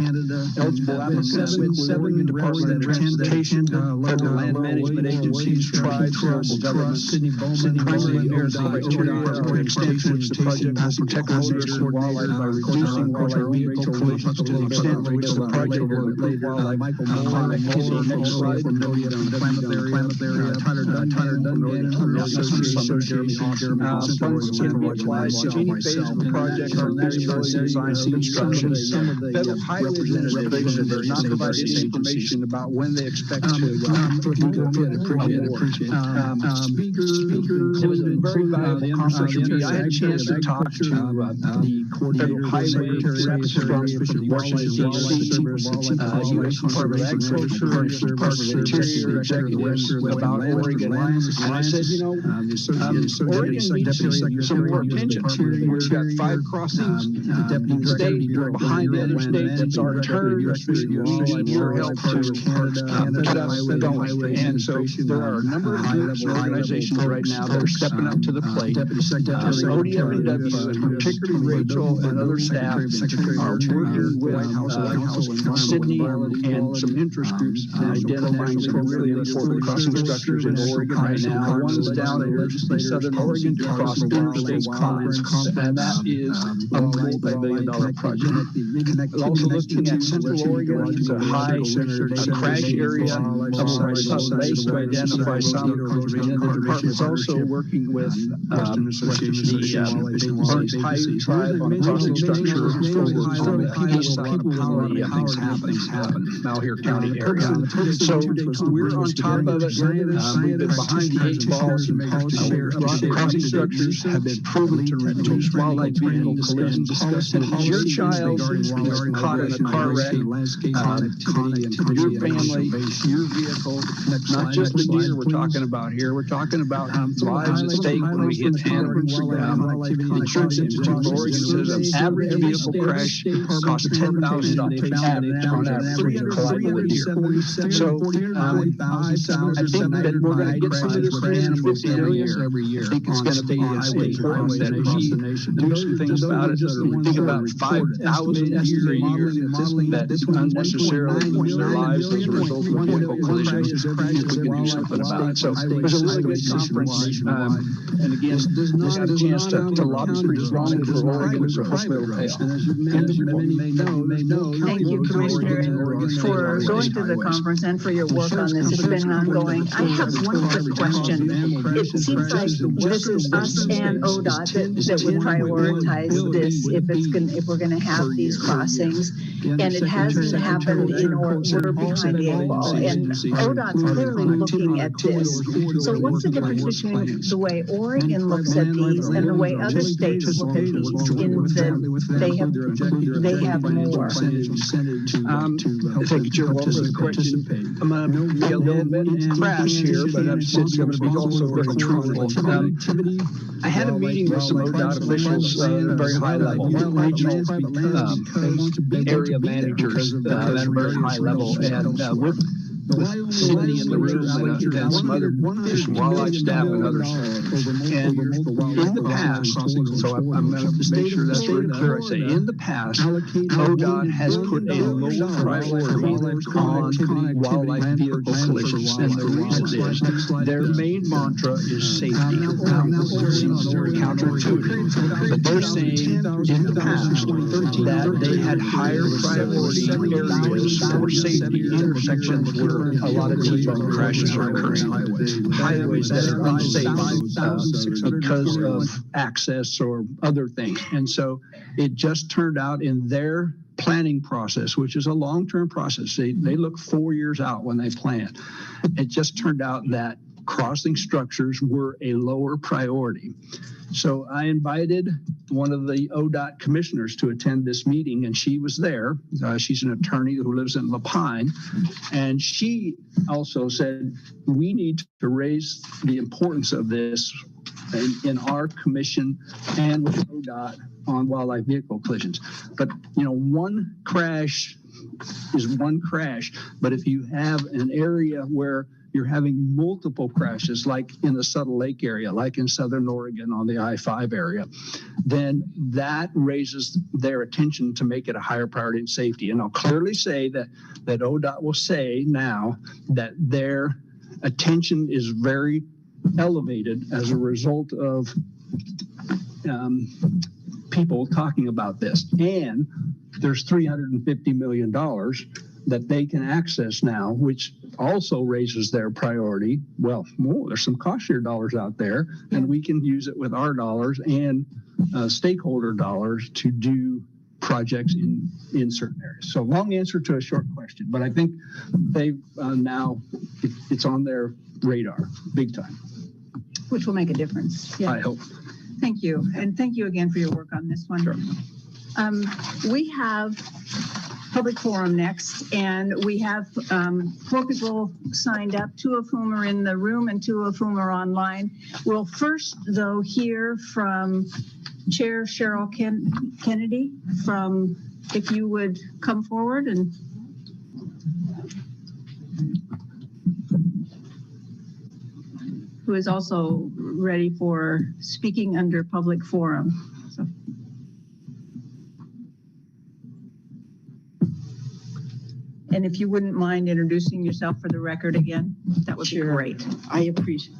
Eligible applicants include Oregon Department of Transportation, Federal Land Management Agencies, tribes, local governments, primary criteria or extent to which the project will protect holders and wildlife by reducing wildlife vehicle collisions to the extent to which the project will improve wildlife connectivity. Next slide. Funds can be applied to any phase of the project from feasibility, design, and construction. Federal Highway Administration does not provide any information about when they expect to Appreciate it. Speaker, it was a very valuable conversation. I had a chance to talk to the coordinator, highway reps from the Washington DC, U.S. Department of Agriculture, Department of Interior executives about Oregon. And I said, Oregon needs some more attention. We've got 5 crossings. The state, we're behind the other states. It's our turn. We need your help to get us going. And so there are a number of groups and organizations right now that are stepping up to the plate. ODFW, and particularly Rachel and other staff, are working with Sydney and some interest groups in identifying some really important crossing structures in Oregon right now. One is down in southern Oregon to cross interstate lines, and that is a multi-billion-dollar project. Also looking at Central Oregon, which is a high crash area of Salt Lake to identify some. And the department's also working with the Burns Pike tribe on a crossing structure on the east side of the Malheur County area. So we're on top of it. We've been behind the 8 balls. Crossing structures have been proven to reduce wildlife vehicle collisions. And if your child is caught in a car wreck, your family, your vehicle, not just the deer we're talking about here, we're talking about lives at stake when we hit hammers. The Insurance Institute of Oregon says an average vehicle crash costs $10,000 on average to collide with a deer. So I think that we're going to get some of this $350 million. I think it's going to be important that we do some things about it. We think about 5,000 deer a year that unnecessarily lose their lives as a result of vehicle collisions. If we can do something about it. So there's a really good conference. And again, I got a chance to lobby pretty strongly for Oregon, so hopefully it'll pay off.
Thank you, Commissioner, for going to the conference and for your work on this. It's been ongoing. I have one quick question. It seems like this is us and ODOT that would prioritize this if we're going to have these crossings. And it hasn't happened we're behind the 8 ball. And ODOT's clearly looking at this. So what's the difference between the way Oregon looks at these and the way other states look at these in that they have more?
Thank you, Chair Wall, for the question. I'm going to be a little bit crass here, but I'm going to be also very truthful. I had a meeting with some ODOT officials at a very high level, regional area managers at a very high level, and with Sydney in the room and some other Fish and Wildlife staff and others. And in the past, so I'm going to make sure that's really clear. I say in the past, ODOT has put a low priority on wildlife vehicle collisions. And the reason is their main mantra is safety. It seems very counterintuitive. But they're saying in the past that they had higher priority areas for safety intersections where a lot of T-bone crashes are occurring. Highways that are unsafe because of access or other things. And so it just turned out in their planning process, which is a long-term process. They look 4 years out when they plan. It just turned out that crossing structures were a lower priority. So I invited one of the ODOT commissioners to attend this meeting, and she was there. She's an attorney who lives in La Pine, and she also said, we need to raise the importance of this in our commission and with ODOT on wildlife vehicle collisions. But, one crash is one crash, but if you have an area where you're having multiple crashes, like in the Subtle Lake area, like in Southern Oregon on the I-5 area, then that raises their attention to make it a higher priority in safety. And I'll clearly say that ODOT will say now that their attention is very elevated as a result of people talking about this. And there's $350 million that they can access now, which also raises their priority. Well, there's some cost share dollars out there, and we can use it with our dollars and stakeholder dollars to do projects in certain areas. So long answer to a short question, but I think they've it's on their radar big time.
Which will make a difference.
I hope.
Thank you. And thank you again for your work on this one.
Sure.
We have public forum next, and we have 4 people signed up, 2 of whom are in the room and 2 of whom are online. We'll first, though, hear from Chair Cheryl Kennedy from, if you would come forward and. Who is also ready for speaking under public forum. So. And if you wouldn't mind introducing yourself for the record again, that would be great.
I appreciate.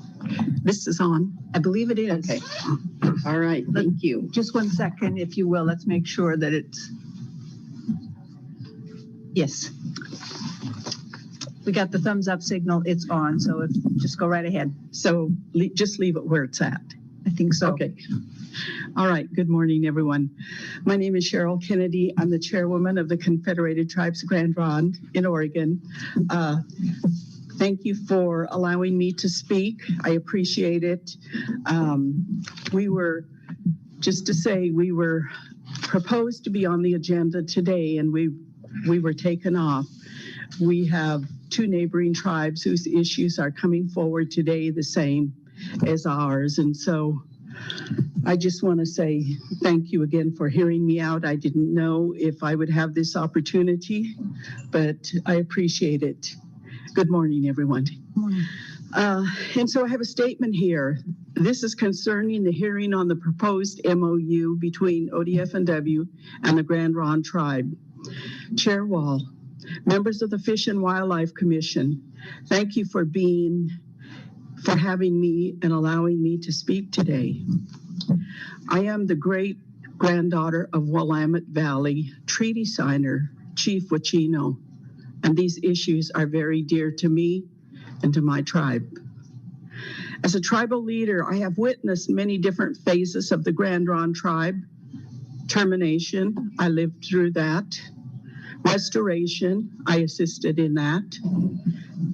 This is on.
I believe it is.
Okay. All right. Thank you.
Just 1 second, if you will. Let's make sure that it's. Yes. We got the thumbs up signal. It's on. So just go right ahead.
So just leave it where it's at.
I think so.
Okay. All right. Good morning, everyone. My name is Cheryl Kennedy. I'm the chairwoman of the Confederated Tribes of Grand Ronde in Oregon. Thank you for allowing me to speak. I appreciate it. We were proposed to be on the agenda today, and we were taken off. We have 2 neighboring tribes whose issues are coming forward today, the same as ours. And so I just want to say thank you again for hearing me out. I didn't know if I would have this opportunity, but I appreciate it. Good morning, everyone.
Good morning.
And so I have a statement here. This is concerning the hearing on the proposed MOU between ODF&W and the Grand Ronde Tribe. Chair Wall, members of the Fish and Wildlife Commission, thank you for having me and allowing me to speak today. I am the great granddaughter of Willamette Valley treaty signer, Chief Wachino, and these issues are very dear to me and to my tribe. As a tribal leader, I have witnessed many different phases of the Grand Ronde tribe. Termination, I lived through that. Restoration, I assisted in that.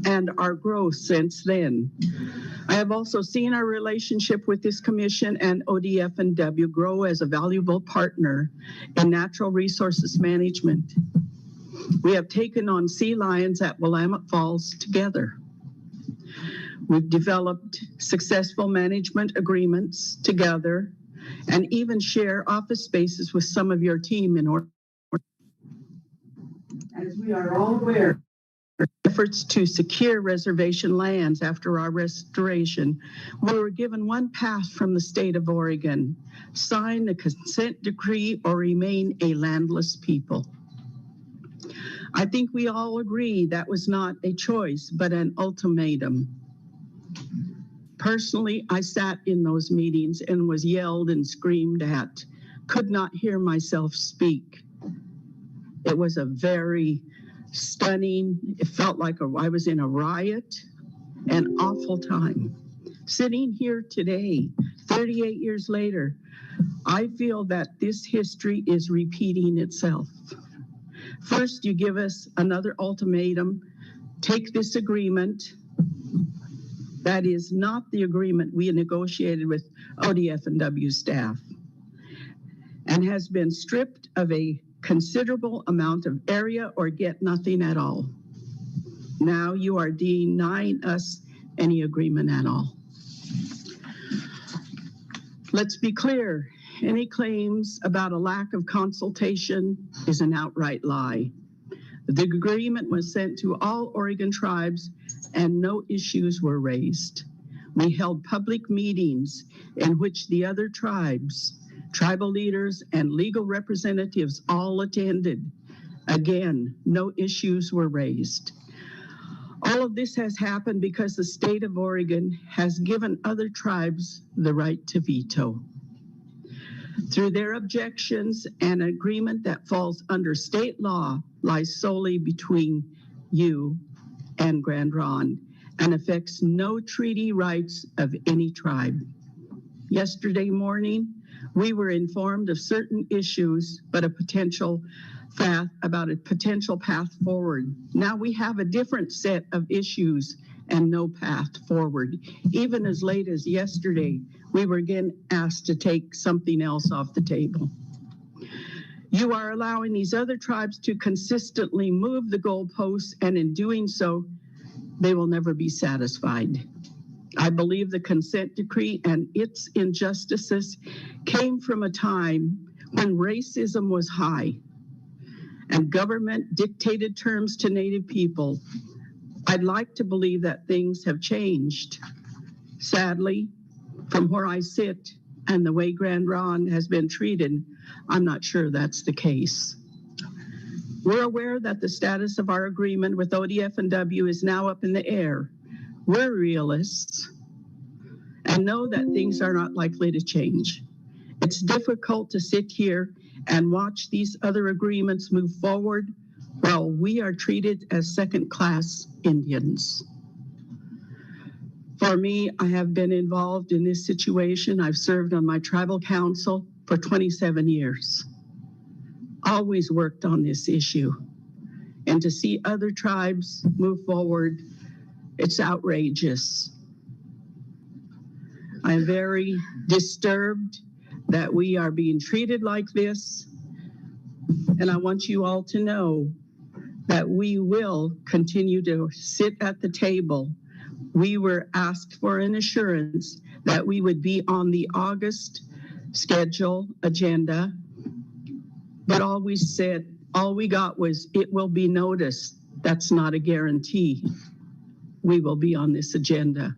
And our growth since then. I have also seen our relationship with this commission and ODF&W grow as a valuable partner in natural resources management. We have taken on sea lions at Willamette Falls together. We've developed successful management agreements together and even share office spaces with some of your team in Oregon. As we are all aware, efforts to secure reservation lands after our restoration, we were given one path from the state of Oregon: sign the consent decree or remain a landless people. I think we all agree that was not a choice, but an ultimatum. Personally, I sat in those meetings and was yelled and screamed at, could not hear myself speak. It was a very stunning, it felt like I was in a riot, an awful time. Sitting here today, 38 years later, I feel that this history is repeating itself. First, you give us another ultimatum, take this agreement. That is not the agreement we negotiated with ODF&W staff and has been stripped of a considerable amount of area or get nothing at all. Now you are denying us any agreement at all. Let's be clear, any claims about a lack of consultation is an outright lie. The agreement was sent to all Oregon tribes and no issues were raised. We held public meetings in which the other tribes, tribal leaders, and legal representatives all attended. Again, no issues were raised. All of this has happened because the state of Oregon has given other tribes the right to veto. Through their objections, an agreement that falls under state law lies solely between you and Grand Ronde and affects no treaty rights of any tribe. Yesterday morning, We were informed of certain issues, but a potential path forward. Now we have a different set of issues and no path forward. Even as late as yesterday, we were again asked to take something else off the table. You are allowing these other tribes to consistently move the goalposts, and in doing so, they will never be satisfied. I believe the consent decree and its injustices came from a time when racism was high and government dictated terms to Native people. I'd like to believe that things have changed. Sadly, from where I sit and the way Grand Ronde has been treated, I'm not sure that's the case. We're aware that the status of our agreement with ODF&W is now up in the air. We're realists and know that things are not likely to change. It's difficult to sit here and watch these other agreements move forward while we are treated as second-class Indians. For me, I have been involved in this situation. I've served on my tribal council for 27 years. Always worked on this issue. And to see other tribes move forward, it's outrageous. I'm very disturbed that we are being treated like this. And I want you all to know that we will continue to sit at the table. We were asked for an assurance that we would be on the August schedule agenda, but all we got was, it will be noticed. That's not a guarantee. We will be on this agenda.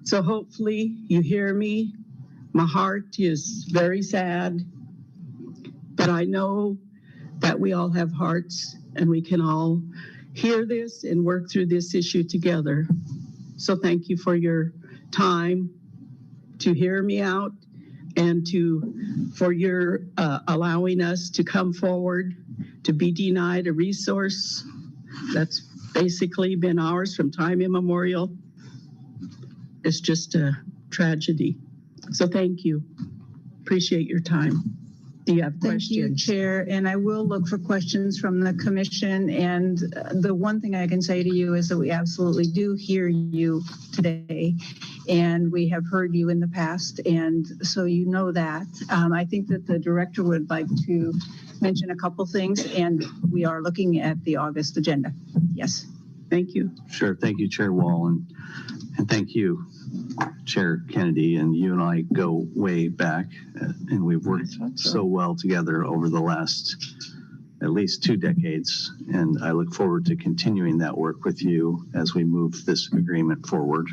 So hopefully you hear me. My heart is very sad, but I know that we all have hearts and we can all hear this and work through this issue together. So thank you for your time to hear me out and for your allowing us to come forward to be denied a resource that's basically been ours from time immemorial. It's just a tragedy. So thank you. Appreciate your time. Do you have questions?
Thank you, Chair, and I will look for questions from the commission. And the one thing I can say to you is that we absolutely do hear you today, and we have heard you in the past, and so you know that. I think that the director would like to mention a couple things, and we are looking at the August agenda. Yes.
Thank you.
Sure. Thank you, Chair Wall, and thank you, Chair Kennedy. And you and I go way back, and we've worked so well together over the last at least 2 decades. And I look forward to continuing that work with you as we move this agreement forward.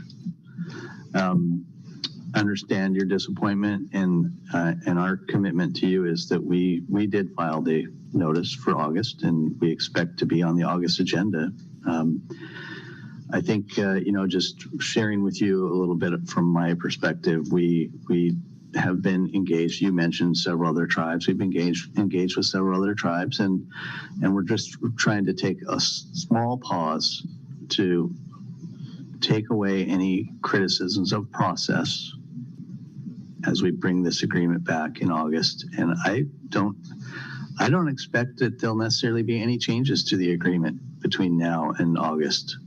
Understand your disappointment, and our commitment to you is that we did file the notice for August, and we expect to be on the August agenda. I think, just sharing with you a little bit from my perspective, we have been engaged. You mentioned several other tribes. We've been engaged with several other tribes, and we're just trying to take a small pause to take away any criticisms of process as we bring this agreement back in August. And I don't expect that there'll necessarily be any changes to the agreement between now and August.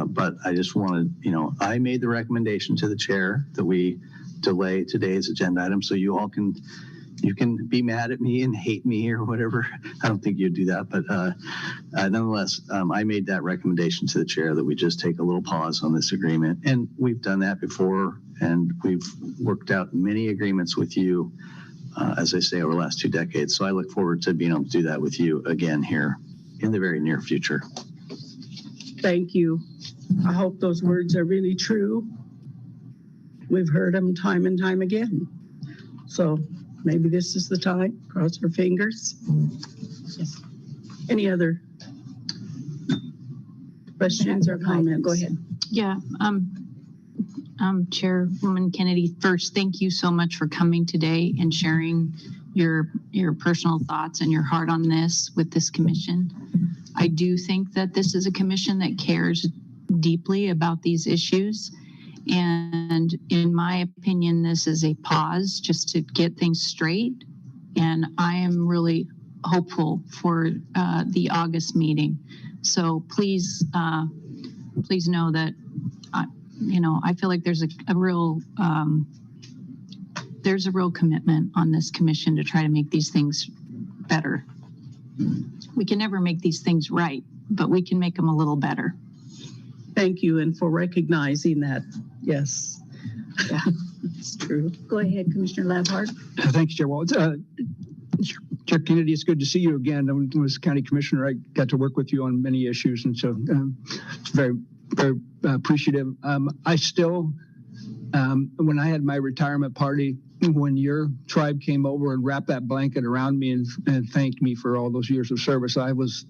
But I just wanted, I made the recommendation to the chair that we delay today's agenda item, so you can be mad at me and hate me or whatever. I don't think you'd do that, but nonetheless, I made that recommendation to the chair that we just take a little pause on this agreement. And we've done that before, and we've worked out many agreements with you, as I say, over the last 2 decades. So I look forward to being able to do that with you again here in the very near future.
Thank you. I hope those words are really true. We've heard them time and time again. So maybe this is the time. Cross our fingers. Yes. Any other questions or comments?
Go ahead. Yeah. Chairwoman Kennedy, first, thank you so much for coming today and sharing your personal thoughts and your heart on this with this commission. I do think that this is a commission that cares deeply about these issues, And in my opinion, this is a pause just to get things straight. And I am really hopeful for the August meeting. So please, please know that, I feel like there's a real commitment on this commission to try to make these things better. We can never make these things right, but we can make them a little better.
Thank you, and for recognizing that. Yes. Yeah, it's true.
Go ahead, Commissioner Labhart.
Thanks, Chair Wall. Chair Kennedy, it's good to see you again. When I was county commissioner, I got to work with you on many issues, and so it's very, very appreciative. I still, when I had my retirement party, when your tribe came over and wrapped that blanket around me and thanked me for all those years of service, I was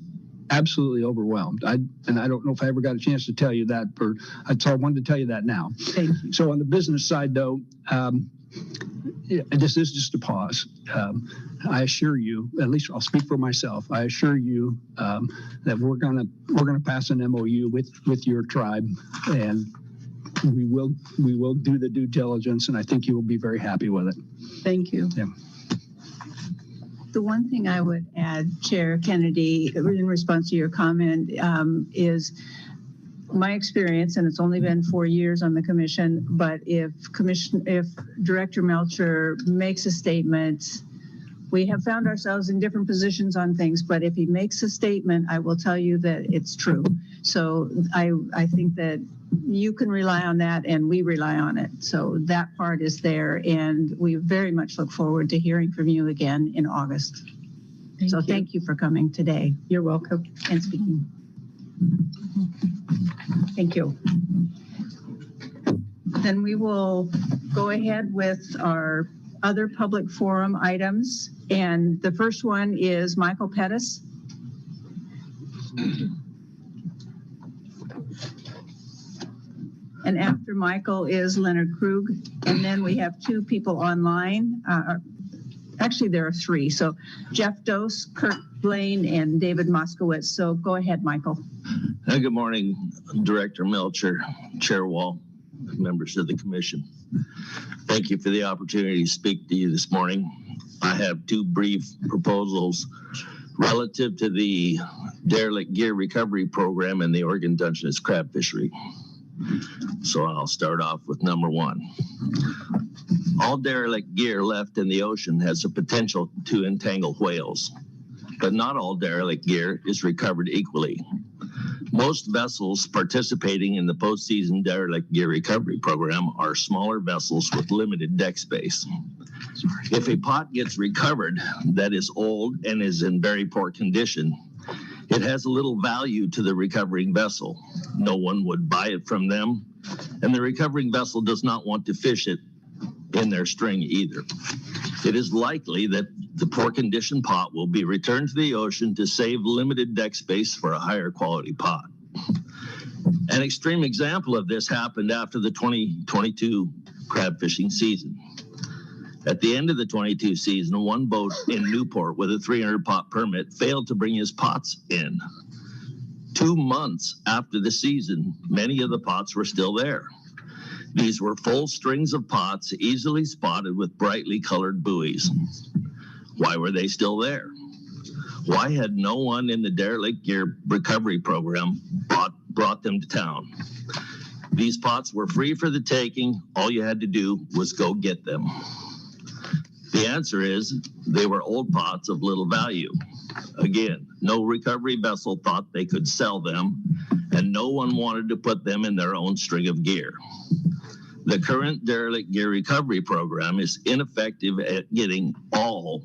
absolutely overwhelmed. And I don't know if I ever got a chance to tell you that, so I wanted to tell you that now.
Thank you.
So on the business side, though, this is just a pause. I assure you, at least I'll speak for myself, I assure you that we're gonna pass an MOU with your tribe, and we will do the due diligence, and I think you will be very happy with it.
Thank you.
Yeah.
The one thing I would add, Chair Kennedy, in response to your comment, is my experience, and it's only been 4 years on the commission, but if Director Melcher makes a statement, we have found ourselves in different positions on things, but if he makes a statement, I will tell you that it's true. So I think that you can rely on that, and we rely on it. So that part is there, and we very much look forward to hearing from you again in August. Thank you for coming today.
You're welcome.
And speaking. Thank you. Then we will go ahead with our other public forum items. And the first one is Michael Pettis. And after Michael is Leonard Krug. And then we have 2 people online. Actually, there are 3. So Jeff Dose, Kurt Blaine, and David Moskowitz. So go ahead, Michael.
Good morning, Director Melcher, Chair Wall, members of the commission. Thank you for the opportunity to speak to you this morning. I have 2 brief proposals relative to the derelict gear recovery program in the Oregon Dungeness crab fishery. So I'll start off with number 1. All derelict gear left in the ocean has the potential to entangle whales, but not all derelict gear is recovered equally. Most vessels participating in the postseason derelict gear recovery program are smaller vessels with limited deck space. If a pot gets recovered that is old and is in very poor condition, it has little value to the recovering vessel. No one would buy it from them, and the recovering vessel does not want to fish it in their string either. It is likely that the poor condition pot will be returned to the ocean to save limited deck space for a higher quality pot. An extreme example of this happened after the 2022 crab fishing season. At the end of the 22 season, 1 boat in Newport with a 300 pot permit failed to bring his pots in. 2 months after the season, many of the pots were still there. These were full strings of pots, easily spotted with brightly colored buoys. Why were they still there? Why had no one in the derelict gear recovery program brought them to town? These pots were free for the taking. All you had to do was go get them. The answer is they were old pots of little value. Again, no recovery vessel thought they could sell them, and no one wanted to put them in their own string of gear. The current derelict gear recovery program is ineffective at getting all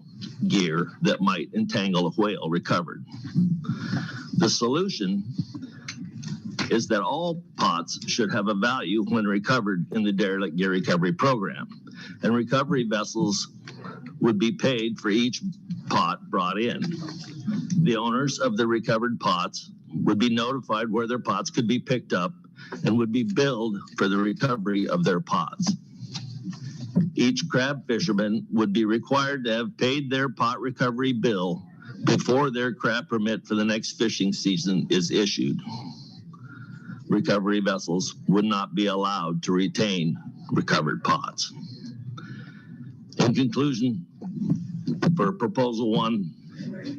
gear that might entangle a whale recovered. The solution is that all pots should have a value when recovered in the derelict gear recovery program, and recovery vessels would be paid for each pot brought in. The owners of the recovered pots would be notified where their pots could be picked up and would be billed for the recovery of their pots. Each crab fisherman would be required to have paid their pot recovery bill before their crab permit for the next fishing season is issued. recovery vessels would not be allowed to retain recovered pots. In conclusion, for proposal 1,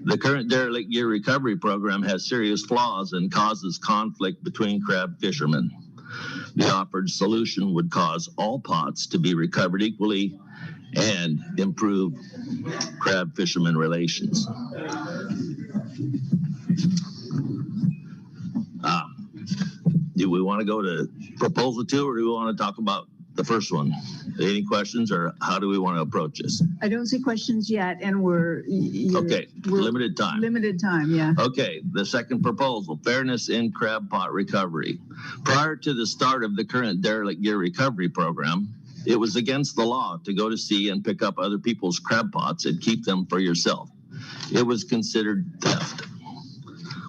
the current derelict gear recovery program has serious flaws and causes conflict between crab fishermen. The offered solution would cause all pots to be recovered equally and improve crab fishermen relations. Do we want to go to proposal 2, or do we want to talk about the first one? Any questions, or how do we want to approach this?
I don't see questions yet, and we're
Limited time.
limited time, yeah.
Okay, the second proposal, fairness in crab pot recovery. Prior to the start of the current derelict gear recovery program, it was against the law to go to sea and pick up other people's crab pots and keep them for yourself. It was considered theft.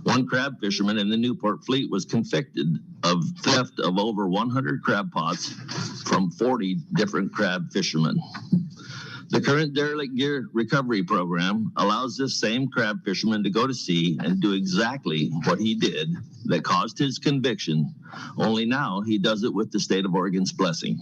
One crab fisherman in the Newport fleet was convicted of theft of over 100 crab pots from 40 different crab fishermen. The current derelict gear recovery program allows this same crab fisherman to go to sea and do exactly what he did that caused his conviction, only now he does it with the state of Oregon's blessing.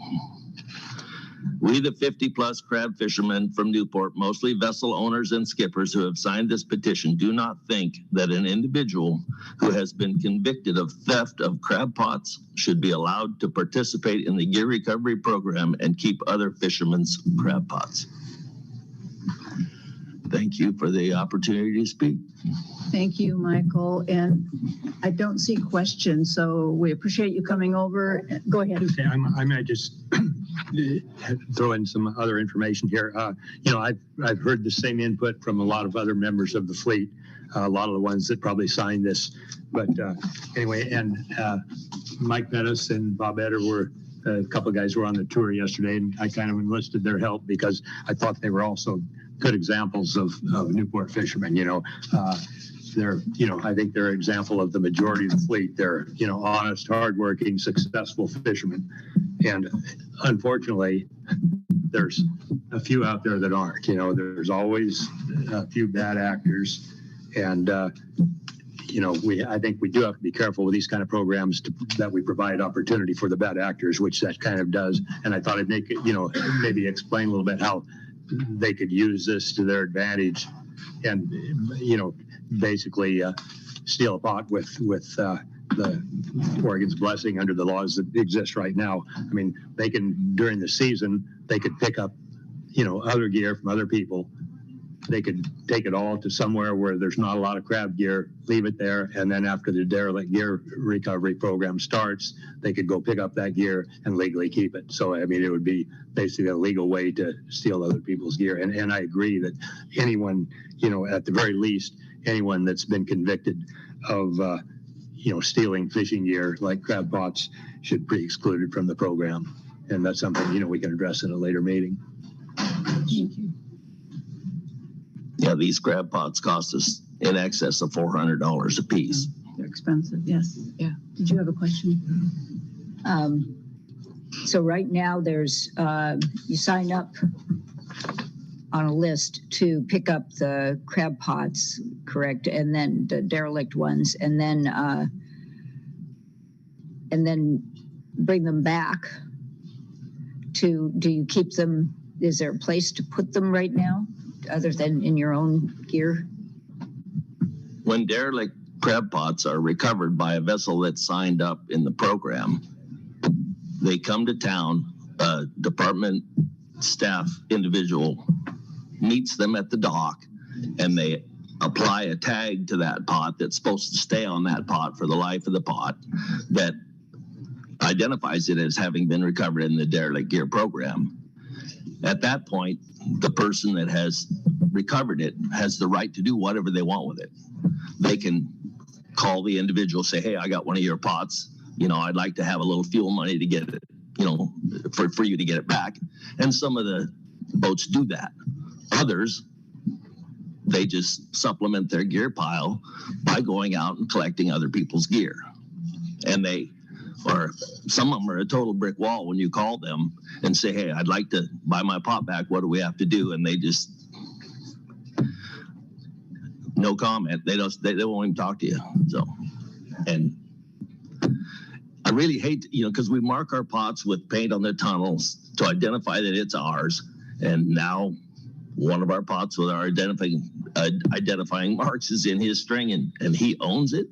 We, the 50-plus crab fishermen from Newport, mostly vessel owners and skippers who have signed this petition, do not think that an individual who has been convicted of theft of crab pots should be allowed to participate in the gear recovery program and keep other fishermen's crab pots. Thank you for the opportunity to speak.
Thank you, Michael. And I don't see questions, so we appreciate you coming over. Go ahead.
Okay, I might just throw in some other information here. I've heard the same input from a lot of other members of the fleet, a lot of the ones that probably signed this. But anyway, and Mike Pettis and Bob Etter were a couple of guys were on the tour yesterday, and I kind of enlisted their help because I thought they were also good examples of Newport fishermen. They're, I think they're an example of the majority of the fleet. They're, honest, hardworking, successful fishermen. And unfortunately, there's a few out there that aren't. There's always a few bad actors. And, I think we do have to be careful with these kind of programs that we provide opportunity for the bad actors, which that kind of does. And I thought I'd make it, maybe explain a little bit how they could use this to their advantage and, basically steal a pot with the Oregon's blessing under the laws that exist right now. I mean, they can, during the season, they could pick up, other gear from other people. They could take it all to somewhere where there's not a lot of crab gear, leave it there, and then after the derelict gear recovery program starts, they could go pick up that gear and legally keep it. So, I mean, it would be basically a legal way to steal other people's gear. And I agree that anyone, at the very least, anyone that's been convicted of, stealing fishing gear like crab pots should be excluded from the program. And that's something, we can address in a later meeting.
Thank you.
Yeah, these crab pots cost us in excess of $400 a piece.
They're expensive, yes. Yeah. Did you have a question?
So right now there's, you sign up on a list to pick up the crab pots, correct? And then the derelict ones, and then bring them back to, do you keep them, is there a place to put them right now other than in your own gear?
When derelict crab pots are recovered by a vessel that's signed up in the program, they come to town, department staff individual meets them at the dock, and they apply a tag to that pot that's supposed to stay on that pot for the life of the pot that identifies it as having been recovered in the derelict gear program. At that point, the person that has recovered it has the right to do whatever they want with it. They can call the individual, say, hey, I got one of your pots. I'd like to have a little fuel money to get it, for you to get it back. And some of the boats do that. Others, they just supplement their gear pile by going out and collecting other people's gear. And some of them are a total brick wall when you call them and say, hey, I'd like to buy my pot back. What do we have to do? And they just, no comment. They won't even talk to you. So, and I really hate, because we mark our pots with paint on the tunnels to identify that it's ours. And now one of our pots with our identifying marks is in his string and he owns it.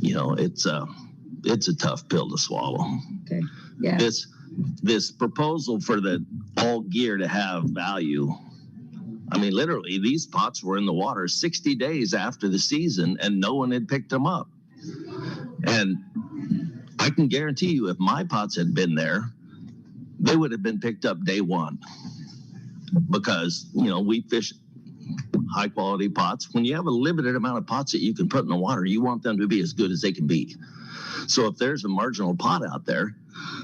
It's a tough pill to swallow.
Okay. Yeah.
This proposal for the all gear to have value. I mean, literally, these pots were in the water 60 days after the season and no one had picked them up. And I can guarantee you if my pots had been there, they would have been picked up day one because, we fish high quality pots. When you have a limited amount of pots that you can put in the water, you want them to be as good as they can be. So if there's a marginal pot out there,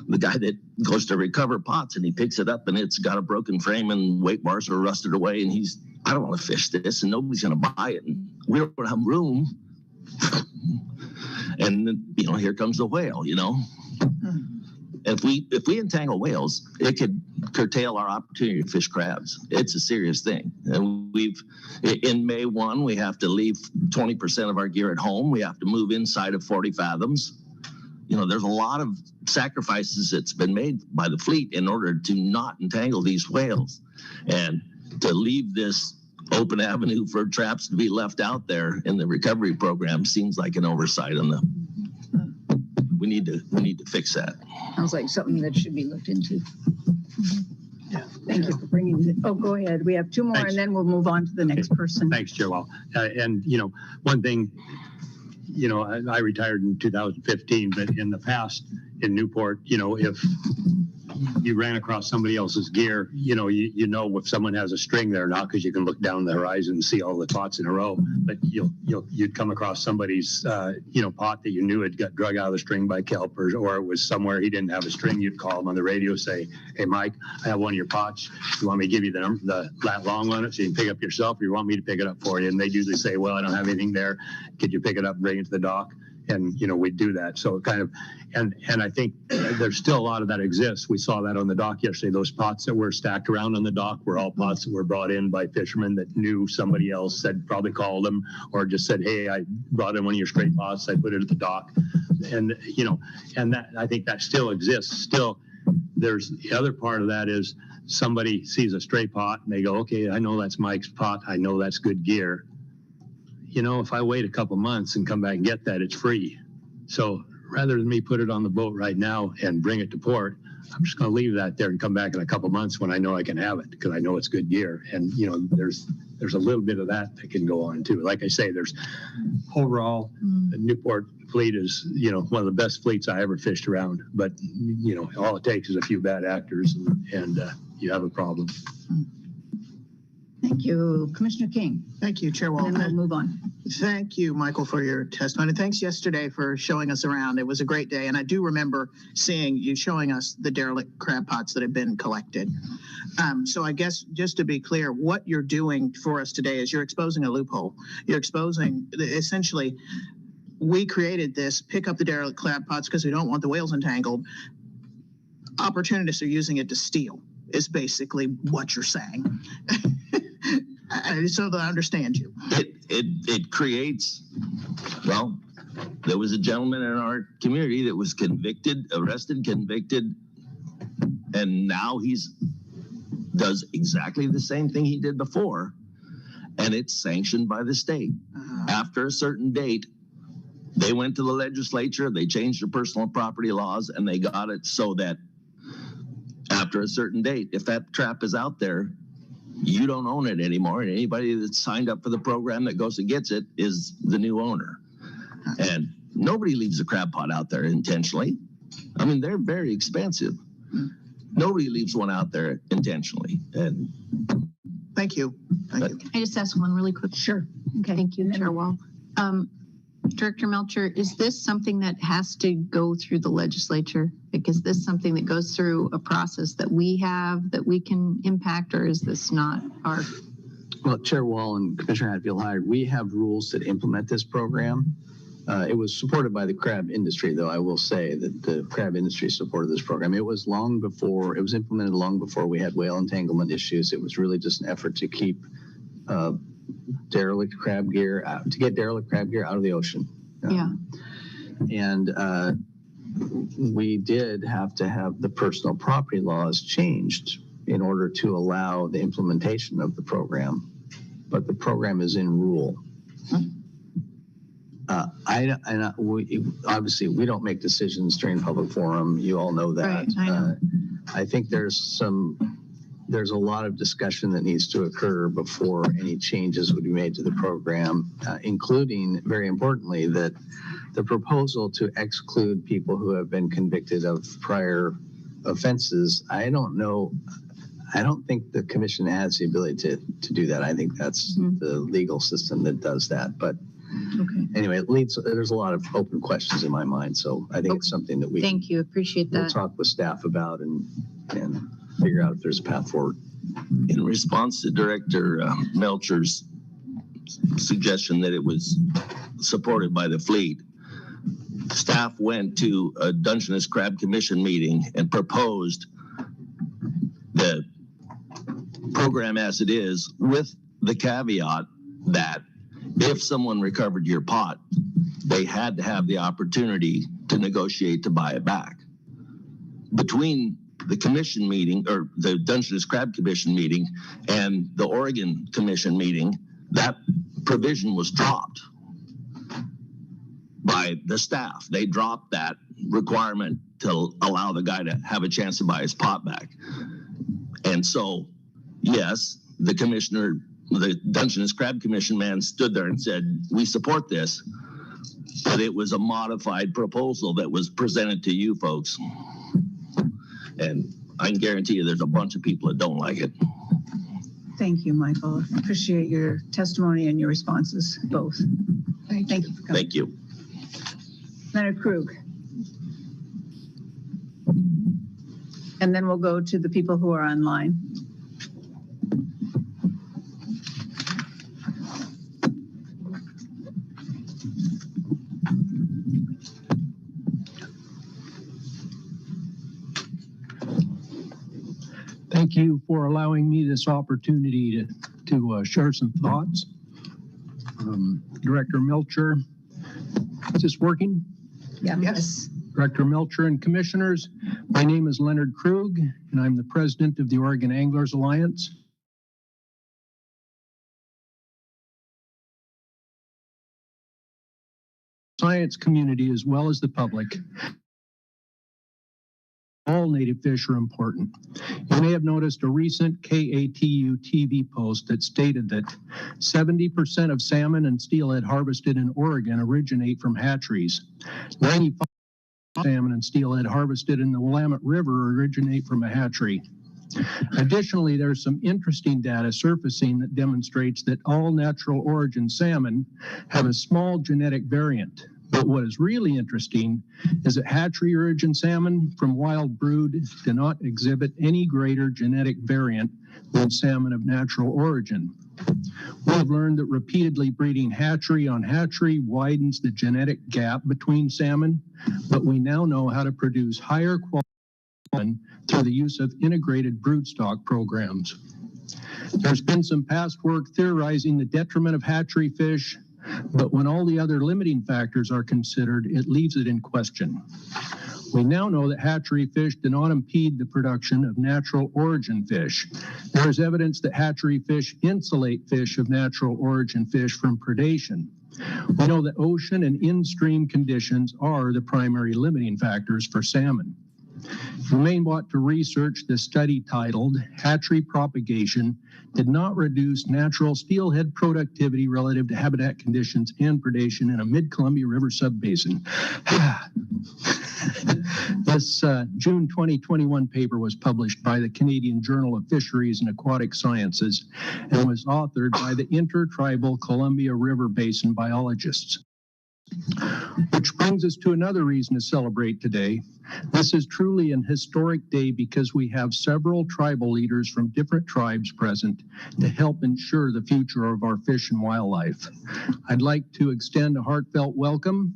the guy that goes to recover pots and he picks it up and it's got a broken frame and weight bars are rusted away and I don't want to fish this and nobody's going to buy it and we don't have room. And then, here comes the whale, If we entangle whales, it could curtail our opportunity to fish crabs. It's a serious thing. And in May 1, we have to leave 20% of our gear at home. We have to move inside of 40 fathoms. There's a lot of sacrifices that's been made by the fleet in order to not entangle these whales. And to leave this open avenue for traps to be left out there in the recovery program seems like an oversight on we need to fix that.
Sounds like something that should be looked into.
Yeah. Thank you for bringing it. Oh, go ahead. We have two more
Thanks.
and then we'll move on to the next person.
Thanks, Chair Wall. And one thing, I retired in 2015, but in the past in Newport, if you ran across somebody else's gear, you know if someone has a string there or not, because you can look down the horizon and see all the pots in a row. But you'd come across somebody's pot that you knew had got drug out of the string by kelp, or it was somewhere he didn't have a string. You'd call him on the radio, say, "Hey Mike, I have one of your pots. You want me to give you the number, the lat long on it, so you can pick it up yourself, or you want me to pick it up for you?" And they'd usually say, "Well, I don't have anything there. Could you pick it up and bring it to the dock?" And we'd do that. So kind of, and I think there's still a lot of that exists. We saw that on the dock yesterday. Those pots that were stacked around on the dock were all pots that were brought in by fishermen that knew somebody else had probably called them or just said, "Hey, I brought in one of your stray pots. I put it at the dock." And and that, I think that still exists. Still, there's the other part of that is somebody sees a stray pot and they go, "Okay, I know that's Mike's pot. I know that's good gear. If I wait a couple months and come back and get that, it's free." So rather than me put it on the boat right now and bring it to port, I'm just going to leave that there and come back in a couple months when I know I can have it because I know it's good gear. And, there's a little bit of that can go on too. Like I say, there's overall, the Newport fleet is, one of the best fleets I ever fished around. But, all it takes is a few bad actors and you have a problem.
Thank you, Commissioner King.
Thank you, Chair Wall.
And then we'll move on.
Thank you, Michael, for your testimony. Thanks yesterday for showing us around. It was a great day. And I do remember seeing you showing us the derelict crab pots that have been collected. So I guess just to be clear, what you're doing for us today is you're exposing a loophole. You're exposing, essentially, we created this, pick up the derelict crab pots because we don't want the whales entangled. Opportunists are using it to steal, is basically what you're saying. So that I understand you.
It creates, well, there was a gentleman in our community that was arrested, convicted, and now does exactly the same thing he did before, and it's sanctioned by the state. After a certain date, they went to the legislature, they changed their personal property laws, and they got it so that after a certain date, if that trap is out there, you don't own it anymore, and anybody that's signed up for the program that goes and gets it is the new owner. And nobody leaves a crab pot out there intentionally. I mean, they're very expensive. Nobody leaves one out there intentionally. And
thank you. Thank you.
Can I just ask one really quick?
Sure.
Okay.
Thank you, Chair Wall.
Director Melcher, is this something that has to go through the legislature? Like, is this something that goes through a process that we have that we can impact, or is this not our?
Well, Chair Wall and Commissioner Hatfield-Hyde, we have rules that implement this program. It was supported by the crab industry, though I will say that the crab industry supported this program. It was implemented long before we had whale entanglement issues. It was really just an effort to keep derelict crab gear out of the ocean.
Yeah.
And we did have to have the personal property laws changed in order to allow the implementation of the program. But the program is in rule. Obviously, we don't make decisions during public forum. You all know that.
Right, I know.
I think there's a lot of discussion that needs to occur before any changes would be made to the program, including, very importantly, that the proposal to exclude people who have been convicted of prior offenses. I don't think the commission has the ability to do that. I think that's the legal system that does that. But anyway, there's a lot of open questions in my mind. So I think it's something that
Thank you. Appreciate
we'll
that.
talk with staff about and figure out if there's a path forward.
In response to Director Melcher's suggestion that it was supported by the fleet, staff went to a Dungeness Crab Commission meeting and proposed the program as it is, with the caveat that if someone recovered your pot, they had to have the opportunity to negotiate to buy it back. Between the commission meeting, or the Dungeness Crab Commission meeting, and the Oregon Commission meeting, that provision was dropped by the staff. They dropped that requirement to allow the guy to have a chance to buy his pot back. And so, yes, the commissioner, the Dungeness Crab Commission man stood there and said, we support this, but it was a modified proposal that was presented to you folks. And I can guarantee you there's a bunch of people that don't like it.
Thank you, Michael. Appreciate your testimony and your responses, both. Thank you. For coming.
Thank you.
Leonard Krug. And then we'll go to the people who are online.
Thank you for allowing me this opportunity to share some thoughts. Director Melcher, is this working?
Yeah. Yes.
Director Melcher and Commissioners, my name is Leonard Krug, and I'm the president of the Oregon Anglers Alliance. Science community as well as the public. All native fish are important. You may have noticed a recent KATU TV post that stated that 70% of salmon and steelhead harvested in Oregon originate from hatcheries. 95% of salmon and steelhead harvested in the Willamette River originate from a hatchery. Additionally, there's some interesting data surfacing that demonstrates that all natural origin salmon have a small genetic variant. But what is really interesting is that hatchery origin salmon from wild brood do not exhibit any greater genetic variant than salmon of natural origin. We have learned that repeatedly breeding hatchery on hatchery widens the genetic gap between salmon, but we now know how to produce higher quality salmon through the use of integrated broodstock programs. There's been some past work theorizing the detriment of hatchery fish, but when all the other limiting factors are considered, it leaves it in question. We now know that hatchery fish do not impede the production of natural origin fish. There is evidence that hatchery fish insulate fish of natural origin fish from predation. We know that ocean and in-stream conditions are the primary limiting factors for salmon. You may want to research the study titled Hatchery Propagation Did Not Reduce Natural Steelhead Productivity Relative to Habitat Conditions and Predation in a Mid-Columbia River Subbasin. This June 2021 paper was published by the Canadian Journal of Fisheries and Aquatic Sciences and was authored by the Intertribal Columbia River Basin biologists. Which brings us to another reason to celebrate today. This is truly an historic day because we have several tribal leaders from different tribes present to help ensure the future of our fish and wildlife. I'd like to extend a heartfelt welcome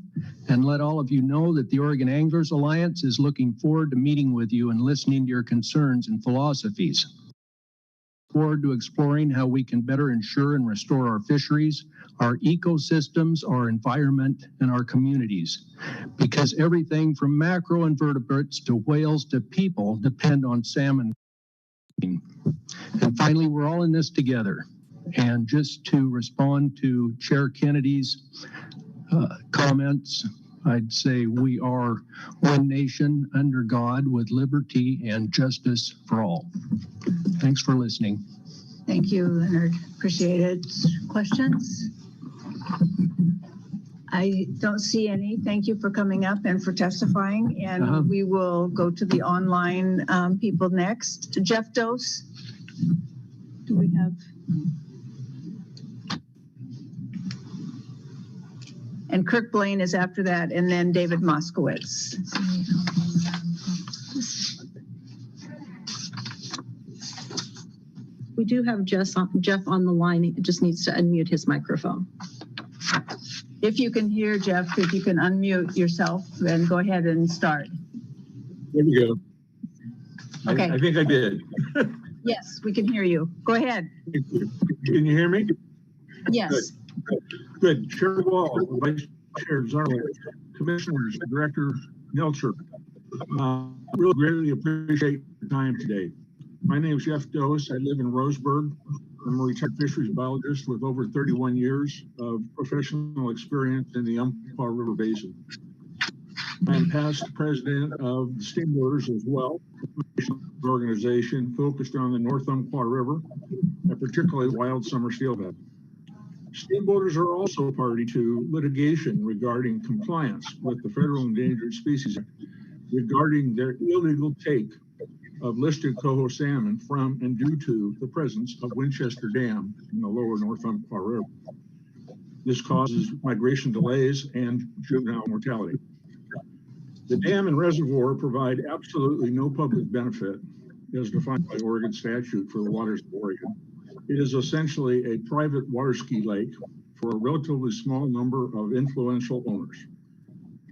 and let all of you know that the Oregon Anglers Alliance is looking forward to meeting with you and listening to your concerns and philosophies. forward to exploring how we can better ensure and restore our fisheries, our ecosystems, our environment, and our communities. Because everything from macroinvertebrates to whales to people depend on salmon. And finally, we're all in this together. And just to respond to Chair Kennedy's comments, I'd say we are one nation under God with liberty and justice for all. Thanks for listening.
Thank you, Leonard. Appreciate it. Questions? I don't see any. Thank you for coming up and for testifying. And we will go to the online people next. Jeff Dose. Do we have? And Kirk Blaine is after that, and then David Moskowitz.
We do have Jeff on the line. He just needs to unmute his microphone.
If you can hear Jeff, if you can unmute yourself and go ahead and start.
There we go.
Okay.
I think I did.
Yes, we can hear you. Go ahead.
Can you hear me?
Yes.
Good. Chair Wall, Vice Chair Zarnowitz, Commissioners, Director Melcher, really greatly appreciate your time today. My name is Jeff Dose. I live in Roseburg. I'm a retired fisheries biologist with over 31 years of professional experience in the Umpqua River Basin. I'm past president of the Steamboaters as well, an organization focused on the North Umpqua River, and particularly wild summer steelhead. Steamboaters are also party to litigation regarding compliance with the Federal Endangered Species Act regarding their illegal take of listed coho salmon from and due to the presence of Winchester Dam in the lower North Umpqua River. This causes migration delays and juvenile mortality. The dam and reservoir provide absolutely no public benefit as defined by Oregon statute for the waters of Oregon. It is essentially a private water ski lake for a relatively small number of influential owners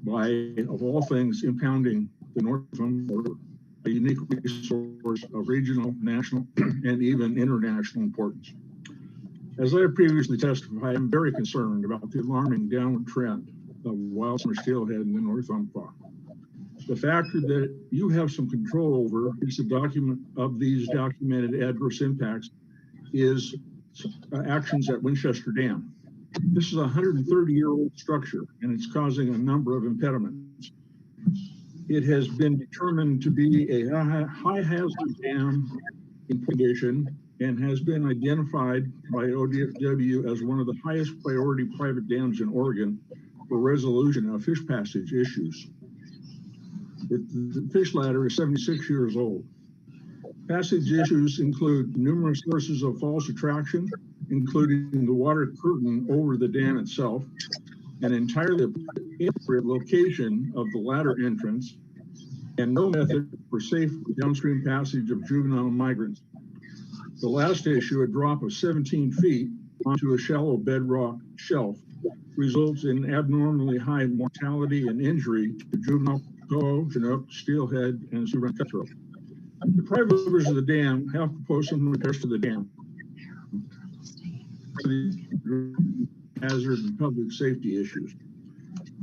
by, of all things, impounding the North Umpqua River, a unique resource of regional, national, and even international importance. As I have previously testified, I'm very concerned about the alarming downward trend of wild summer steelhead in the North Umpqua. The factor that you have some control over is the document of these documented adverse impacts is actions at Winchester Dam. This is a 130-year-old structure, and it's causing a number of impediments. It has been determined to be a high hazard dam in condition and has been identified by ODFW as one of the highest priority private dams in Oregon for resolution of fish passage issues. The fish ladder is 76 years old. Passage issues include numerous sources of false attraction, including the water curtain over the dam itself, an entirely inappropriate location of the ladder entrance, and no method for safe downstream passage of juvenile migrants. The last issue, a drop of 17 feet onto a shallow bedrock shelf, results in abnormally high mortality and injury to juvenile coho, chinook, steelhead, and Surin cutthroat. The private owners of the dam have proposed some repairs to the dam. Hazard and public safety issues.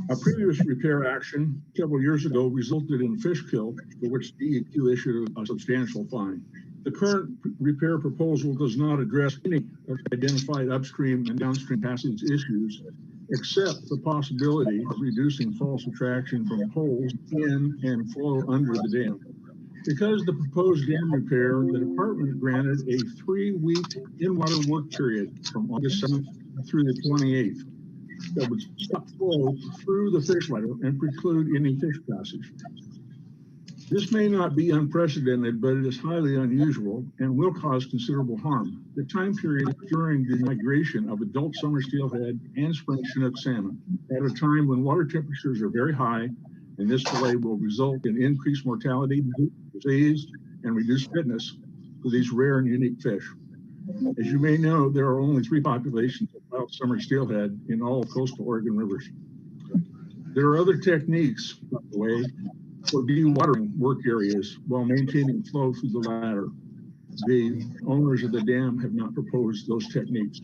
A previous repair action several years ago resulted in a fish kill, for which DEQ issued a substantial fine. The current repair proposal does not address any of the identified upstream and downstream passage issues, except the possibility of reducing false attraction from holes in and flow under the dam. Because the proposed dam repair, the department granted a 3-week in-water work period from August 7th through the 28th that would stop flow through the fish ladder and preclude any fish passage. This may not be unprecedented, but it is highly unusual and will cause considerable harm. The time period during the migration of adult summer steelhead and spring Chinook salmon at a time when water temperatures are very high, and this delay will result in increased mortality, disease, and reduced fitness for these rare and unique fish. As you may know, there are only 3 populations of wild summer steelhead in all coastal Oregon rivers. There are other techniques, by the way, for dewatering work areas while maintaining flow through the ladder. the owners of the dam have not proposed those techniques.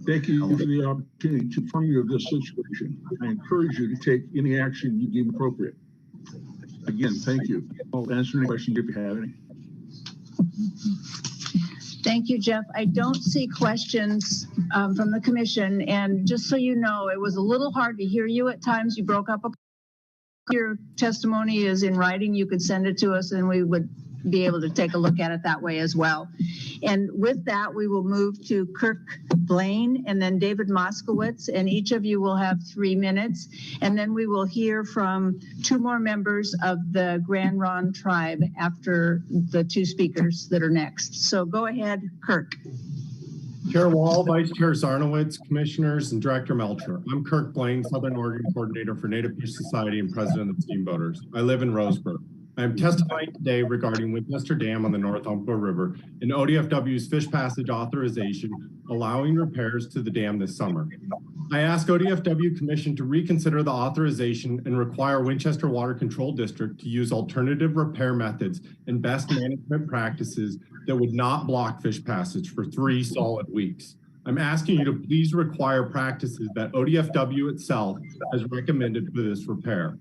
Thank you for the opportunity to inform you of this situation. I encourage you to take any action you deem appropriate. Again, thank you. I'll answer any questions if you have any.
Thank you, Jeff. I don't see questions from the commission. And just so you know, it was a little hard to hear you at times. You broke up. Your testimony is in writing. You could send it to us and we would be able to take a look at it that way as well. And with that, we will move to Kirk Blaine and then David Moskowitz, and each of you will have 3 minutes. And then we will hear from 2 more members of the Grand Ronde tribe after the 2 speakers that are next. So go ahead, Kirk.
Chair Wall, Vice Chair Zarnowitz, Commissioners, and Director Melcher. I'm Kirk Blaine, Southern Oregon Coordinator for Native Fish Society and President of Steamboaters. I live in Roseburg. I am testifying today regarding Winchester Dam on the North Umpqua River and ODFW's fish passage authorization allowing repairs to the dam this summer. I ask ODFW Commission to reconsider the authorization and require Winchester Water Control District to use alternative repair methods and best management practices that would not block fish passage for 3 solid weeks. I'm asking you to please require practices that ODFW itself has recommended for this repair.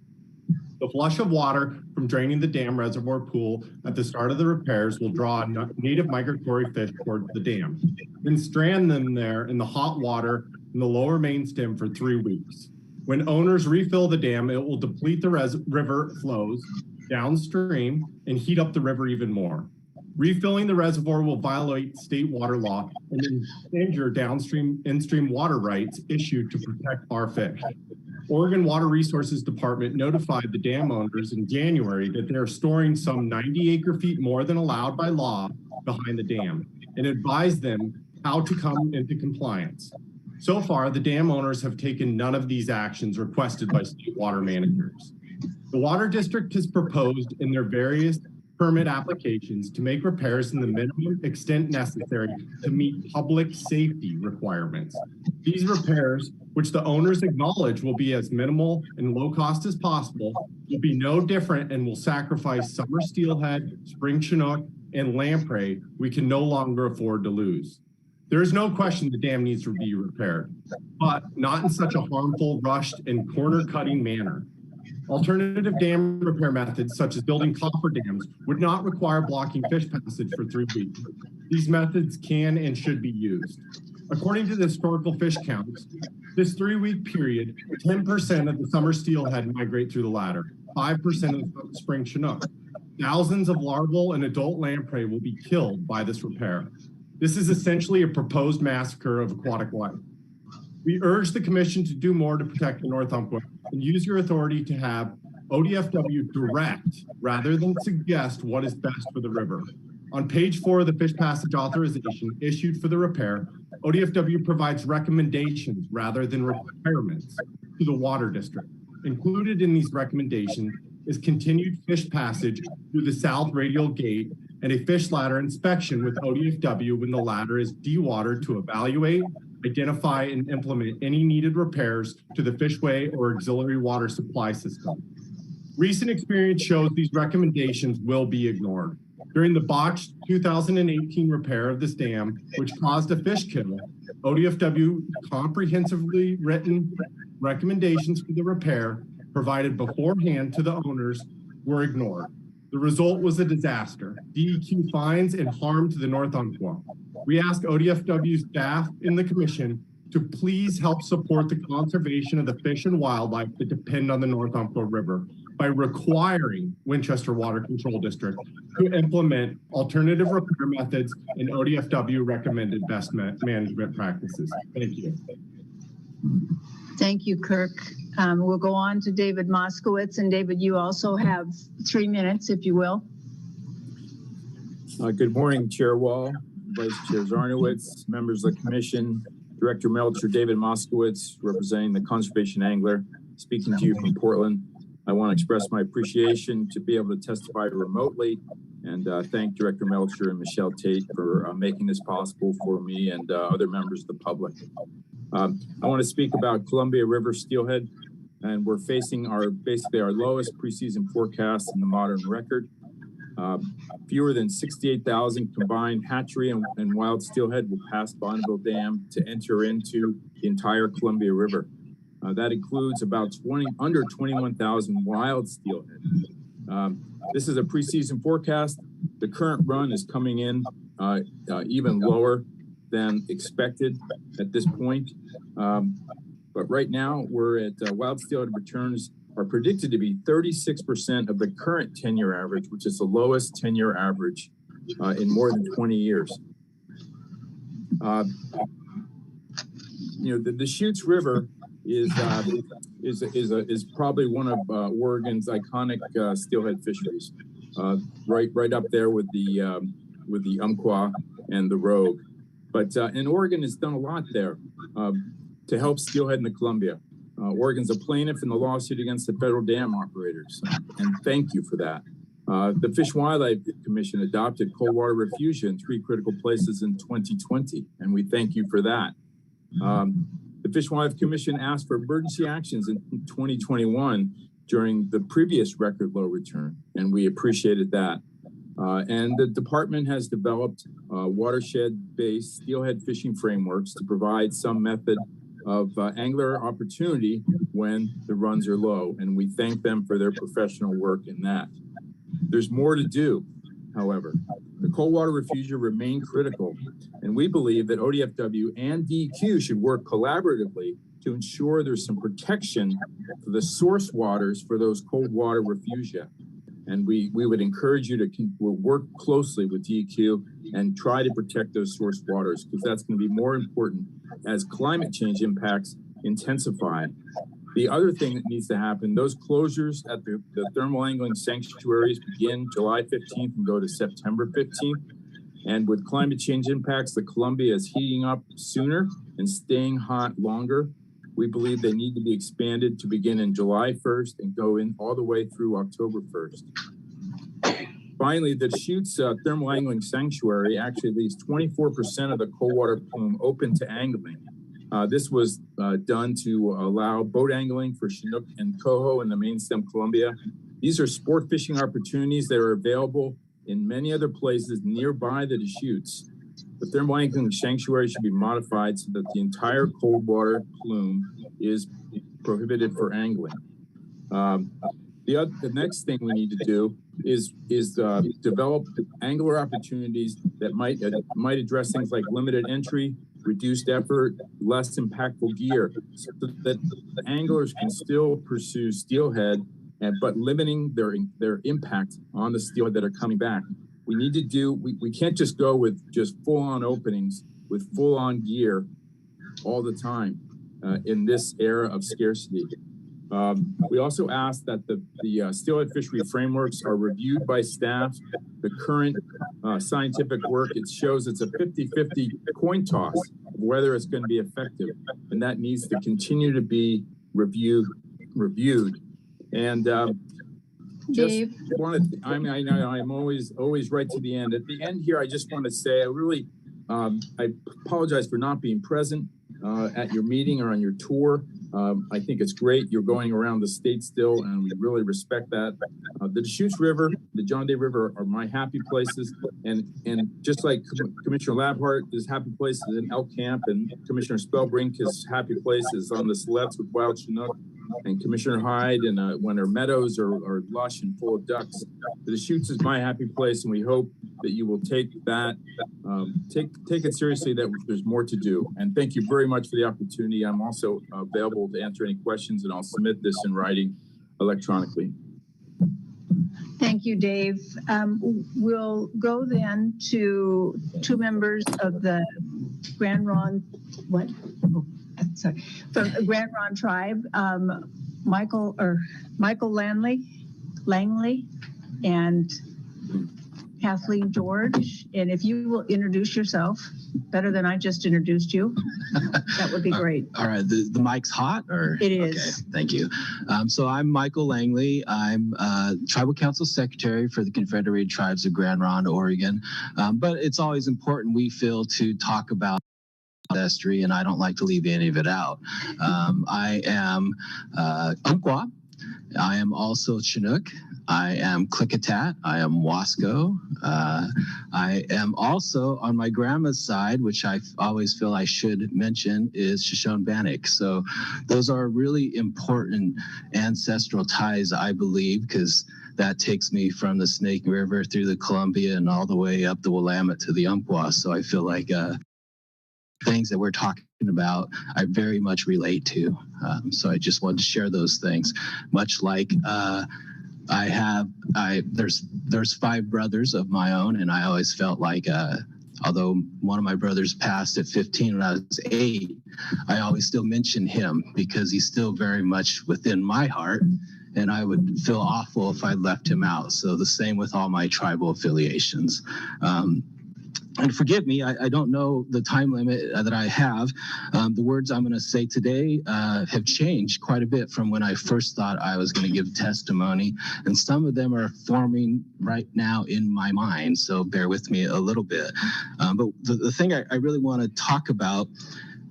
The flush of water from draining the dam reservoir pool at the start of the repairs will draw native migratory fish towards the dam, then strand them there in the hot water in the lower main stem for 3 weeks. When owners refill the dam, it will deplete the river flows downstream and heat up the river even more. Refilling the reservoir will violate state water law and injure downstream in-stream water rights issued to protect our fish. Oregon Water Resources Department notified the dam owners in January that they are storing some 90 acre-feet more than allowed by law behind the dam and advised them how to come into compliance. So far, the dam owners have taken none of these actions requested by state water managers. The Water District has proposed in their various permit applications to make repairs in the minimum extent necessary to meet public safety requirements. These repairs, which the owners acknowledge will be as minimal and low cost as possible, will be no different and will sacrifice summer steelhead, spring chinook, and lamprey we can no longer afford to lose. There is no question the dam needs to be repaired, but not in such a harmful, rushed, and corner-cutting manner. Alternative dam repair methods, such as building coffer dams, would not require blocking fish passage for 3 weeks. These methods can and should be used. According to the historical fish counts, this 3-week period, 10% of the summer steelhead migrate through the latter, 5% of the spring chinook. Thousands of larval and adult lamprey will be killed by this repair. This is essentially a proposed massacre of aquatic life. We urge the commission to do more to protect the North Umpqua and use your authority to have ODFW direct rather than suggest what is best for the river. On page 4 of the fish passage authorization issued for the repair, ODFW provides recommendations rather than requirements to the Water District. Included in these recommendations is continued fish passage through the south radial gate and a fish ladder inspection with ODFW when the ladder is dewatered to evaluate, identify, and implement any needed repairs to the fishway or auxiliary water supply system. Recent experience shows these recommendations will be ignored. During the botched 2018 repair of this dam, which caused a fish kill, ODFW comprehensively written recommendations for the repair provided beforehand to the owners were ignored. The result was a disaster, DEQ fines and harm to the North Umpqua. We ask ODFW staff in the commission to please help support the conservation of the fish and wildlife that depend on the North Umpqua River by requiring Winchester Water Control District to implement alternative repair methods and ODFW recommended best management practices. Thank you.
Thank you, Kirk. We'll go on to David Moskowitz. And David, you also have 3 minutes, if you will.
Good morning, Chair Wall, Vice Chair Zarnowitz, members of the commission, Director Melcher, David Moskowitz, representing the Conservation Angler, speaking to you from Portland. I want to express my appreciation to be able to testify remotely and thank Director Melcher and Michelle Tate for making this possible for me and other members of the public. I want to speak about Columbia River steelhead, and we're facing basically our lowest preseason forecast in the modern record. Fewer than 68,000 combined hatchery and wild steelhead will pass Bonneville Dam to enter into the entire Columbia River. That includes about under 21,000 wild steelhead. This is a preseason forecast. The current run is coming in even lower than expected at this point. But right now we're at wild steelhead returns are predicted to be 36% of the current 10-year average, which is the lowest 10-year average in more than 20 years. The Deschutes River is probably one of Oregon's iconic steelhead fisheries, right up there with the Umpqua and the Rogue. But and Oregon has done a lot there to help steelhead in the Columbia. Oregon's a plaintiff in the lawsuit against the federal dam operators, and thank you for that. The Fish and Wildlife Commission adopted cold water refugia in 3 critical places in 2020, and we thank you for that. The Fish and Wildlife Commission asked for emergency actions in 2021 during the previous record low return, and we appreciated that. And the department has developed watershed-based steelhead fishing frameworks to provide some method of angler opportunity when the runs are low, and we thank them for their professional work in that. There's more to do, however. The cold water refugia remain critical, and we believe that ODFW and DEQ should work collaboratively to ensure there's some protection for the source waters for those cold water refugia. And we would encourage you to work closely with DEQ and try to protect those source waters, because that's going to be more important as climate change impacts intensify. The other thing that needs to happen, those closures at the thermal angling sanctuaries begin July 15th and go to September 15th. And with climate change impacts, the Columbia is heating up sooner and staying hot longer. We believe they need to be expanded to begin in July 1st and go in all the way through October 1st. Finally, the Deschutes Thermal Angling Sanctuary actually leaves 24% of the cold water plume open to angling. This was done to allow boat angling for Chinook and coho in the main stem Columbia. These are sport fishing opportunities that are available in many other places nearby the Deschutes. The thermal angling sanctuary should be modified so that the entire cold water plume is prohibited for angling. The next thing we need to do is develop angler opportunities that might address things like limited entry, reduced effort, less impactful gear, so that the anglers can still pursue steelhead, but limiting their impact on the steelhead that are coming back. We need to do, we can't just go with just full-on openings with full-on gear all the time in this era of scarcity. We also ask that the steelhead fishery frameworks are reviewed by staff. The current scientific work, it shows it's a 50-50 coin toss of whether it's going to be effective, and that needs to continue to be reviewed. And
Dave.
I'm always right to the end. At the end here, I just want to say I apologize for not being present at your meeting or on your tour. I think it's great you're going around the state still, and we really respect that. The Deschutes River, the John Day River are my happy places, and just like Commissioner Labhart is happy places in Elk Camp, and Commissioner Spellbrink is happy places on the Siletz with wild Chinook, and Commissioner Hyde and when our meadows are lush and full of ducks. The Deschutes is my happy place, and we hope that you will take that, take it seriously, that there's more to do. And thank you very much for the opportunity. I'm also available to answer any questions, and I'll submit this in writing electronically.
Thank you, Dave. We'll go then to 2 members of the Grand Ronde, from the Grand Ronde tribe, Michael Langley and Kathleen George. And if you will introduce yourself better than I just introduced you, that would be great.
All right, the mic's hot, or?
It is.
Okay, thank you. So I'm Michael Langley. I'm Tribal Council Secretary for the Confederated Tribes of Grand Ronde, Oregon. But it's always important, we feel, to talk about ancestry, and I don't like to leave any of it out. I am Umpqua. I am also Chinook. I am Klickitat. I am Wasco. I am also on my grandma's side, which I always feel I should mention, is Shoshone-Bannock. So those are really important ancestral ties, I believe, because that takes me from the Snake River through the Columbia and all the way up the Willamette to the Umpqua. So I feel like things that we're talking about, I very much relate to. So I just wanted to share those things. Much like there's 5 brothers of my own, and I always felt like, although one of my brothers passed at 15 when I was 8, I always still mention him because he's still very much within my heart, and I would feel awful if I left him out. So the same with all my tribal affiliations. And forgive me, I don't know the time limit that I have. The words I'm going to say today have changed quite a bit from when I first thought I was going to give testimony. And some of them are forming right now in my mind. So bear with me a little bit. But the thing I really want to talk about,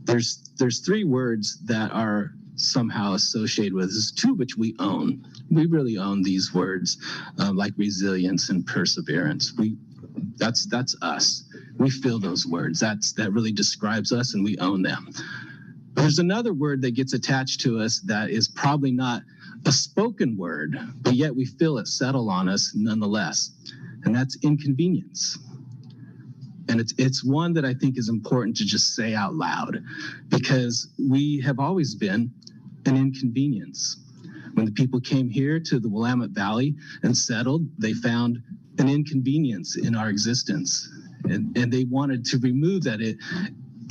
there's 3 words that are somehow associated with this, 2 which we own. We really own these words, like resilience and perseverance. That's us. We feel those words. That really describes us, and we own them. But there's another word that gets attached to us that is probably not a spoken word, but yet we feel it settle on us nonetheless, and that's inconvenience. And it's one that I think is important to just say out loud, because we have always been an inconvenience. When the people came here to the Willamette Valley and settled, they found an inconvenience in our existence. And they wanted to remove that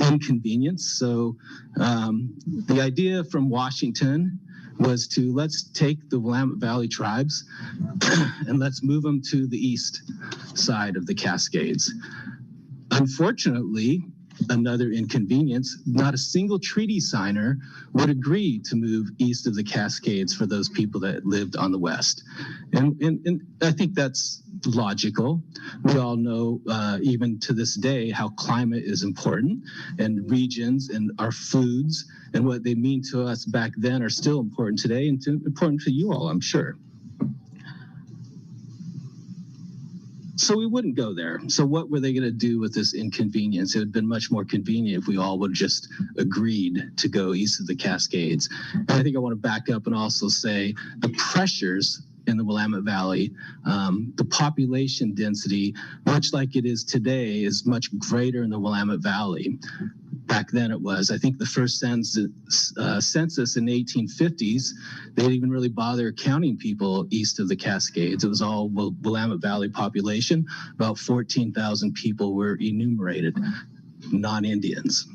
inconvenience. So the idea from Washington was to let's take the Willamette Valley tribes and let's move them to the east side of the Cascades. Unfortunately, another inconvenience, not a single treaty signer would agree to move east of the Cascades for those people that lived on the west. And I think that's logical. We all know, even to this day, how climate is important, and regions and our foods and what they mean to us back then are still important today, and important to you all, I'm sure. So we wouldn't go there. So what were they going to do with this inconvenience? It would have been much more convenient if we all would have just agreed to go east of the Cascades. And I think I want to back up and also say the pressures in the Willamette Valley, the population density, much like it is today, is much greater in the Willamette Valley. Back then it was. I think the first census in the 1850s, they didn't even really bother counting people east of the Cascades. It was all Willamette Valley population. About 14,000 people were enumerated, non-Indians.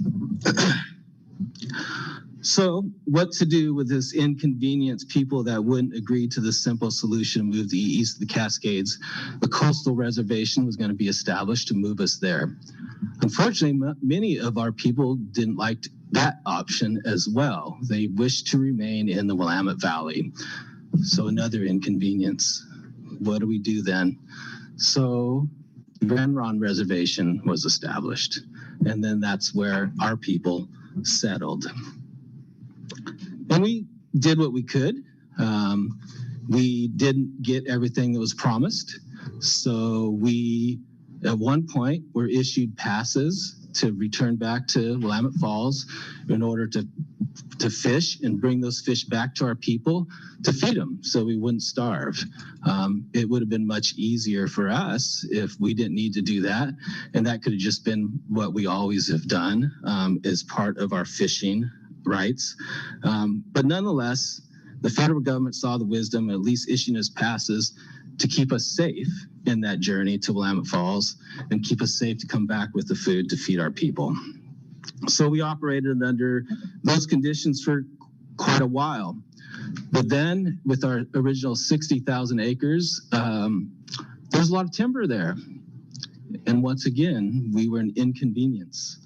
So what to do with this inconvenience, people that wouldn't agree to the simple solution, move the east of the Cascades? The coastal reservation was going to be established to move us there. Unfortunately, many of our people didn't like that option as well. They wished to remain in the Willamette Valley. So another inconvenience. What do we do then? So the Grand Ronde Reservation was established, and then that's where our people settled. And we did what we could. We didn't get everything that was promised. So we, at one point, were issued passes to return back to Willamette Falls in order to fish and bring those fish back to our people to feed them so we wouldn't starve. It would have been much easier for us if we didn't need to do that. And that could have just been what we always have done as part of our fishing rights. But nonetheless, the federal government saw the wisdom, at least issuing us passes to keep us safe in that journey to Willamette Falls and keep us safe to come back with the food to feed our people. So we operated under those conditions for quite a while. But then with our original 60,000 acres, there's a lot of timber there. And once again, we were an inconvenience.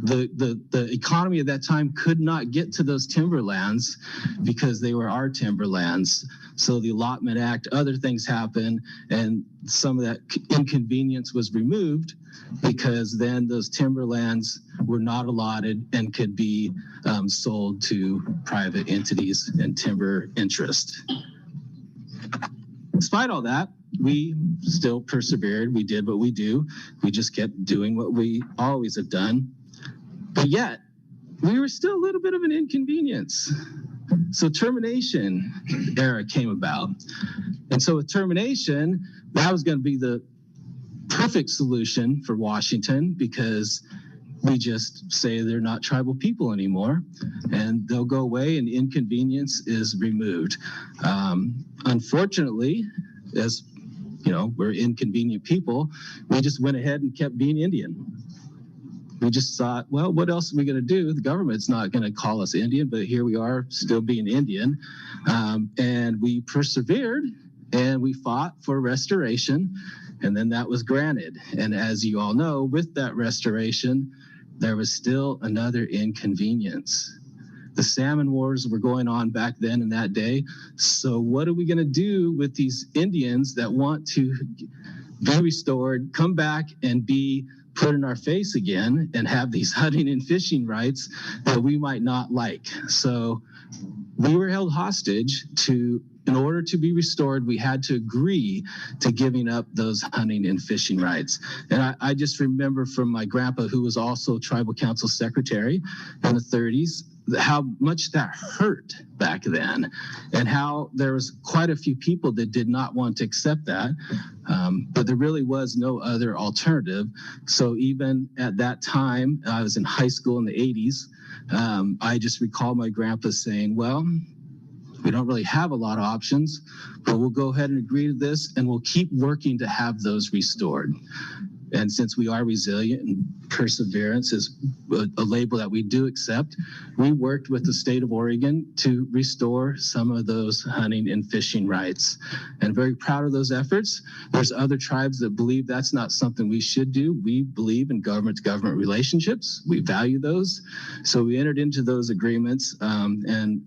the economy at that time could not get to those timberlands because they were our timberlands. So the Allotment Act, other things happened, and some of that inconvenience was removed because then those timberlands were not allotted and could be sold to private entities and timber interest. Despite all that, we still persevered. We did what we do. We just kept doing what we always have done. But yet, we were still a little bit of an inconvenience. So termination era came about. And so with termination, that was going to be the perfect solution for Washington because we just say they're not tribal people anymore and they'll go away and inconvenience is removed. Unfortunately, as you know, we're inconvenient people, we just went ahead and kept being Indian. We just thought, well, what else are we going to do? The government's not going to call us Indian, but here we are still being Indian. And we persevered and we fought for restoration, and then that was granted. And as you all know, with that restoration, there was still another inconvenience. The salmon wars were going on back then in that day. So what are we going to do with these Indians that want to be restored, come back and be put in our face again and have these hunting and fishing rights that we might not like? So we were held hostage to, in order to be restored, we had to agree to giving up those hunting and fishing rights. And I just remember from my grandpa, who was also tribal council secretary in the 30s, how much that hurt back then and how there was quite a few people that did not want to accept that. But there really was no other alternative. So even at that time, I was in high school in the 80s. I just recall my grandpa saying, well, we don't really have a lot of options, but we'll go ahead and agree to this and we'll keep working to have those restored. And since we are resilient and perseverance is a label that we do accept, we worked with the state of Oregon to restore some of those hunting and fishing rights. And very proud of those efforts. There's other tribes that believe that's not something we should do. We believe in government-to-government relationships. We value those. So we entered into those agreements and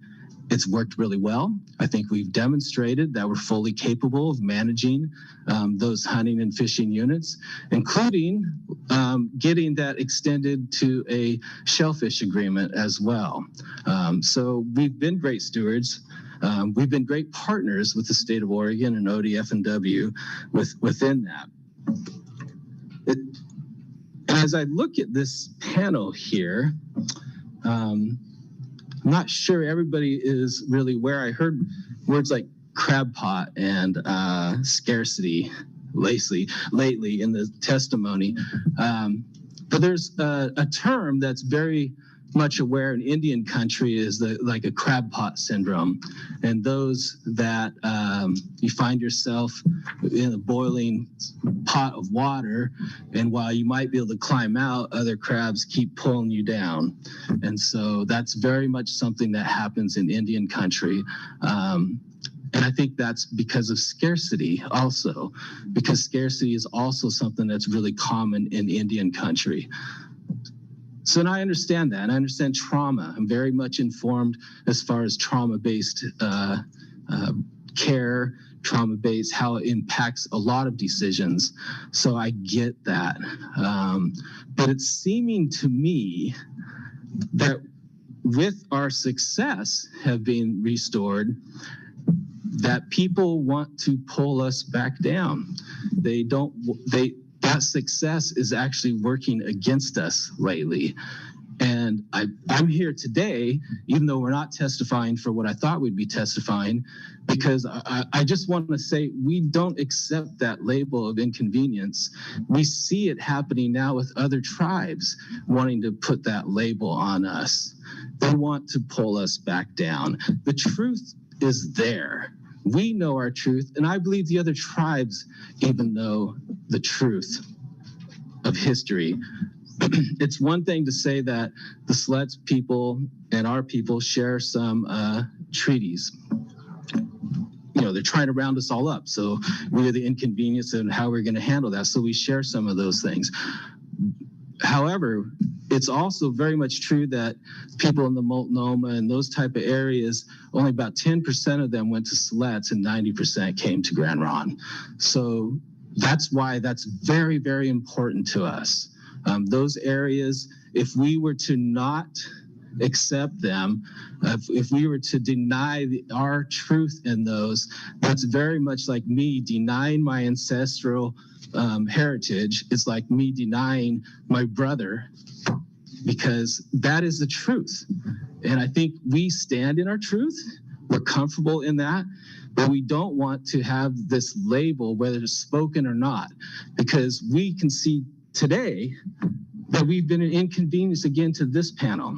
it's worked really well. I think we've demonstrated that we're fully capable of managing those hunting and fishing units, including getting that extended to a shellfish agreement as well. So we've been great stewards. We've been great partners with the state of Oregon and ODF&W within that. And as I look at this panel here, I'm not sure everybody is really aware. I heard words like crab pot and scarcity lately in the testimony. But there's a term that's very much aware in Indian country is like a crab pot syndrome. And those that you find yourself in a boiling pot of water, and while you might be able to climb out, other crabs keep pulling you down. And so that's very much something that happens in Indian country. And I think that's because of scarcity also, because scarcity is also something that's really common in Indian country. So and I understand that, and I understand trauma. I'm very much informed as far as trauma-based care, trauma-based, how it impacts a lot of decisions. So I get that. But it's seeming to me that with our success have been restored, that people want to pull us back down. That success is actually working against us lately. And I'm here today, even though we're not testifying for what I thought we'd be testifying, because I just want to say we don't accept that label of inconvenience. We see it happening now with other tribes wanting to put that label on us. They want to pull us back down. The truth is there. We know our truth, and I believe the other tribes even know the truth of history. It's one thing to say that the Siletz people and our people share some treaties. You know, they're trying to round us all up. So we're the inconvenience and how we're going to handle that. So we share some of those things. However, it's also very much true that people in the Multnomah and those type of areas, only about 10% of them went to Siletz and 90% came to Grand Ronde. So that's why that's very, very important to us. Those areas, if we were to not accept them, if we were to deny our truth in those, that's very much like me denying my ancestral heritage. It's like me denying my brother, because that is the truth. And I think we stand in our truth. We're comfortable in that, but we don't want to have this label, whether it's spoken or not, because we can see today that we've been an inconvenience again to this panel,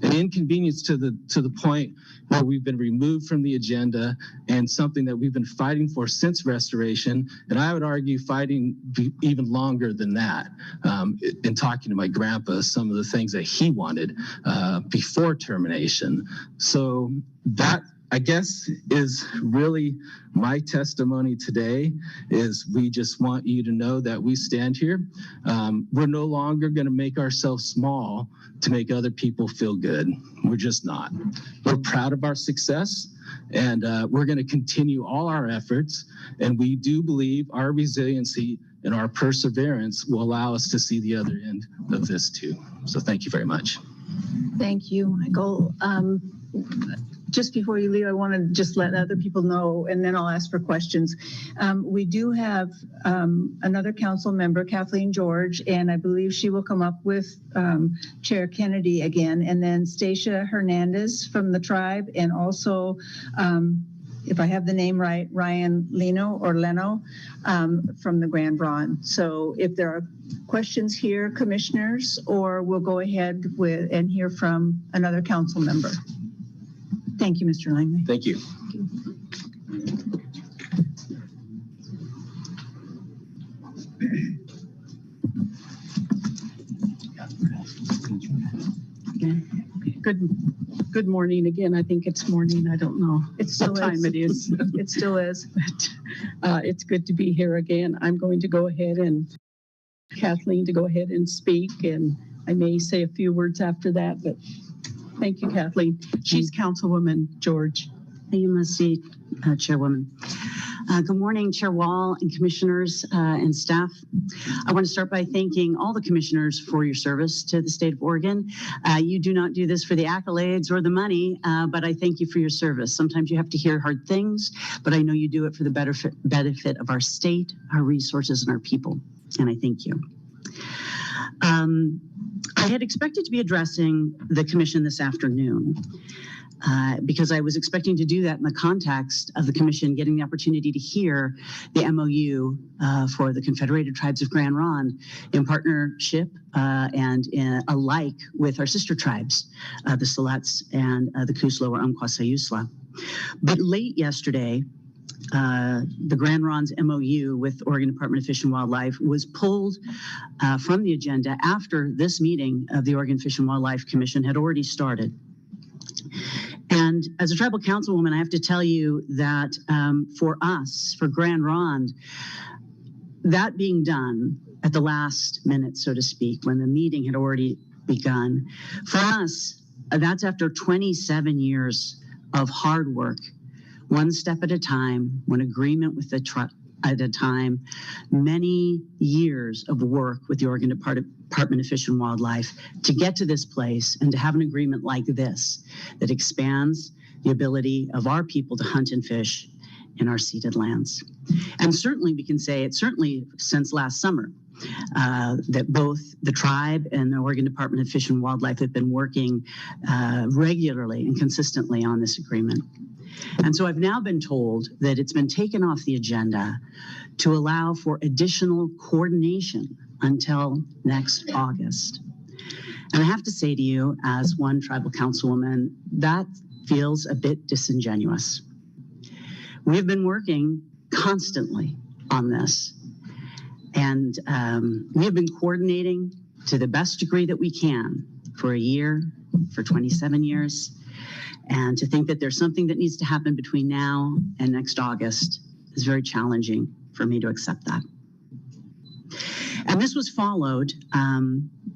an inconvenience to the point where we've been removed from the agenda, and something that we've been fighting for since restoration, and I would argue fighting even longer than that. In talking to my grandpa, some of the things that he wanted before termination. So that, I guess, is really my testimony today. Is we just want you to know that we stand here. We're no longer going to make ourselves small to make other people feel good. We're just not. We're proud of our success, and we're going to continue all our efforts. And we do believe our resiliency and our perseverance will allow us to see the other end of this too. So thank you very much.
Thank you, Michael. Just before you leave, I want to just let other people know, and then I'll ask for questions. We do have another council member, Kathleen George, and I believe she will come up with Chair Kennedy again, and then Stacia Hernandez from the tribe, and also, if I have the name right, Ryan Leno from the Grand Ronde. So if there are questions here, commissioners, or we'll go ahead with and hear from another council member. Thank you, Mr. Langley.
Thank you.
Good morning again. I think it's morning. I don't know.
It's still
what time
is.
it is.
It still is.
But it's good to be here again. I'm going to go ahead and Kathleen to go ahead and speak, and I may say a few words after that, but thank you, Kathleen. She's Councilwoman George.
You must see, Chairwoman. Good morning, Chair Wall and commissioners and staff. I want to start by thanking all the commissioners for your service to the state of Oregon. You do not do this for the accolades or the money, but I thank you for your service. Sometimes you have to hear hard things, but I know you do it for the benefit of our state, our resources, and our people, and I thank you. I had expected to be addressing the commission this afternoon because I was expecting to do that in the context of the commission getting the opportunity to hear the MOU for the Confederated Tribes of Grand Ronde in partnership and alike with our sister tribes, the Siletz and the Kuslo or Umpqua-Sayusla. But late yesterday, the Grand Ronde's MOU with Oregon Department of Fish and Wildlife was pulled from the agenda after this meeting of the Oregon Fish and Wildlife Commission had already started. And as a tribal councilwoman, I have to tell you that for us, for Grand Ronde, that being done at the last minute, so to speak, when the meeting had already begun, for us, that's after 27 years of hard work, one step at a time, one agreement with the tribe at a time, many years of work with the Oregon Department of Fish and Wildlife to get to this place and to have an agreement like this that expands the ability of our people to hunt and fish in our ceded lands. And certainly we can say it's certainly since last summer that both the tribe and the Oregon Department of Fish and Wildlife have been working regularly and consistently on this agreement. And so I've now been told that it's been taken off the agenda to allow for additional coordination until next August. And I have to say to you, as one tribal councilwoman, that feels a bit disingenuous. We have been working constantly on this, and we have been coordinating to the best degree that we can for a year, for 27 years. And to think that there's something that needs to happen between now and next August is very challenging for me to accept that. And this was followed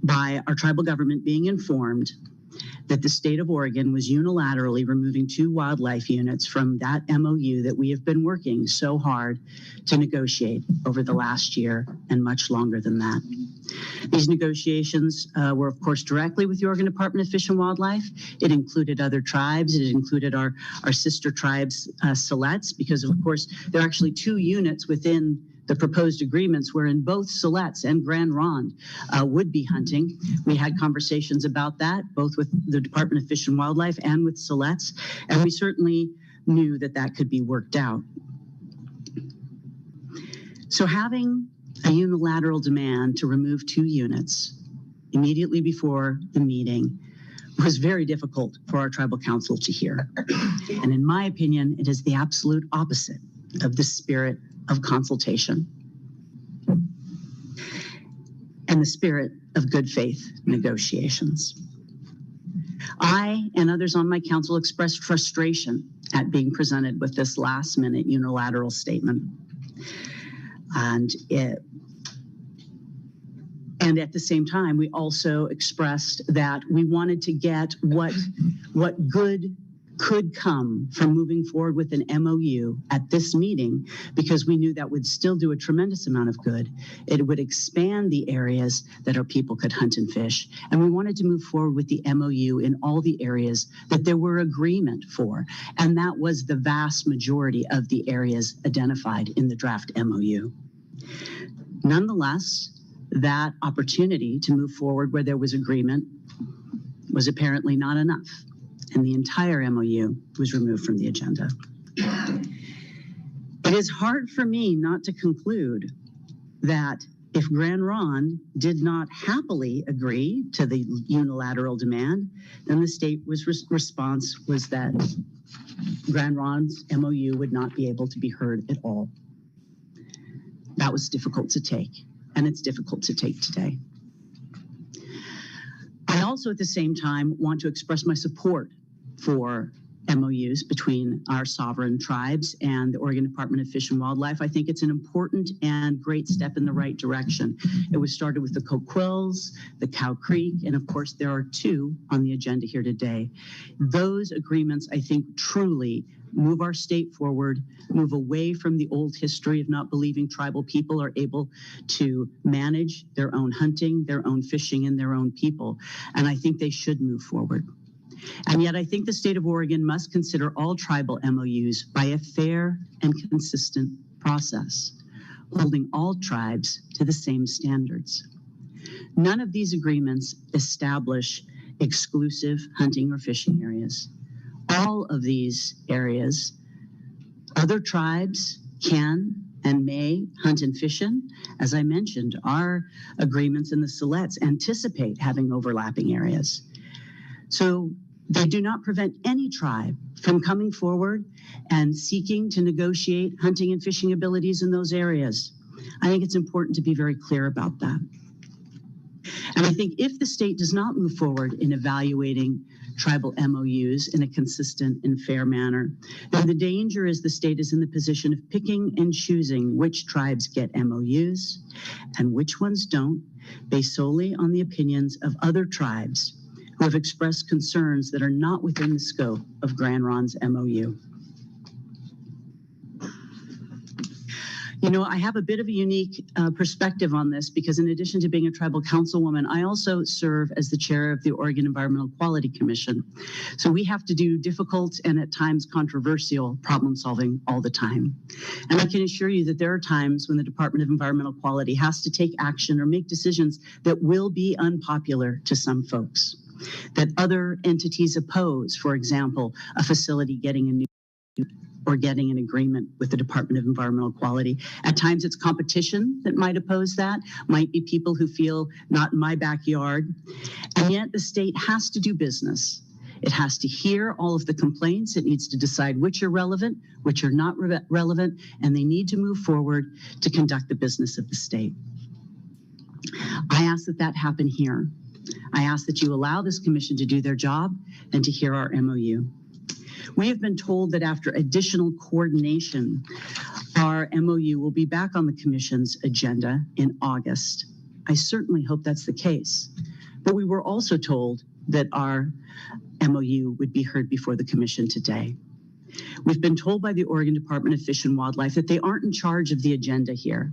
by our tribal government being informed that the state of Oregon was unilaterally removing 2 wildlife units from that MOU that we have been working so hard to negotiate over the last year and much longer than that. These negotiations were, of course, directly with the Oregon Department of Fish and Wildlife. It included other tribes. It included our sister tribes, Siletz, because, of course, there are actually 2 units within the proposed agreements wherein both Siletz and Grand Ronde would be hunting. We had conversations about that, both with the Department of Fish and Wildlife and with Siletz, and we certainly knew that that could be worked out. So having a unilateral demand to remove 2 units immediately before the meeting was very difficult for our tribal council to hear. And in my opinion, it is the absolute opposite of the spirit of consultation and the spirit of good faith negotiations. I and others on my council expressed frustration at being presented with this last minute unilateral statement. And at the same time, we also expressed that we wanted to get what good could come from moving forward with an MOU at this meeting, because we knew that would still do a tremendous amount of good. It would expand the areas that our people could hunt and fish. And we wanted to move forward with the MOU in all the areas that there were agreement for. And that was the vast majority of the areas identified in the draft MOU. Nonetheless, that opportunity to move forward where there was agreement was apparently not enough, and the entire MOU was removed from the agenda. It is hard for me not to conclude that if Grand Ronde did not happily agree to the unilateral demand, then the state response was that Grand Ronde's MOU would not be able to be heard at all. That was difficult to take, and it's difficult to take today. I also, at the same time, want to express my support for MOUs between our sovereign tribes and the Oregon Department of Fish and Wildlife. I think it's an important and great step in the right direction. It was started with the Coquilles, the Cow Creek, and of course there are 2 on the agenda here today. Those agreements, I think, truly move our state forward, move away from the old history of not believing tribal people are able to manage their own hunting, their own fishing, and their own people. And I think they should move forward. And yet I think the state of Oregon must consider all tribal MOUs by a fair and consistent process, holding all tribes to the same standards. None of these agreements establish exclusive hunting or fishing areas. All of these areas, other tribes can and may hunt and fish in. As I mentioned, our agreements in the Siletz anticipate having overlapping areas. So they do not prevent any tribe from coming forward and seeking to negotiate hunting and fishing abilities in those areas. I think it's important to be very clear about that. And I think if the state does not move forward in evaluating tribal MOUs in a consistent and fair manner, then the danger is the state is in the position of picking and choosing which tribes get MOUs and which ones don't, based solely on the opinions of other tribes who have expressed concerns that are not within the scope of Grand Ronde's MOU. You know, I have a bit of a unique perspective on this because in addition to being a tribal councilwoman, I also serve as the chair of the Oregon Environmental Quality Commission. So we have to do difficult and at times controversial problem solving all the time. And I can assure you that there are times when the Department of Environmental Quality has to take action or make decisions that will be unpopular to some folks, that other entities oppose, for example, a facility getting a new or getting an agreement with the Department of Environmental Quality. At times it's competition that might oppose that, might be people who feel not in my backyard. And yet the state has to do business. It has to hear all of the complaints. It needs to decide which are relevant, which are not relevant, and they need to move forward to conduct the business of the state. I ask that that happen here. I ask that you allow this commission to do their job and to hear our MOU. We have been told that after additional coordination, our MOU will be back on the commission's agenda in August. I certainly hope that's the case. But we were also told that our MOU would be heard before the commission today. We've been told by the Oregon Department of Fish and Wildlife that they aren't in charge of the agenda here.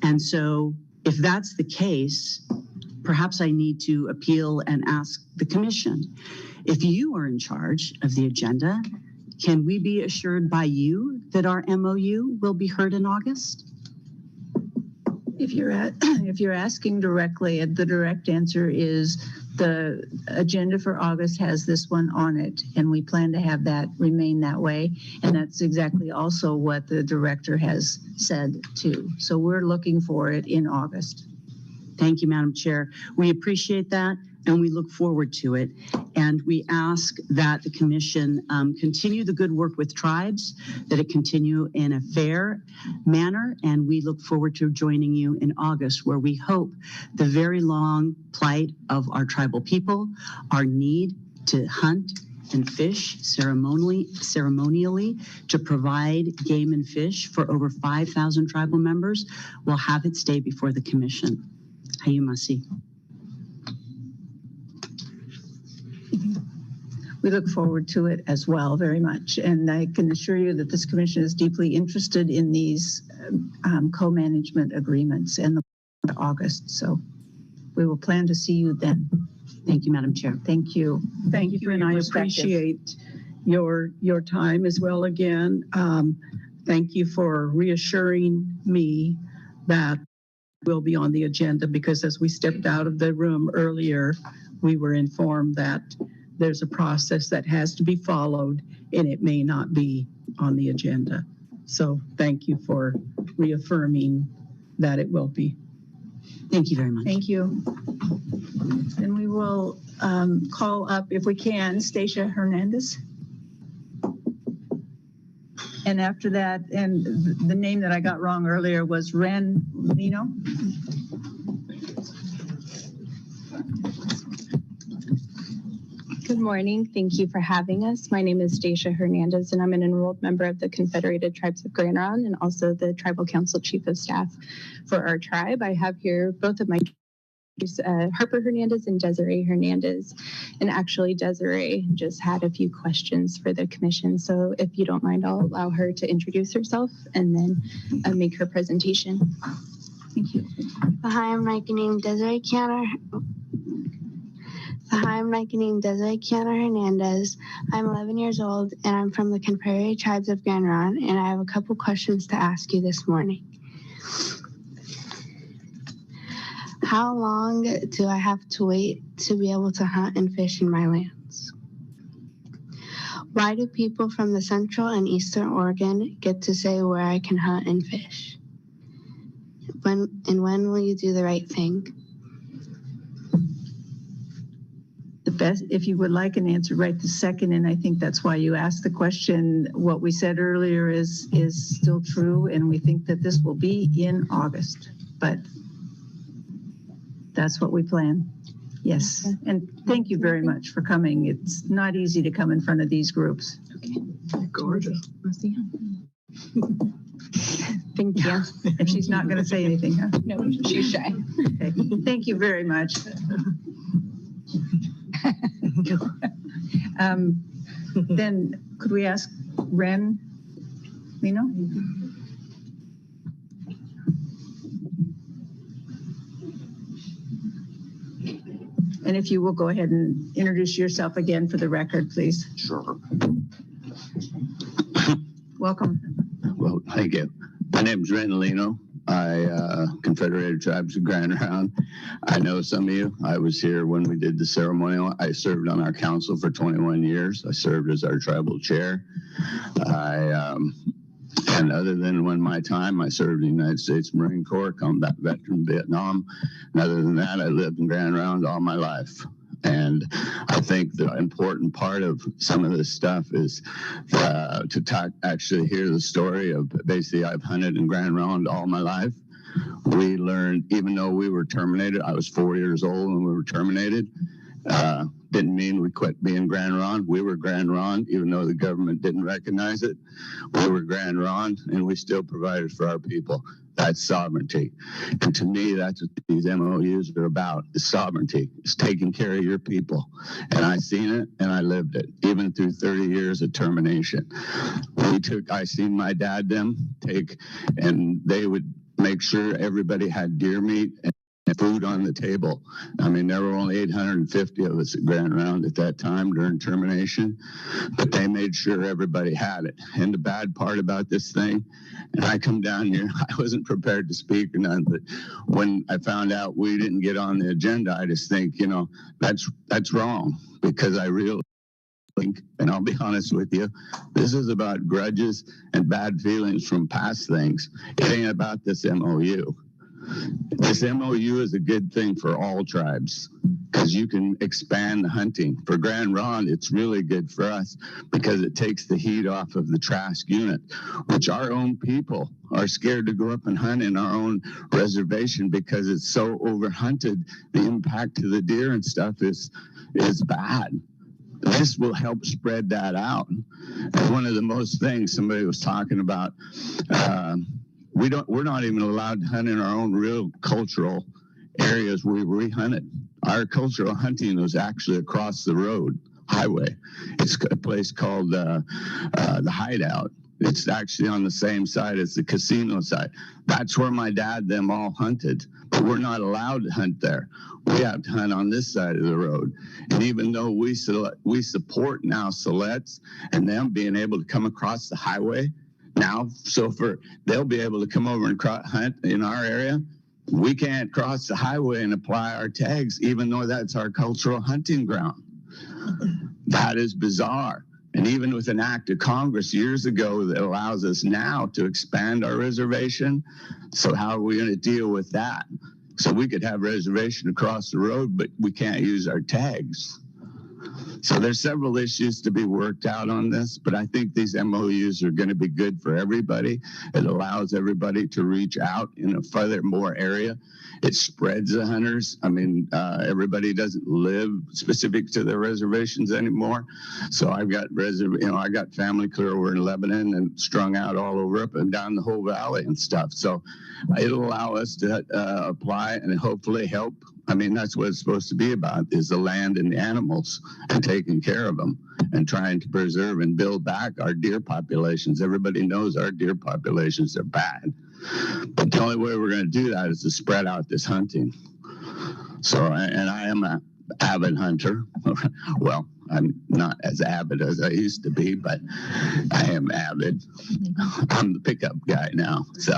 And so if that's the case, perhaps I need to appeal and ask the commission. If you are in charge of the agenda, can we be assured by you that our MOU will be heard in August?
If you're asking directly, the direct answer is the agenda for August has this one on it, and we plan to have that remain that way. And that's exactly also what the director has said too. So we're looking for it in August.
Thank you, Madam Chair. We appreciate that and we look forward to it. And we ask that the commission continue the good work with tribes, that it continue in a fair manner. And we look forward to joining you in August, where we hope the very long plight of our tribal people, our need to hunt and fish ceremonially to provide game and fish for over 5,000 tribal members will have its day before the commission. Hayumasi.
We look forward to it as well very much. And I can assure you that this commission is deeply interested in these co-management agreements and the August. So we will plan to see you then.
Thank you, Madam Chair.
Thank you.
Thank you, and I appreciate your time as well again. Thank you for reassuring me that will be on the agenda, because as we stepped out of the room earlier, we were informed that there's a process that has to be followed and it may not be on the agenda. So thank you for reaffirming that it will be.
Thank you very much.
Thank you. And we will call up, if we can, Stacia Hernandez. And after that, and the name that I got wrong earlier was Ren Lino.
Good morning. Thank you for having us. My name is Stacia Hernandez, and I'm an enrolled member of the Confederated Tribes of Grand Ronde and also the Tribal Council Chief of Staff for our tribe. I have here both of my Harper Hernandez and Desiree Hernandez. And actually, Desiree just had a few questions for the commission. So if you don't mind, I'll allow her to introduce herself and then make her presentation.
Thank you.
Hi, I'm named Desiree Kiana. Hi, I'm named Desiree Kiana Hernandez. I'm 11 years old and I'm from the Confederated Tribes of Grand Ronde, and I have a couple questions to ask you this morning. How long do I have to wait to be able to hunt and fish in my lands? Why do people from the Central and Eastern Oregon get to say where I can hunt and fish? When will you do the right thing?
The best, if you would like an answer right this second, and I think that's why you asked the question, what we said earlier is still true, and we think that this will be in August, but that's what we plan. Yes, and thank you very much for coming. It's not easy to come in front of these groups.
Okay. Gorgeous.
Thank you. And she's not going to say anything, huh?
No, she's shy.
Okay. Thank you very much. Then could we ask Ren Lino? And if you will go ahead and introduce yourself again for the record, please.
Sure.
Welcome.
Well, thank you. My name is Ren Lino. Confederated Tribes of Grand Ronde. I know some of you. I was here when we did the ceremonial. I served on our council for 21 years. I served as our tribal chair. And other than when my time, I served in the United States Marine Corps, combat veteran, Vietnam. And other than that, I lived in Grand Ronde all my life. And I think the important part of some of this stuff is to talk, actually hear the story of basically I've hunted in Grand Ronde all my life. We learned, even though we were terminated, I was 4 years old when we were terminated. Didn't mean we quit being Grand Ronde. We were Grand Ronde, even though the government didn't recognize it. We were Grand Ronde, and we still provided for our people. That's sovereignty. And to me, that's what these MOUs are about, is sovereignty. It's taking care of your people. And I seen it and I lived it, even through 30 years of termination. I seen my dad and they would make sure everybody had deer meat and food on the table. I mean, there were only 850 of us at Grand Ronde at that time during termination, but they made sure everybody had it. And the bad part about this thing, and I come down here, I wasn't prepared to speak or none, but when I found out we didn't get on the agenda, I just think, that's wrong, because I really think, and I'll be honest with you, this is about grudges and bad feelings from past things. It ain't about this MOU. This MOU is a good thing for all tribes because you can expand the hunting. For Grand Ronde, it's really good for us because it takes the heat off of the Trask unit, which our own people are scared to go up and hunt in our own reservation because it's so overhunted. The impact to the deer and stuff is bad. This will help spread that out. And one of the most things somebody was talking about, we're not even allowed to hunt in our own real cultural areas where we hunted. Our cultural hunting was actually across the road highway. It's a place called the Hideout. It's actually on the same side as the casino side. That's where my dad, them all hunted, but we're not allowed to hunt there. We have to hunt on this side of the road. And even though we support now Siletz and them being able to come across the highway, now, they'll be able to come over and hunt in our area. We can't cross the highway and apply our tags, even though that's our cultural hunting ground. That is bizarre. And even with an act of Congress years ago that allows us now to expand our reservation. So how are we going to deal with that? So we could have reservation across the road, but we can't use our tags. So there's several issues to be worked out on this, but I think these MOUs are going to be good for everybody. It allows everybody to reach out in a further more area. It spreads the hunters. I mean, everybody doesn't live specific to their reservations anymore. So I've got I got family clear over in Lebanon and strung out all over up and down the whole valley and stuff. So it'll allow us to apply and hopefully help. I mean, that's what it's supposed to be about, is the land and the animals and taking care of them and trying to preserve and build back our deer populations. Everybody knows our deer populations are bad. But the only way we're going to do that is to spread out this hunting. So, and I am an avid hunter. Well, I'm not as avid as I used to be, but I am avid. I'm the pickup guy now, so.